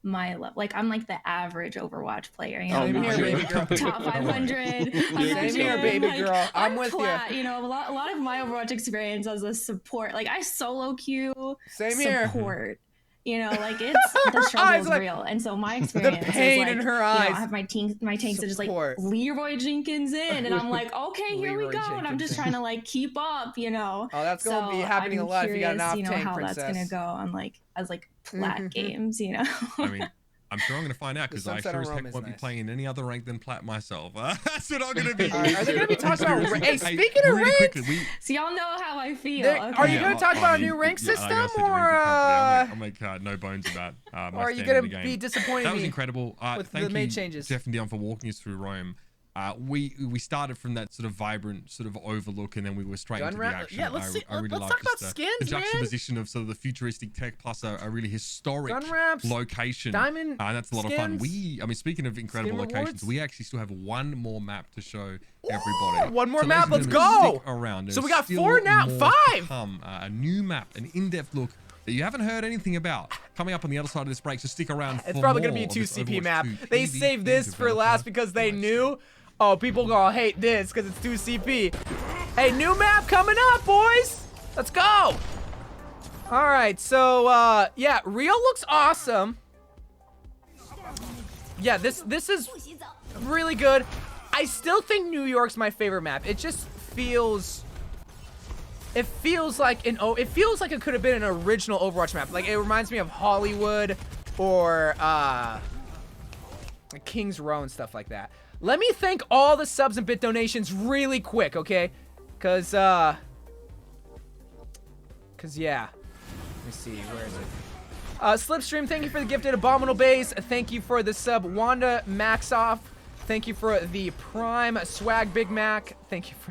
my level. Like I'm like the average Overwatch player, you know. Same here, baby girl. Top 500. Same here, baby girl. I'm with you. You know, a lot of my Overwatch experience as a support, like I solo queue. Same here. Support. You know, like it's the struggle is like, real, and so my experience the pain is like, in her eyes. You know, I have my tanks that just like Leroy Jenkins in, and I'm like, okay, here we go, and I'm just trying to like keep up, you know. Oh, that's gonna be happening a lot if you got an off tank, how princess. That's gonna go on like as like plat games, you know. I mean, I'm sure I'm going to find out because I sure as heck won't be playing in any other rank than plat myself. That's what I'm going to be. Are they going to be talking about? Hey, speaking of ranks, so y'all know how I feel. Okay. Are you going to talk about a new rank system, or I'll make no bones about my or are you going to be disappointed? That was incredible. With the main changes. Jeff and Dion, for walking us through Rome. We started from that sort of vibrant sort of overlook, and then we were straight into the action. Yeah, let's really talk about skins, the juxtaposition of sort of the futuristic tech plus a really historic location. Diamond, and that's a lot of fun. I mean, speaking of incredible locations, we actually still have one more map to show everybody. One more map, let's go! Around. So we got 4 now, 5! A new map, an in-depth look that you haven't heard anything about coming up on the other side of this break, so stick around. It's probably going to be a 2 CP map. They saved this for last because they knew. Oh, people gonna hate this because it's 2 CP. Hey, new map coming up, boys. Let's go. All right, so yeah, Rio looks awesome. Yeah, this is really good. I still think New York's my favorite map. It just feels. It feels like it could have been an original Overwatch map. Like it reminds me of Hollywood or King's Row and stuff like that. Let me thank all the subs and bit donations really quick, okay? Cause yeah. Let me see, where is it? Slipstream, thank you for the gifted Abominable Base. Thank you for the sub, Wanda Maxoff. Thank you for the Prime Swag Big Mac. Thank you for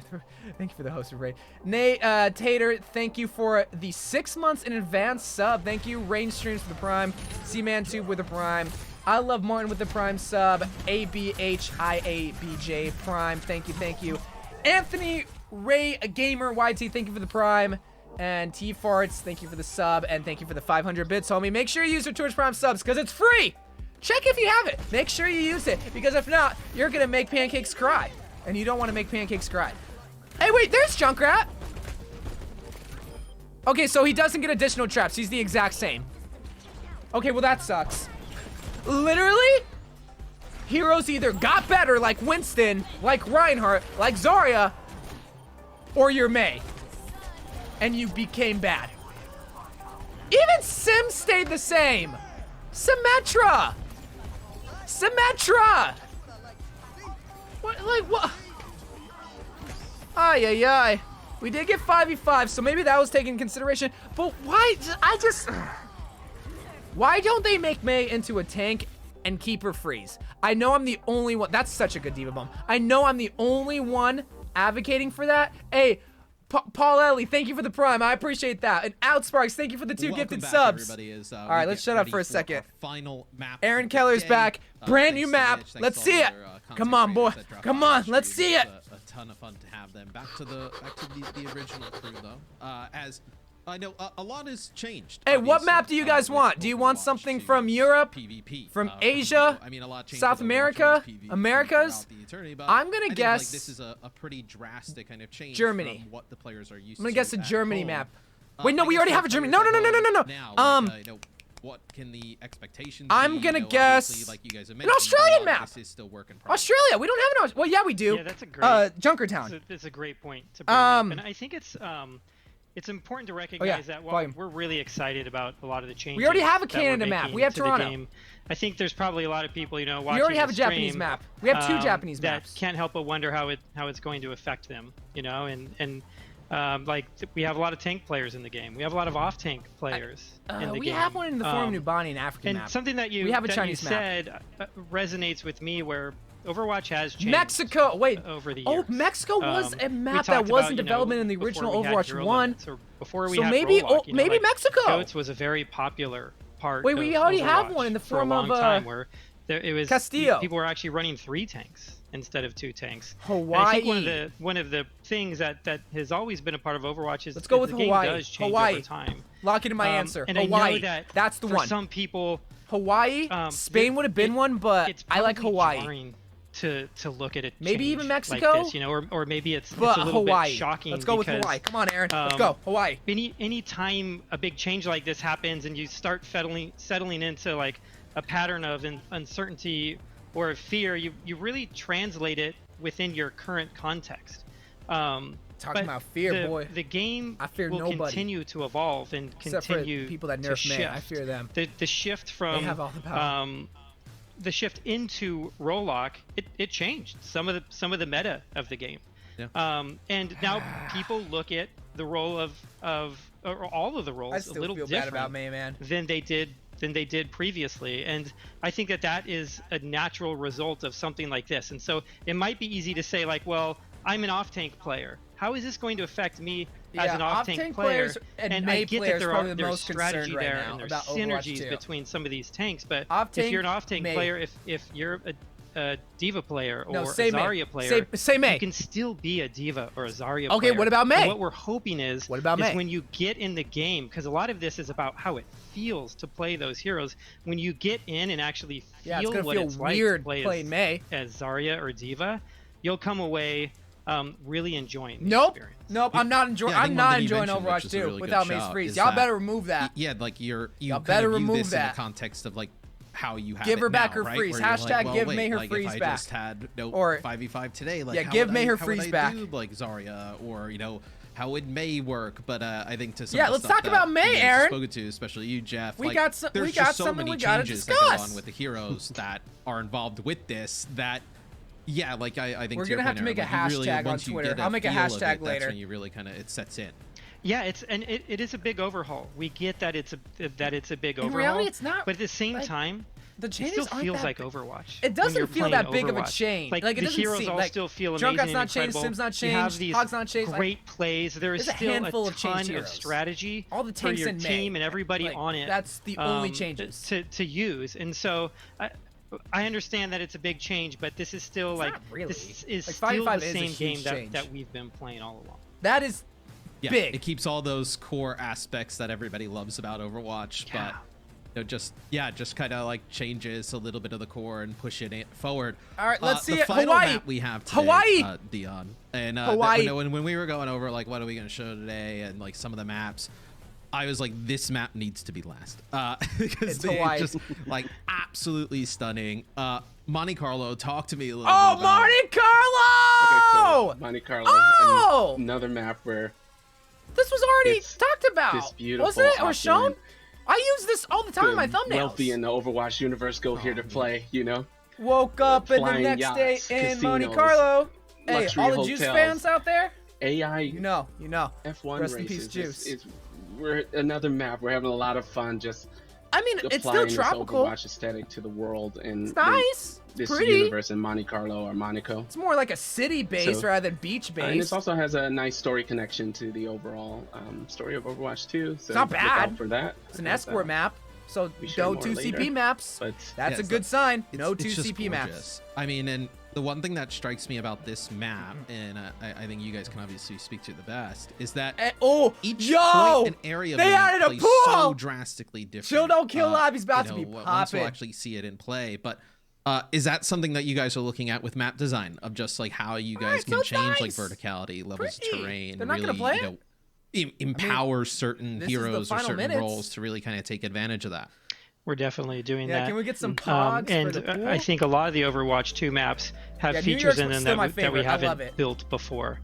the host of Raid. Nate Tater, thank you for the 6 months in advance sub. Thank you. Range Streams for the Prime. C-Man Tube with the Prime. I Love Martin with the Prime sub. ABHIABJ Prime. Thank you. Anthony Ray Gamer YT, thank you for the Prime. And T-Farts, thank you for the sub. And thank you for the 500 bits, homie. Make sure you use your Twitch Prime subs because it's free. Check if you have it. Make sure you use it because if not, you're going to make Pancakes cry. And you don't want to make Pancakes cry. Hey, wait, there's Junkrat. Okay, so he doesn't get additional traps. He's the exact same. Okay, well, that sucks. Literally, heroes either got better like Winston, like Reinhardt, like Zarya, or you're Mei. And you became bad. Even Sim stayed the same. Symmetra. What, like, what? Ay. We did get 5v5, so maybe that was taken into consideration. But why? Why don't they make Mei into a tank and keep her freeze? I know I'm the only one. That's such a good diva bomb. I know I'm the only one advocating for that. Hey, Paul Ellie, thank you for the prime. I appreciate that. And Outsparks, thank you for the 2 gifted subs. All right, let's shut up for a second. Final map. Aaron Keller's back. Brand new map. Let's see it. Come on, boy. Come on. Let's see it. A ton of fun to have them. Back to the original crew though. As I know a lot has changed. Hey, what map do you guys want? Do you want something from Europe, from Asia, I mean, a lot changed South America, Americas? I'm gonna guess like this is a pretty drastic kind of change Germany. from what the players are used I'm gonna to. guess a Germany map. Wait, no, we already have a Germany. No. What can the expectations I'm gonna guess like you guys have an Australian map. This is still work in progress. Australia. We don't have an. Well, yeah, we do. Yeah, that's a great. Junkertown. It's a great point to bring up, and I think it's important to recognize that while we're really excited about a lot of the changes. We already have a Canada map. We have Toronto. Game, I think there's probably a lot of people, watching. We already have a stream, Japanese map. We have 2 Japanese maps. That can't help but wonder how it's going to affect them, like we have a lot of tank players in the game. We have a lot of off-tank players in the game. We have one in the form of Nubani and African and map. Something that you we have a that Chinese you map. said resonates with me, where Overwatch has changed. Mexico. Wait. Over the years. Oh, Mexico was a map that was in development in the original Overwatch 1. Before we so had maybe Rollock, maybe Mexico. Goats was a very popular part. Wait, we already have one in the form of of time where it was Castillo. People were actually running 3 tanks instead of 2 tanks. Hawaii. And I think one of the things that has always been a part of Overwatch is let's go with the Hawaii. game does change over time. Lock into my answer. And Hawaii. I know that that's the for one. some people, Hawaii. Spain would have been one, but I like Hawaii. To look at it, maybe even Mexico, like this, or maybe it's a little Hawaii. bit shocking. Let's go with Hawaii. Come on, Aaron. Let's go Hawaii. Any time a big change like this happens and you start settling into like a pattern of uncertainty or fear, you really translate it within your current context. Talking about fear, boy. The game will nobody. Continue to evolve and Except continue for people that nerf Mei. I fear them. The shift from they have all the power. The shift into Rollock, it changed some of the meta of the game. Yeah. And now people look at the role of or all of the roles a little different bad about Mei, man. than they did previously. And I think that is a natural result of something like this. And so it might be easy to say like, well, I'm an off-tank player. How is this going to affect me as an off-tank player? And I get that there's strategy there and there's synergies between some of these tanks, but if you're an off-tank player, if you're a Diva player or a Zarya player, you can still be a Diva or a Zarya player. Okay, what about Mei? And what we're hoping is when you get in the game, because a lot of this is about how it feels to play those heroes. When you get in and actually feel what it's like to play Mei as Zarya or Diva, you'll come away really enjoying the experience. Nope, I'm not enjoying. I'm not enjoying Overwatch 2 without Mei's freeze. Y'all better remove that. Yeah, like you better remove this that in the context of like how you have give her back now, her right? freeze. Where Hashtag like, well, give wait, Mei her like freeze if I back. just had or 5v5 today, like yeah, give Mei her freeze back. Do, like Zarya, or how would Mei work? But I think to some let's talk about Mei, Aaron. Spoken to, especially you, Jeff. We like, got some. There's we got just so something many we gotta changes discuss. that go on with the heroes that are involved with this. That like I think we're gonna have to make a hashtag on Twitter. I'll make a hashtag later. That's when you really kind of it sets in. Yeah, it is a big overhaul. We get that it's a big overhaul. In reality, it's not. But at the same time, the changes it still feels like big. Overwatch. It doesn't feel that big of a change. Like it the doesn't heroes seem, all like, still feel amazing Junkrat's not and changed, incredible. Sim's not changed, you have these Hog's not changed. Great plays. There is still a ton of strategy all the for tanks your in team Mei. and everybody on it. That's the only changes to use. And so I understand that it's a big change, but this is still this is still the same game that we've been playing all along. That is big. It keeps all those core aspects that everybody loves about Overwatch, but just kind of like changes a little bit of the core and push it forward. All right, let's see the it. final Hawaii. map we have today, Hawaii. Dion, and Hawaii. When we were going over like what are we going to show today and like some of the maps, I was like, this map needs to be last because it's just like absolutely stunning. Monte Carlo, talk to me a little bit about Monte Carlo! Okay, so Monte Carlo, another map where this was already talked about, wasn't it, or shown? I use this all the time in my thumbnails. Wealthy in the Overwatch universe go here to play, Woke up in the next day in Monte Carlo. Hey, all the Juice fans out there? AI. You know. F1 Rest races in peace, Juice. We're another map. We're having a lot of fun. Just I mean, it's still tropical. This Overwatch aesthetic to the world and it's nice. This pretty. universe in Monte Carlo or Monaco. It's more like a city base rather than beach base. And this also has a nice story connection to the overall story of Overwatch 2. So it's not bad. Look out for that. It's an escort map. So no 2 CP maps. But that's a good sign. No 2 CP maps. I mean, and the one thing that strikes me about this map, and I think you guys can obviously speak to the best, is that each point and area they added a pool so drastically different. Chill Don't Kill Lobby's about to be popping. Once we'll actually see it in play, but is that something that you guys are looking at with map design of just like how you guys can change like verticality, levels of terrain, really empower certain heroes or certain roles to really kind of take advantage of that? We're definitely doing that. Can we get some pods and I think a lot of the Overwatch 2 maps have features in them that we haven't built before.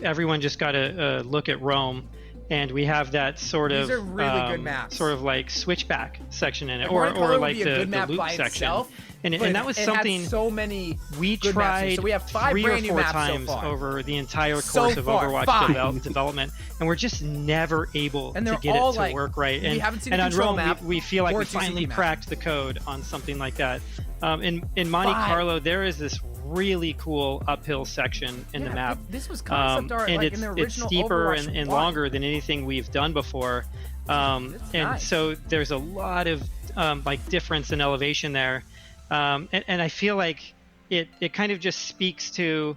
Everyone just got to look at Rome, and we have that sort of these are really good maps. Sort of like switchback section in it, or like the loop section. And that was something so many we tried so we have 5 3 or 4 maps times so over the entire course of Overwatch development, and we're just never able to get it to work right. And, we haven't seen and a on Rome, map we feel like we finally cracked the code on something like that. In Monte Carlo, there is this really cool uphill section in the map. This was concept art, and like in the original it's steeper Overwatch and longer than anything we've done before. And so there's a lot of like difference in elevation there. And I feel like it kind of just speaks to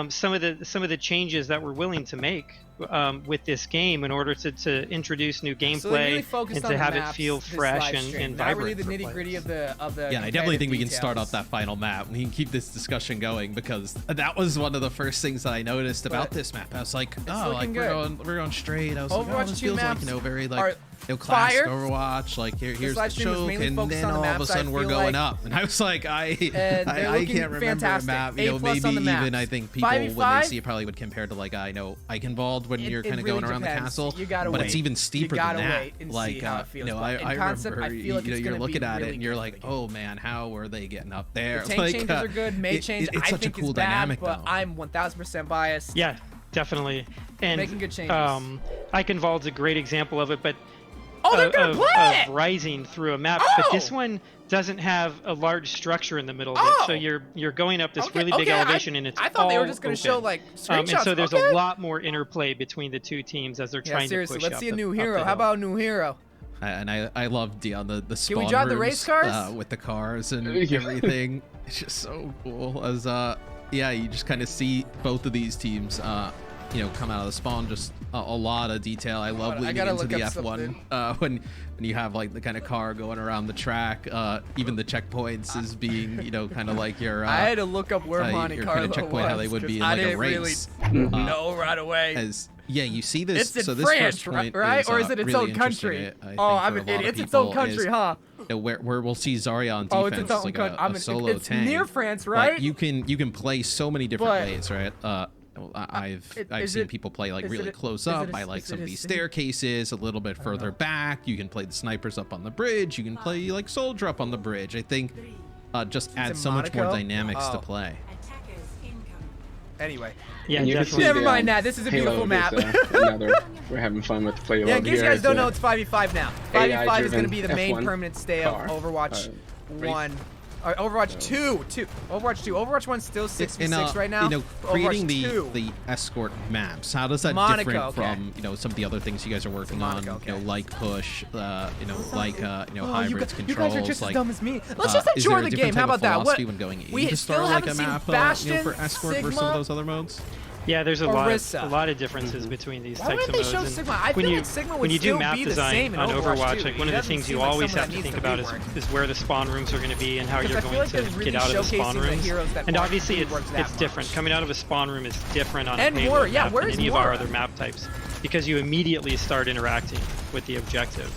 some of the changes that we're willing to make with this game in order to introduce new gameplay and to have it feel fresh and vibrant. Really the nitty-gritty of the I definitely think we can start off that final map. We can keep this discussion going because that was one of the first things that I noticed about this map. I was like, we're going straight. I was like, this feels like very like classic Overwatch. Like here's the choke, and then all of a sudden we're going up. And I was like, I can't remember a map. Maybe even I think people when they see it probably would compare to like Ike Involved when you're kind of going around the castle, but it's even steeper than that. Like I remember you're looking at it and you're like, oh man, how are they getting up there? The tank changes are good. May change it's such a cool dynamic, but I'm 1000% biased. Yeah, definitely. And making good changes. Ike Involved's a great example of it, but of rising through a map, but this one doesn't have a large structure in the middle of it, so you're going up this really big elevation, and it's I thought they were just going to show like screenshots. And so there's a lot more interplay between the 2 teams as they're trying to push let's see a new hero. How about a new hero? And I love Dion the spawn Can we drive the race cars with the cars and everything. It's just so cool. As you just kind of see both of these teams come out of the spawn, just a lot of detail. I love leading into the F1 when you have like the kind of car going around the track. Even the checkpoints is being kind of like your I had to look up where Monte Carlo kind of checkpoint how they would be in like a race. No, right away. You see this. It's so in this France, first point right? Or is it its really own country? I'm an idiot. It's its own country, huh? Where we'll see Zarya on defense, it's its own like country. a solo tank. Near France, right? But you can play so many different ways, right? I've seen people play like really close up by like some of these staircases, a little bit further back. You can play the snipers up on the bridge. You can play like soldier up on the bridge. I think just adds so much more dynamics to play. Anyway, never mind that. This is a beautiful map. We're having fun with the play. In case you guys don't know, it's 5v5 now. 5v5 is going to be the main permanent stay of Overwatch 1. Overwatch 2. Overwatch 2. Overwatch 1 still 6v6 right now. Creating the escort maps. How does that different from some of the other things you guys are working on? Like push, hybrids controls. You guys are just as dumb as me. Let's just enjoy the game. How about that? When going we to still start haven't like a map seen Bastion, for escort Sigma, versus some of those other modes. Yeah, there's a lot of differences between these types of modes. Show Sigma? I feel like Sigma would when you do still map be the design same in on Overwatch, too. like one of the things you always have to think about is where the spawn rooms are going to be and how you're going to get out of the spawn rooms. And obviously it's different. Coming out of a spawn room is different on a payload map than any of our other map types because you immediately start interacting with the objective.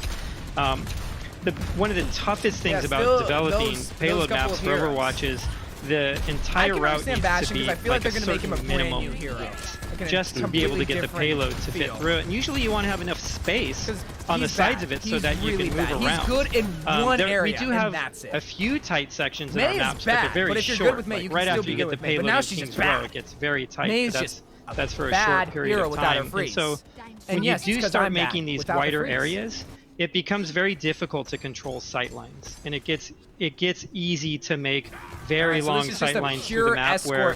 One of the toughest things about developing payload maps for Overwatch is the entire route needs to be like a certain minimum width, just to be able to get the payload to fit through it. And usually you want to have enough space on the sides of it so that you can move around. He's good in one area, we do have a few tight sections in our maps, but they're very short. Like right after you get the payload and team throw, it gets very tight. That's for a bad short period hero of without time. a freeze. And so when you do start making these wider areas, it becomes very difficult to control sightlines, and it gets easy to make very long sightlines through the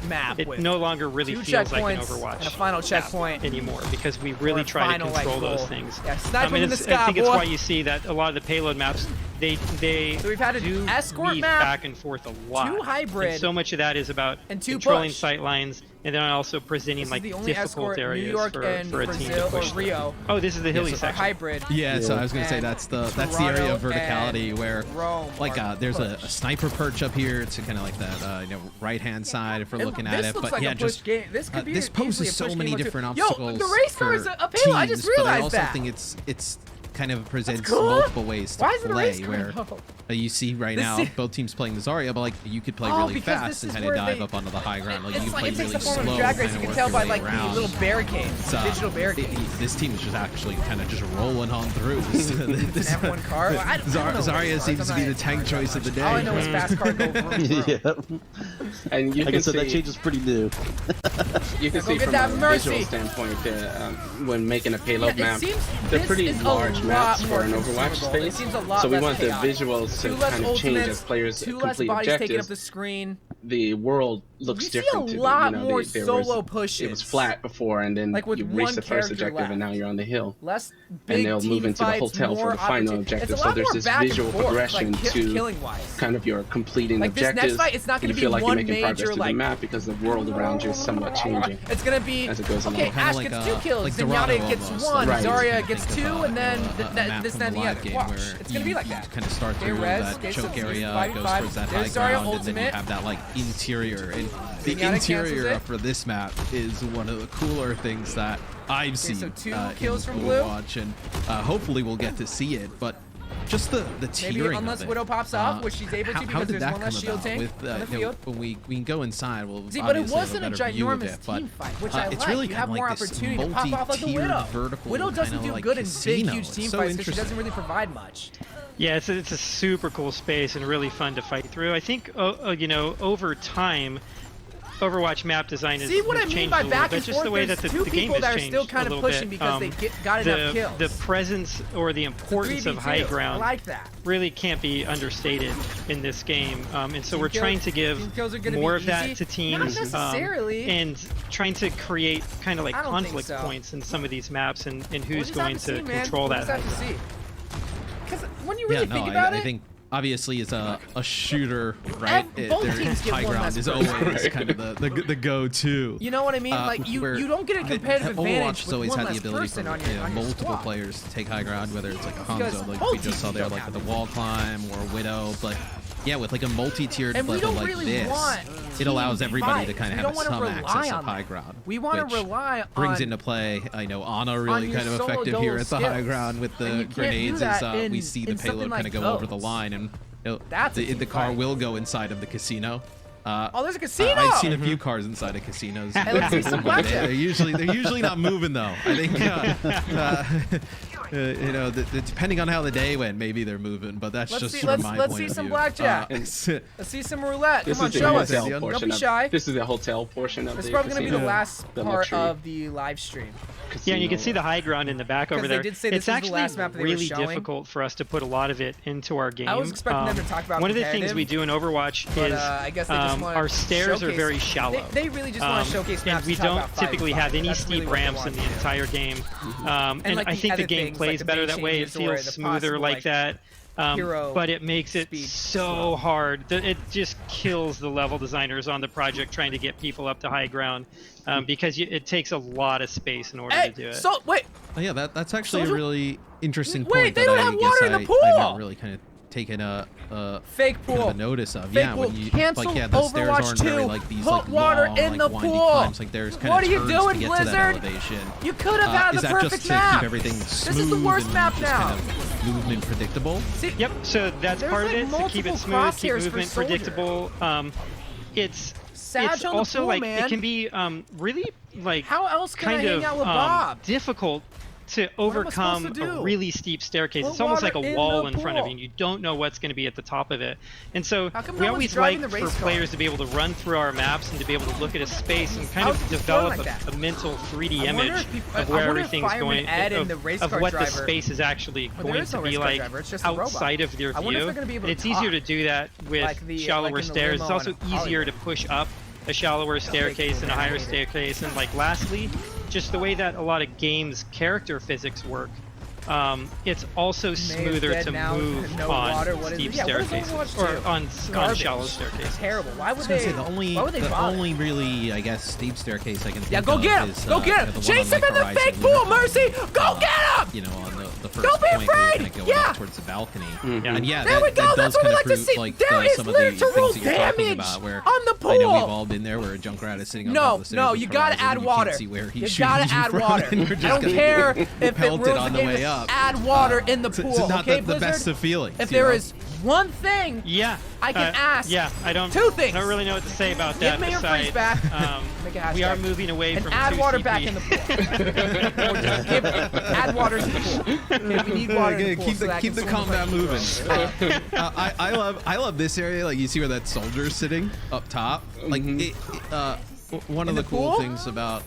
map where it no longer really feels like an Overwatch and a final checkpoint anymore, because we really try to control those things. Yeah, sniping in the sky, I think it's why you see that a lot of the payload maps so we've had to escort map, back and forth a lot. 2 hybrid, and so much of that is about controlling sightlines, and then also presenting like difficult areas for a team to push. Rio. Oh, this is the hilly section. Hybrid. Yeah, so I was gonna say that's the area of verticality where like there's a sniper perch up here. It's kind of like that right hand side if we're looking at it. But like yeah, just this poses so many different obstacles. Yo, the race car is a payload. I just realized but I also that. think it's kind of presents multiple ways to play where you see right now both teams playing the Zarya, but like you could play really fast and kind of dive up onto the high ground. Like you can play really slow. Drag race, you can tell by like the little barricades, digital barricades. This team is just actually kind of just rolling on through. This F1 car. Zarya seems to be the tank choice of the day. All I know is fast car go vroom. And you can see that change is pretty new. You can see from a visual standpoint when making a payload map, they're pretty large maps for an Overwatch space. So we want the visuals to kind of change as players complete objectives. Up the screen. The world looks different. See a lot more solo pushes. It was flat before, and then you reach the first objective, and now you're on the hill. Less and they'll move into the hotel for the final objective. So there's this visual progression to kind of your completing objectives. It's not going to be feel like one you're making progress major to the map because the world around you is somewhat changing. It's going to be as it goes along. Okay, Ash gets 2 kills, Zenyatta gets 1, Zarya gets 2, and then this, that, and the other. Watch, it's going to be like that. Kind of start through that choke area, goes towards that high ground, and then you have that like interior. And the interior for this map is one of the cooler things that I've seen in Overwatch, and hopefully we'll get to see it. But just the tiering maybe unless of it. Widow pops off, which she's able to because there's one less shield tank with, on the field. When we can go inside, we'll see, but it wasn't a ginormous team fight, which I it's like. Really you have more like opportunity to pop off like a Widow. Widow doesn't do good in big, huge team fights because she doesn't really provide much. Yeah, it's a super cool space and really fun to fight through. I think over time, Overwatch map design has changed a little bit. Just the way that the game has changed a little bit. Because they got enough kills. The presence or the importance of high ground really can't be understated in this game. And so we're trying to give more of that to teams. Not necessarily. And trying to create kind of like conflict points in some of these maps and who's going to control that. Because when you really think about it, I think obviously as a shooter, right? High ground is always kind of the go-to. You know what I mean? Like you don't get a competitive advantage with always one had less the ability person for on your multiple players to take high ground, whether it's like a Hanzo, like we just saw there, like with the wall climb or Widow, but yeah, with like a multi-tiered level like this, it allows everybody to kind of have some access of high ground. We want to rely on brings into play. I know Ana really kind of effective here at the high ground with the grenades as we see the payload kind of go over the line, and the car will go inside of the casino. Oh, there's a casino! I've seen a few cars inside of casinos. Hey, let's see some blackjack. They're usually not moving though. I think depending on how the day went, maybe they're moving, but that's just from my point of view. Let's see some blackjack. Let's see some roulette. Come on, show us. Don't be shy. This is the hotel portion of the casino. This is probably going to be the last part of the live stream. Yeah, and you can see the high ground in the back over there. It's actually really difficult for us to put a lot of it into our game. I was expecting them to talk about one of the things we do in Overwatch is our stairs are very shallow. They really just want to showcase maps. And we don't typically have any steep ramps in the entire game. And I think the game plays better that way. It feels smoother like that. But it makes it so hard. It just kills the level designers on the project trying to get people up to high ground because it takes a to space in order to do it. So wait. Oh, yeah, that's actually a really interesting point. Wait, they don't have water in the pool. I've not really kind of taken a fake pool. Kind of a notice of. Fake yeah, pool. when you Cancel the stairs aren't very like these like water long, in the windy pool. climbs. Like there's kind what of are you turns doing, to get Blizzard? to that elevation. You could have had the perfect map. Is that just to keep everything smooth? This is the worst map now. Kind of movement predictable. See, yep. So that's part of it. To keep it smooth, keep movement predictable. It's also like it can be really like how else can I hang out with Bob? Difficult to overcome a really steep staircase. It's almost like a wall in front of you, and you don't know what's going to be at the top of it. And so we always like for players to be able to run through our maps and to be able to look at a space and kind of develop a mental 3D image of where everything's going, of what the space is actually going to be like outside of their view. And it's easier to do that with shallower stairs. It's also easier to push up a shallower staircase and a higher staircase. And like lastly, just the way that a lot of games character physics work, it's also smoother to move on steep staircases or on shallow staircases. Terrible. Why would they? The only really, I guess, steep staircase I can think go get him! Go get him! Chase him in the fake pool, Mercy! Go get him! You know, on the first Don't be point afraid! Go up towards the balcony. And yeah, there we go. That's what we like to see. Like, there is literal damage about, where on the pool. I know we've all been there where a Junkrat is sitting on top of the stairs. No, you gotta add water. You gotta add water. I don't care if it ruins the game. Add water in the pool. It's not okay, the best of feelings. If there is one thing I can ask, two things. I don't really know what to say about that. Give me your freeze back. We are moving away from add water back in the pool. Add water in the pool. We need water in the pool. Keep the combat moving. I love this area. Like, you see where that soldier's sitting up top. Like one of the cool things about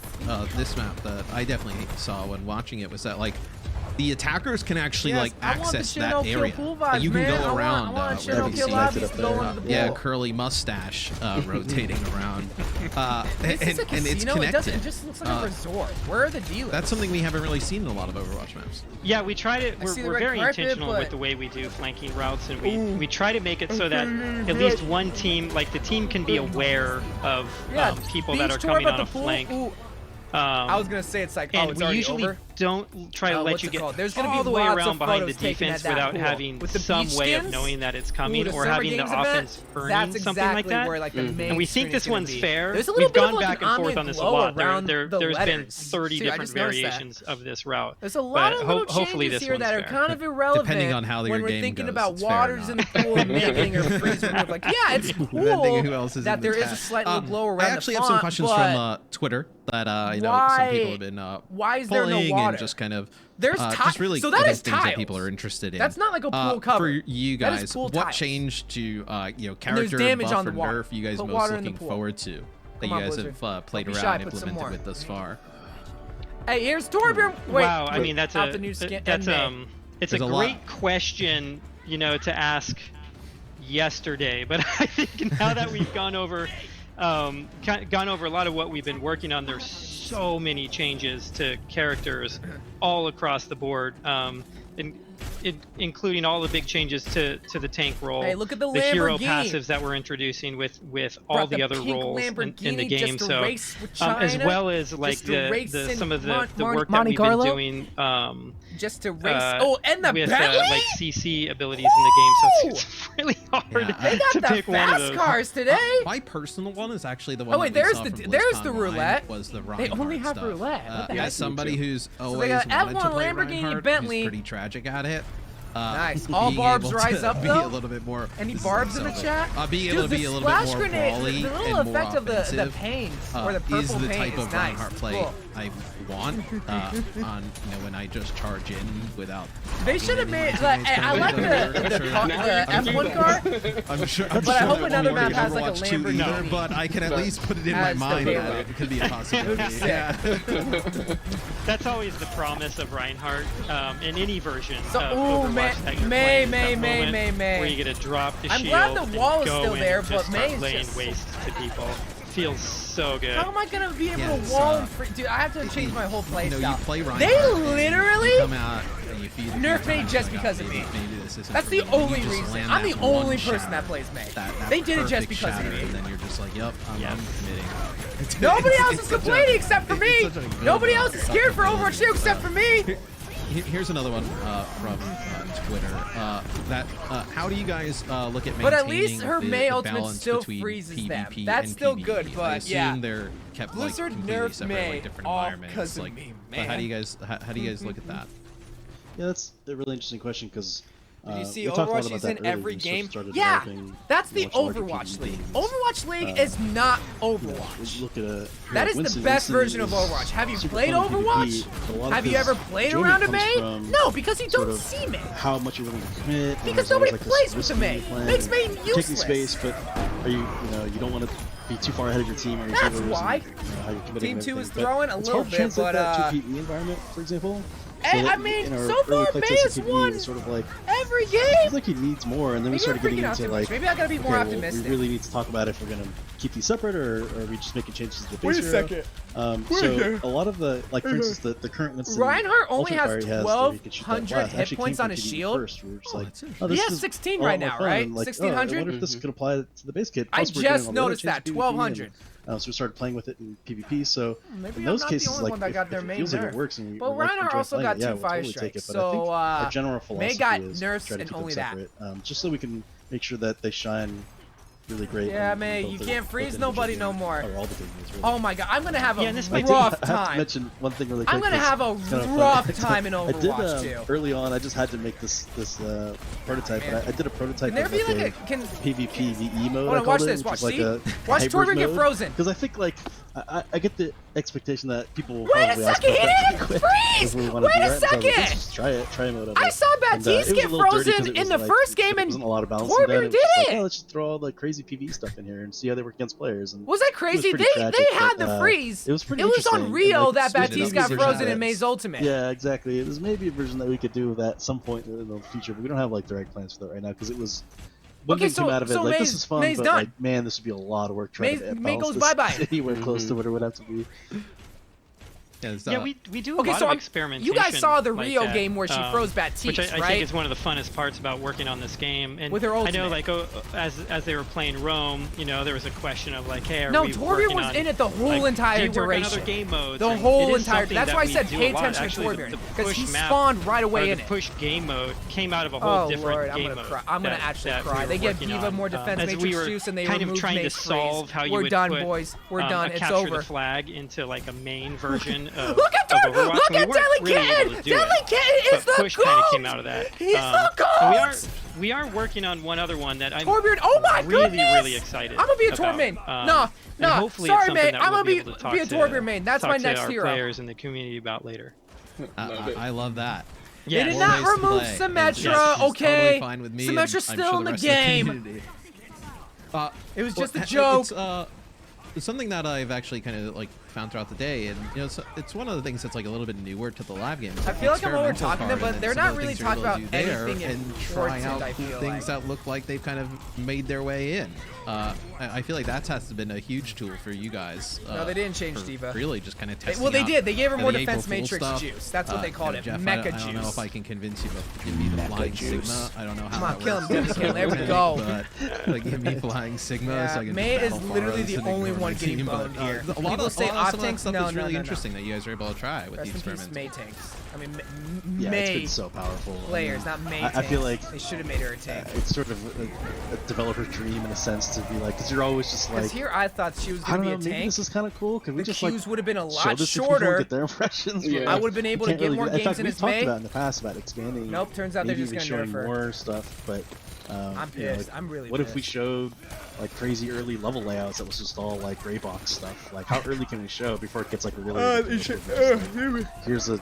this map that I definitely saw when watching it was that, like, the attackers can actually like access that area. Like, you can go around. Curly mustache rotating around, and it's connected. It just looks like a resort. Where are the dealers? That's something we haven't really seen in a lot of Overwatch maps. Yeah, we try to. We're very intentional with the way we do flanking routes, and we try to make it so that at least one team, like the team, can be aware of people that are coming on a flank. I was gonna say it's like, and we usually don't try to let you get all the way around behind the defense without having some way of knowing that it's coming or having the offense earning something like that. And we think this one's fair. We've gone back and forth on this a lot. There's been 30 different variations of this route. There's a lot of little changes here that are kind of irrelevant depending on how when we're thinking about waters in the pool and making or freezing. Like, yeah, it's cool that there is a slight little glow around the font. I actually have some questions from Twitter that you know, some people have been why is there no water? And just kind of there's just really so that is things that people are interested in. That's not like a pool cover. For you guys, what changed to you know, character buff or nerf you guys most looking forward to that you guys have played around and implemented with thus far? Hey, here's Torbjorn. Wow, I mean that's a it's a great question, you know, to ask yesterday, but I think now that we've gone over a lot of what we've been working on, there's so many changes to characters all across the board, including all the big changes to the tank role. Hey, look at the hero passives that we're introducing with all the other roles in the game. So as well as like some of the work that we've been doing just to race. And the with like CC abilities in the game. So it's really hard to pick one of those. Cars today. My personal one is actually the one. Oh wait, there's the roulette. Was the they only have stuff. Roulette. As somebody who's always wanted to play Reinhardt, Bentley, who's pretty tragic at it. Nice. All barbs rise up, though? Be a little bit more. Any barbs in the chat? Being able to be a little bit more brawly the little and effect more of the pains or the purple is the type of nice. Reinhardt play I want. On, you know, when I just charge in without. They should have made. Like, I like the F1 car. I'm sure. But I hope another map has like a Lamborghini. But I can at least put it in my mind that it could be a possibility. Yeah. That's always the promise of Reinhardt in any version of Overwatch that you're playing. Where you get to drop the shield. I'm glad the wall is still there, but May is laying waste to people. Feels so good. How am I gonna be able to wall and free? Dude, I have to change my whole play style. You play Reinhardt, they literally come out and you feed nerf May just because of me. That's the only reason. I'm the only person that plays May. They did it just because of me. And then you're just like, yep, I'm committing. Nobody else is complaining except for me. Nobody else is scared for Overwatch 2 except for me. Here's another one from Twitter. How do you guys look at maintaining but at least her May the ultimate still freezes PvP them. That's still PvE? good, but I assume they're kept Blizzard like nerfed May like, different all environments. because of like, me. But how do you guys look at that? Yeah, that's a really interesting question because Did you see Overwatch is in every game? Yeah, that's the Overwatch League. Overwatch League is not Overwatch. That is the best version of Overwatch. Have you played Overwatch? Have you ever played around a May? No, because you don't see May. How much you're willing to commit? Because nobody plays with the May. Makes May useless. Taking space, but are you know, you don't want to be too far ahead of your team. Or your that's why. Team 2 is throwing a little bit, but that 2PE environment, for example. Hey, I mean, so far May has won sort of like every game. I feel like he needs more, and then we started getting into like, maybe I gotta be more optimistic. We really need to talk about if we're gonna keep these separate or are we just making changes to the base. Wait a second. So a lot of the, like for instance, the current Winston Reinhardt only has 1,200 hit points on his shield. He has 16 right now, right? 1,600. I wonder if this could apply to the base kit. I just noticed that 1,200. So we started playing with it in PvP. So maybe in those cases, like if it feels like it works, and but Reinhardt also got 2 fire strikes. So our general philosophy May got is nerfs try to and keep only them separate, just so we can make sure that they shine really great. Yeah, May, you can't freeze nobody no more. Oh my god, I'm gonna have a rough time. I have to mention one thing really quick. I'm gonna have a rough time in Overwatch too. Early on, I just had to make this prototype, but I did a prototype. Can there be like a PvP VE mode? Hold on, watch this. Watch, see? Watch Torbjorn get frozen. Because I think like I get the expectation that people will wait a probably second, he didn't freeze! Wait a second! Just try a mode of it. I saw Baptiste get frozen in the first game, and Torbjorn did it! Let's just throw all the crazy PvE stuff in here and see how they work against players. And was that crazy? They had the freeze. It was pretty. It was on Rio that Baptiste got frozen in May's ultimate. Yeah, exactly. There's maybe a version that we could do that at some point in the future, but we don't have like direct plans for that right now because it was. One thing came out of it, like this is fun, but like man, this would be a lot of work trying to May goes bye-bye. Anywhere close to what it would have to be. Yeah, we do a lot of experimentation. You guys saw the like Rio that, game where she froze Baptiste, which I right? think is one of the funnest parts about working on this game. And with her ultimate. I know, like, as they were playing Rome, you know, there was a question of like, hey, are no, we Torbjorn was in it the whole entire duration. Other game modes? The whole entire. That's why I said pay attention to Torbjorn because he spawned right away in it. The push game mode came out of a whole different game mode. I'm gonna actually cry. They gave Diva more defense matrix juice and they removed trying to May's solve how you would would done, put boys. We're done. It's capture over. The flag into like a main version of. Look at Overwatch. Look at Deadly Kitten! Deadly Kitten is the push GOAT! kind of came out of that. He's the GOAT! We are working on one other one that I'm really excited. I'm gonna be a Torb main. No, sorry, man. I'm gonna be a Torbjorn main. That's my next hero. Players in the community about later. I love that. They did not remove Symmetra. Okay, Symmetra's still in the game. It was just a joke. It's something that I've actually kind of like found throughout the day, and you know, it's one of the things that's like a little bit newer to the live game. I feel like I'm over talking to them, but they're not really talking about anything and trying out things that look like they've kind of made their way in. I feel like that has been a huge tool for you guys. No, they didn't change Diva. Really, just kind of testing. Well, they did. They gave her more the defense matrix juice. That's what they called it. Jeff, Mecha juice. I don't know if I can convince you, but give me the flying Sigma. I don't know how. Come on, kill him, There we go. But give me flying Sigma. Yeah, so I can May is literally the only one getting boned here. People say off tanks. No, it's really interesting that you guys are able to try with the experiments. May tanks. I mean, yeah, May it's been so powerful. Players, not May tanks. I feel like they should have made her a tank. It's sort of a developer's dream in a sense to be like, because you're always just like. Because here I thought she was going to be a tank. Maybe this is kind of cool. Could we just like would have been a lot shorter. Shorter. Get their impressions. Yeah. I would have been able to get more games in its May. We've talked about in the past about expanding. Nope, turns out they're just going to nerf her. More stuff, but. I'm pissed. I'm really pissed. What if we showed like crazy early level layouts that was just all like gray box stuff? Like how early can we show before it gets like really? Here's a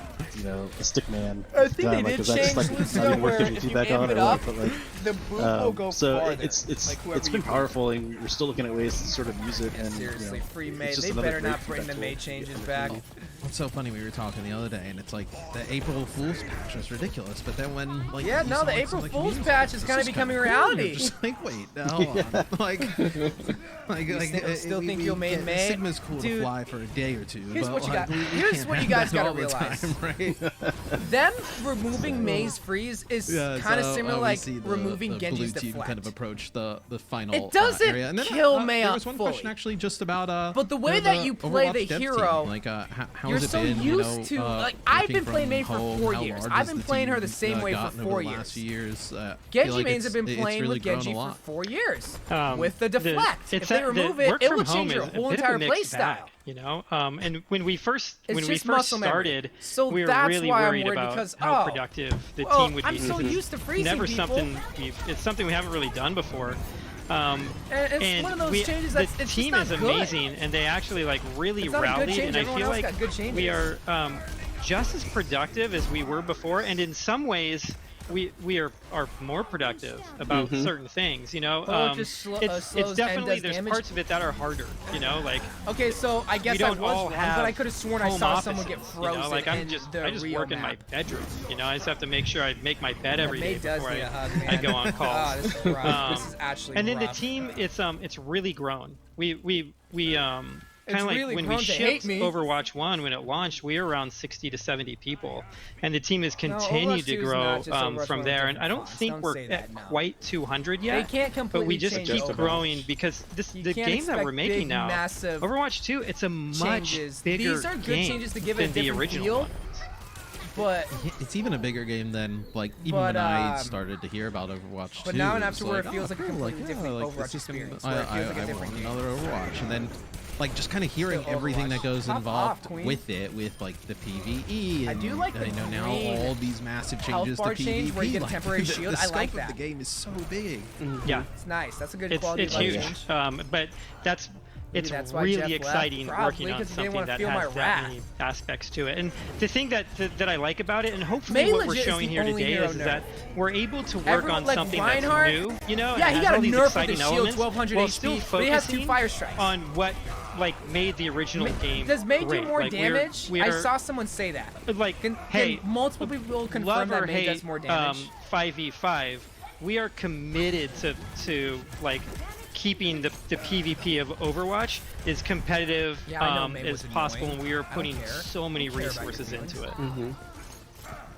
a stick man. I think they did change Lucio where if you amp it up, the boot will go farther. It's been powerful, and we're still looking at ways to sort of use it. And seriously, free May. They better not bring the May changes back. It's so funny. We were talking the other day, and it's like the April Fool's patch was ridiculous, but then when like the April Fool's patch is kind of becoming reality. Just like wait, hold on. Like still think you'll make May? Sigma's cool to fly for a day or two. Here's what you got. Here's what you guys gotta realize. Right? Them removing May's freeze is kind of similar, like removing Genji's deflect. deflect. Kind of approach the final. It doesn't area. And then, kill May there up was one fully. question actually just about but the way that you play the hero, like how you're so used to like I've been playing May for 4 years. I've been playing her the same way for 4 years. Genji mains have been playing with Genji for 4 years with the deflect. If they remove it, it will change your whole entire play style. You know, and when we first started, so we were really worried about how productive the team would be. I'm so used to freezing Never people. It's something we haven't really done before. And it's one of those changes that the team is amazing, and they actually like really rallied. And I feel like we are just as productive as we were before, and in some ways we are more productive about certain things, you know. It's definitely there's parts of it that are harder, you know, like. Okay, so I guess I was wrong, but I could have sworn I saw someone get frozen. You know, like I just work in my bedroom, you know. I just have to make sure I make my bed every day before I go on calls. This is rough. This is actually and then rough. the team, it's really grown. We kind of like really when we shipped Overwatch 1, when it launched, we were around 60 to 70 people, and the team has continued to grow from there. And I don't think we're at quite 200 yet, but we just keep growing because the game that we're making now, Overwatch 2, it's a much bigger game than the original one. But it's even a bigger game than like even when I started to hear about Overwatch 2. But now and after where it feels like a completely different Overwatch experience. I want another Overwatch, and then like just kind of hearing everything that goes involved with it, with like the PvE. And I do like I know now all these massive changes to PvP. Where you get a temporary shield. I like that. The game is so big. Yeah, it's nice. That's a good quality. It's huge. But it's really exciting working on something that has that many aspects to it. And the thing that I like about it, and hopefully what we're showing here today, is that we're able to work on something that's new, you know, yeah, he got a nerf with the shield, 1200 HP, but he has 2 fire strikes. On what like made the original game Does May great. do more like, damage? I saw someone say that. Like, hey, multiple people confirm that May does more damage. 5v5, we are committed to like keeping the PvP of Overwatch as competitive as possible, and we are putting so many resources into it.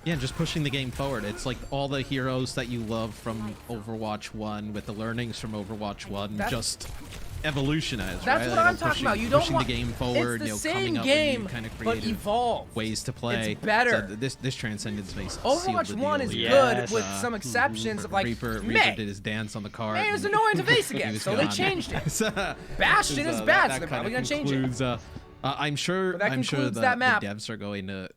Yeah, just pushing the game forward. It's like all the heroes that you love from Overwatch 1 with the learnings from Overwatch 1 just evolutionized. That's what I'm talking about. You don't pushing the game forward. It's the coming same up game, with new kind of but creative evolved. ways to play. It's better. So this Transcendence base. Overwatch 1 is good with some exceptions of like Reaper did his dance on the card. May is annoying to face again, so they changed it. Bastion is bad, so they're probably gonna change it. I'm sure. I'm sure the devs are going to.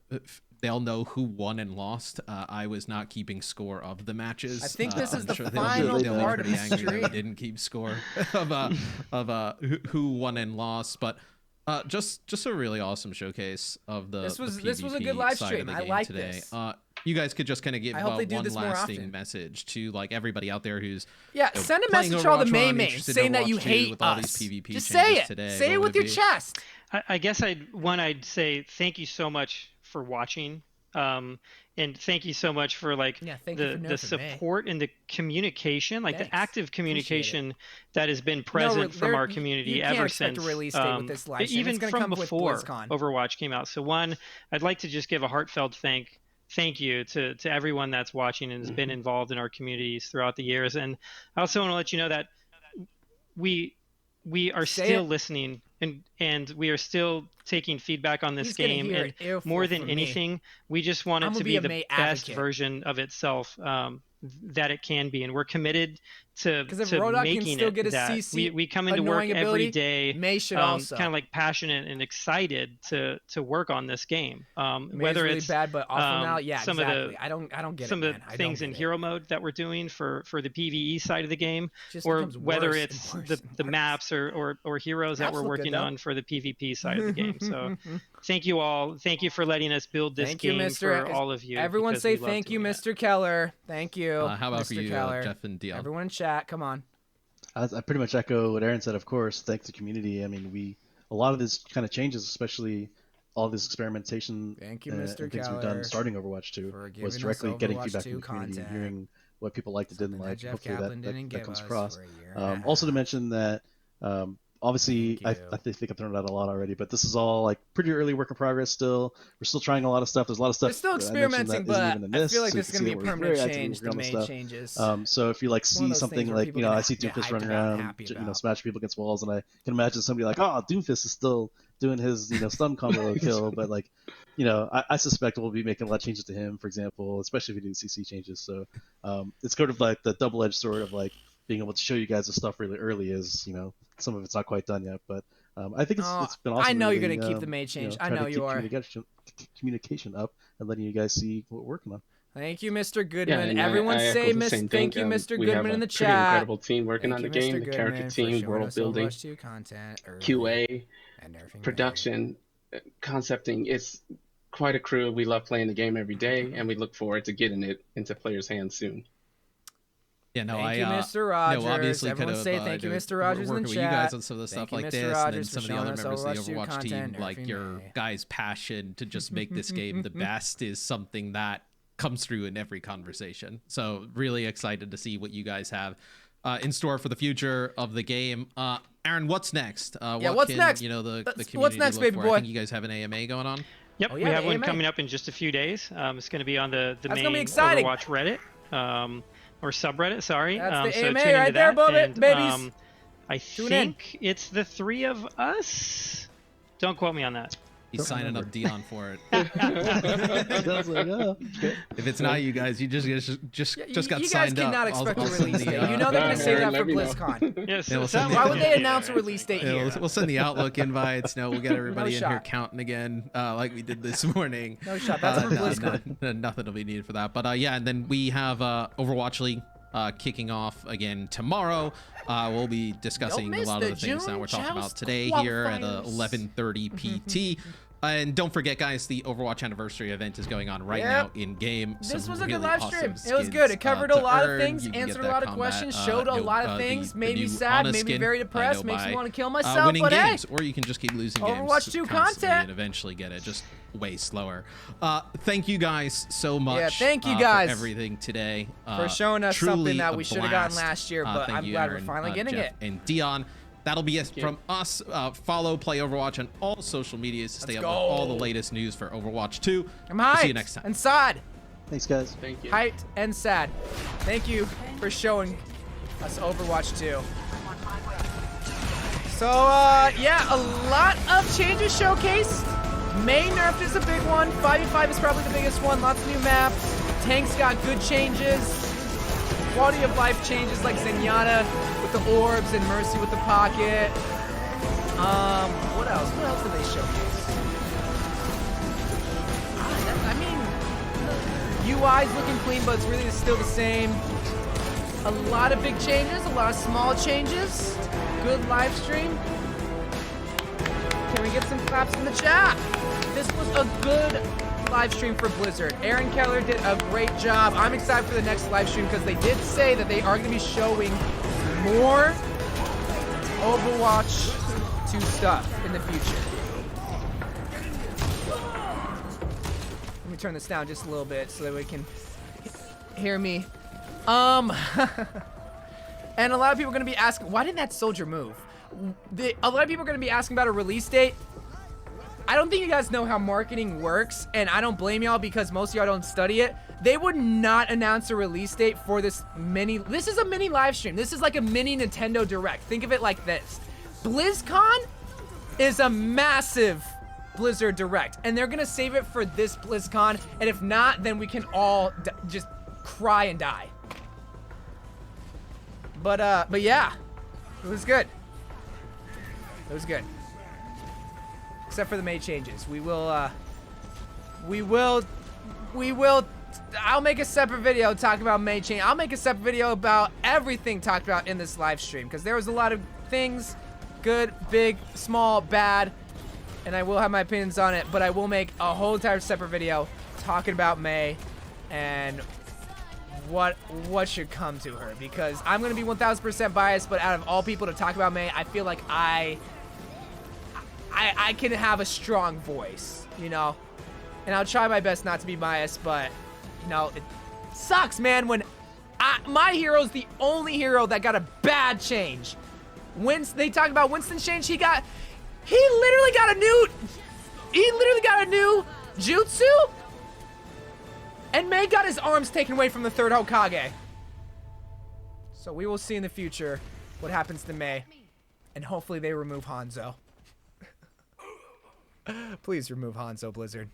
They'll know who won and lost. I was not keeping score of the matches. I think this is the sure final part of the stream. Didn't keep score of who won and lost, but just a really awesome showcase of the. This was a good live stream. I like today. You guys could just kind of give one lasting message to like everybody out there who's send a message to all the May saying that you hate us. Just say it. Say it with your chest. I guess I'd say thank you so much for watching, and thank you so much for like the support and the communication, like the active communication that has been present from our community ever since even from before Overwatch came out. So one, I'd like to just give a heartfelt thank you to everyone that's watching and has been involved in our communities throughout the years. And I also want to let you know that we are still listening and we are still taking feedback on this game, and more than anything, we just want it to be the best version of itself that it can be, and we're committed to making it that. We come into work every day kind of like passionate and excited to work on this game. Whether it's bad but awful now, some of the I don't get some of the things in hero mode that we're doing for the PvE side of the game, or whether it's the maps or heroes that we're working on for the PvP side of the game. So thank you all. Thank you for letting us build this game for all of you. Everyone say thank you, Mr. Keller. Thank you. How about Mr. for you, Jeff and Dion? Everyone in chat, come on. I pretty much echo what Aaron said, of course. Thanks to community. I mean, a lot of this kind of changes, especially all this experimentation Thank you, Mr. and things we've done starting Overwatch 2 was directly getting feedback from the community, hearing what people liked and didn't like. Hopefully that comes across. Also to mention that obviously, I think I've thrown it out a lot already, but this is all like pretty early work in progress still. We're still trying a lot of stuff. There's a lot of stuff. We're still experimenting, but I feel like this is going to be a permanent change. The main changes. So if you like see something like, I see Doomfist running around, smash people against walls, and I can imagine somebody like, oh, Doomfist is still doing his, stun combo kill, but like, I suspect we'll be making a lot of changes to him, for example, especially if we do CC changes. So it's sort of like the double-edged sword of like, being able to show you guys the stuff really early is, some of it's not quite done yet, but I think it's been awesome. I know really, you're gonna keep the May change. I know you are. Communication up and letting you guys see what we're working on. Thank you, Mr. Goodman. Everyone say thank you, Mr. Goodman, in the chat. We have a pretty incredible team working on the game, the character team, world building, QA, production, concepting. It's quite a crew. We love playing the game every day, and we look forward to getting it into players' hands soon. Yeah, no, thank you, Mr. Rogers. No, obviously everyone say thank you, Mr. Rogers, in the chat. Working with you guys on some of the stuff like this, and then some of the other members of the Overwatch team, like your guys' passion to just make this game the best is something that comes through in every conversation. So really excited to see what you guys have in store for the future of the game. Aaron, what's next? What's next? The community what's next, baby boy? I think you guys have an AMA going on. Yep, we have one coming up in just a few days. It's going to be on the main Overwatch Reddit. Or subreddit, sorry. That's the AMA right there, babies. I think it's the 3 of us. Don't quote me on that. He's signing up Dion for it. If it's not you guys, you just got signed up. You guys cannot expect a release date. They're going to say that for BlizzCon. Yes. Why would they announce a release date here? We'll send the Outlook invites. We'll get everybody in here counting again, like we did this morning. No shot. That's for BlizzCon. Nothing will be needed for that. But and then we have Overwatch League kicking off again tomorrow. We'll be discussing a lot of the things that we're talking about today here at 11:30 PT. And don't forget, guys, the Overwatch anniversary event is going on right now in game. This was a good live stream. It was good. It covered a lot of things, answered a lot of questions, showed a lot of things, made me sad, made me very depressed, makes me want to kill myself. Winning but games, hey, or you can just keep losing Overwatch games 2 content and eventually get it just way slower. Thank you guys so much. Yeah, thank you guys for everything today. For showing us something that we should have gotten last year, but I'm glad we're finally getting Jeff it. And Dion. That'll be it from us. Follow Play Overwatch on all social medias to stay up with all the latest news for Overwatch 2. I'm hyped. See you next time. And sad. Thanks, guys. Thank you. Hyped and sad. Thank you for showing us Overwatch 2. So, yeah, a lot of changes showcased. May nerfed is a big one. 5v5 is probably the biggest one. Lots of new maps. Tanks got good changes. Quality of life changes like Zenyatta with the orbs and Mercy with the pocket. What else? What else did they showcase? I mean, UI's looking clean, but it's really still the same. A lot of big changes, a lot of small changes. Good live stream. Can we get some claps in the chat? This was a good live stream for Blizzard. Aaron Keller did a great job. I'm excited for the next live stream because they did say that they are going to be showing more Overwatch 2 stuff in the future. Let me turn this down just a little bit so that we can hear me. And a lot of people are going to be asking, why didn't that soldier move? A lot of people are going to be asking about a release date. I don't think you guys know how marketing works, and I don't blame y'all because most of y'all don't study it. They would not announce a release date for this mini. This is a mini live stream. This is like a mini Nintendo Direct. Think of it like this. BlizzCon is a massive Blizzard Direct, and they're gonna save it for this BlizzCon, and if not, then we can all just cry and die. But yeah, it was good. It was good. Except for the May changes. We will, I'll make a separate video talking about May change. I'll make a separate video about everything talked about in this live stream because there was a lot of things, good, big, small, bad, and I will have my opinions on it, but I will make a whole entire separate video talking about May and what should come to her because I'm going to be 1000% biased, but out of all people to talk about May, I feel like I can have a strong voice, you know? And I'll try my best not to be biased, but, you know, it sucks, man, when my hero's the only hero that got a bad change. They talk about Winston's change, he literally got a new jutsu, and May got his arms taken away from the third Hokage. So we will see in the future what happens to May, and hopefully they remove Hanzo. Please remove Hanzo, Blizzard.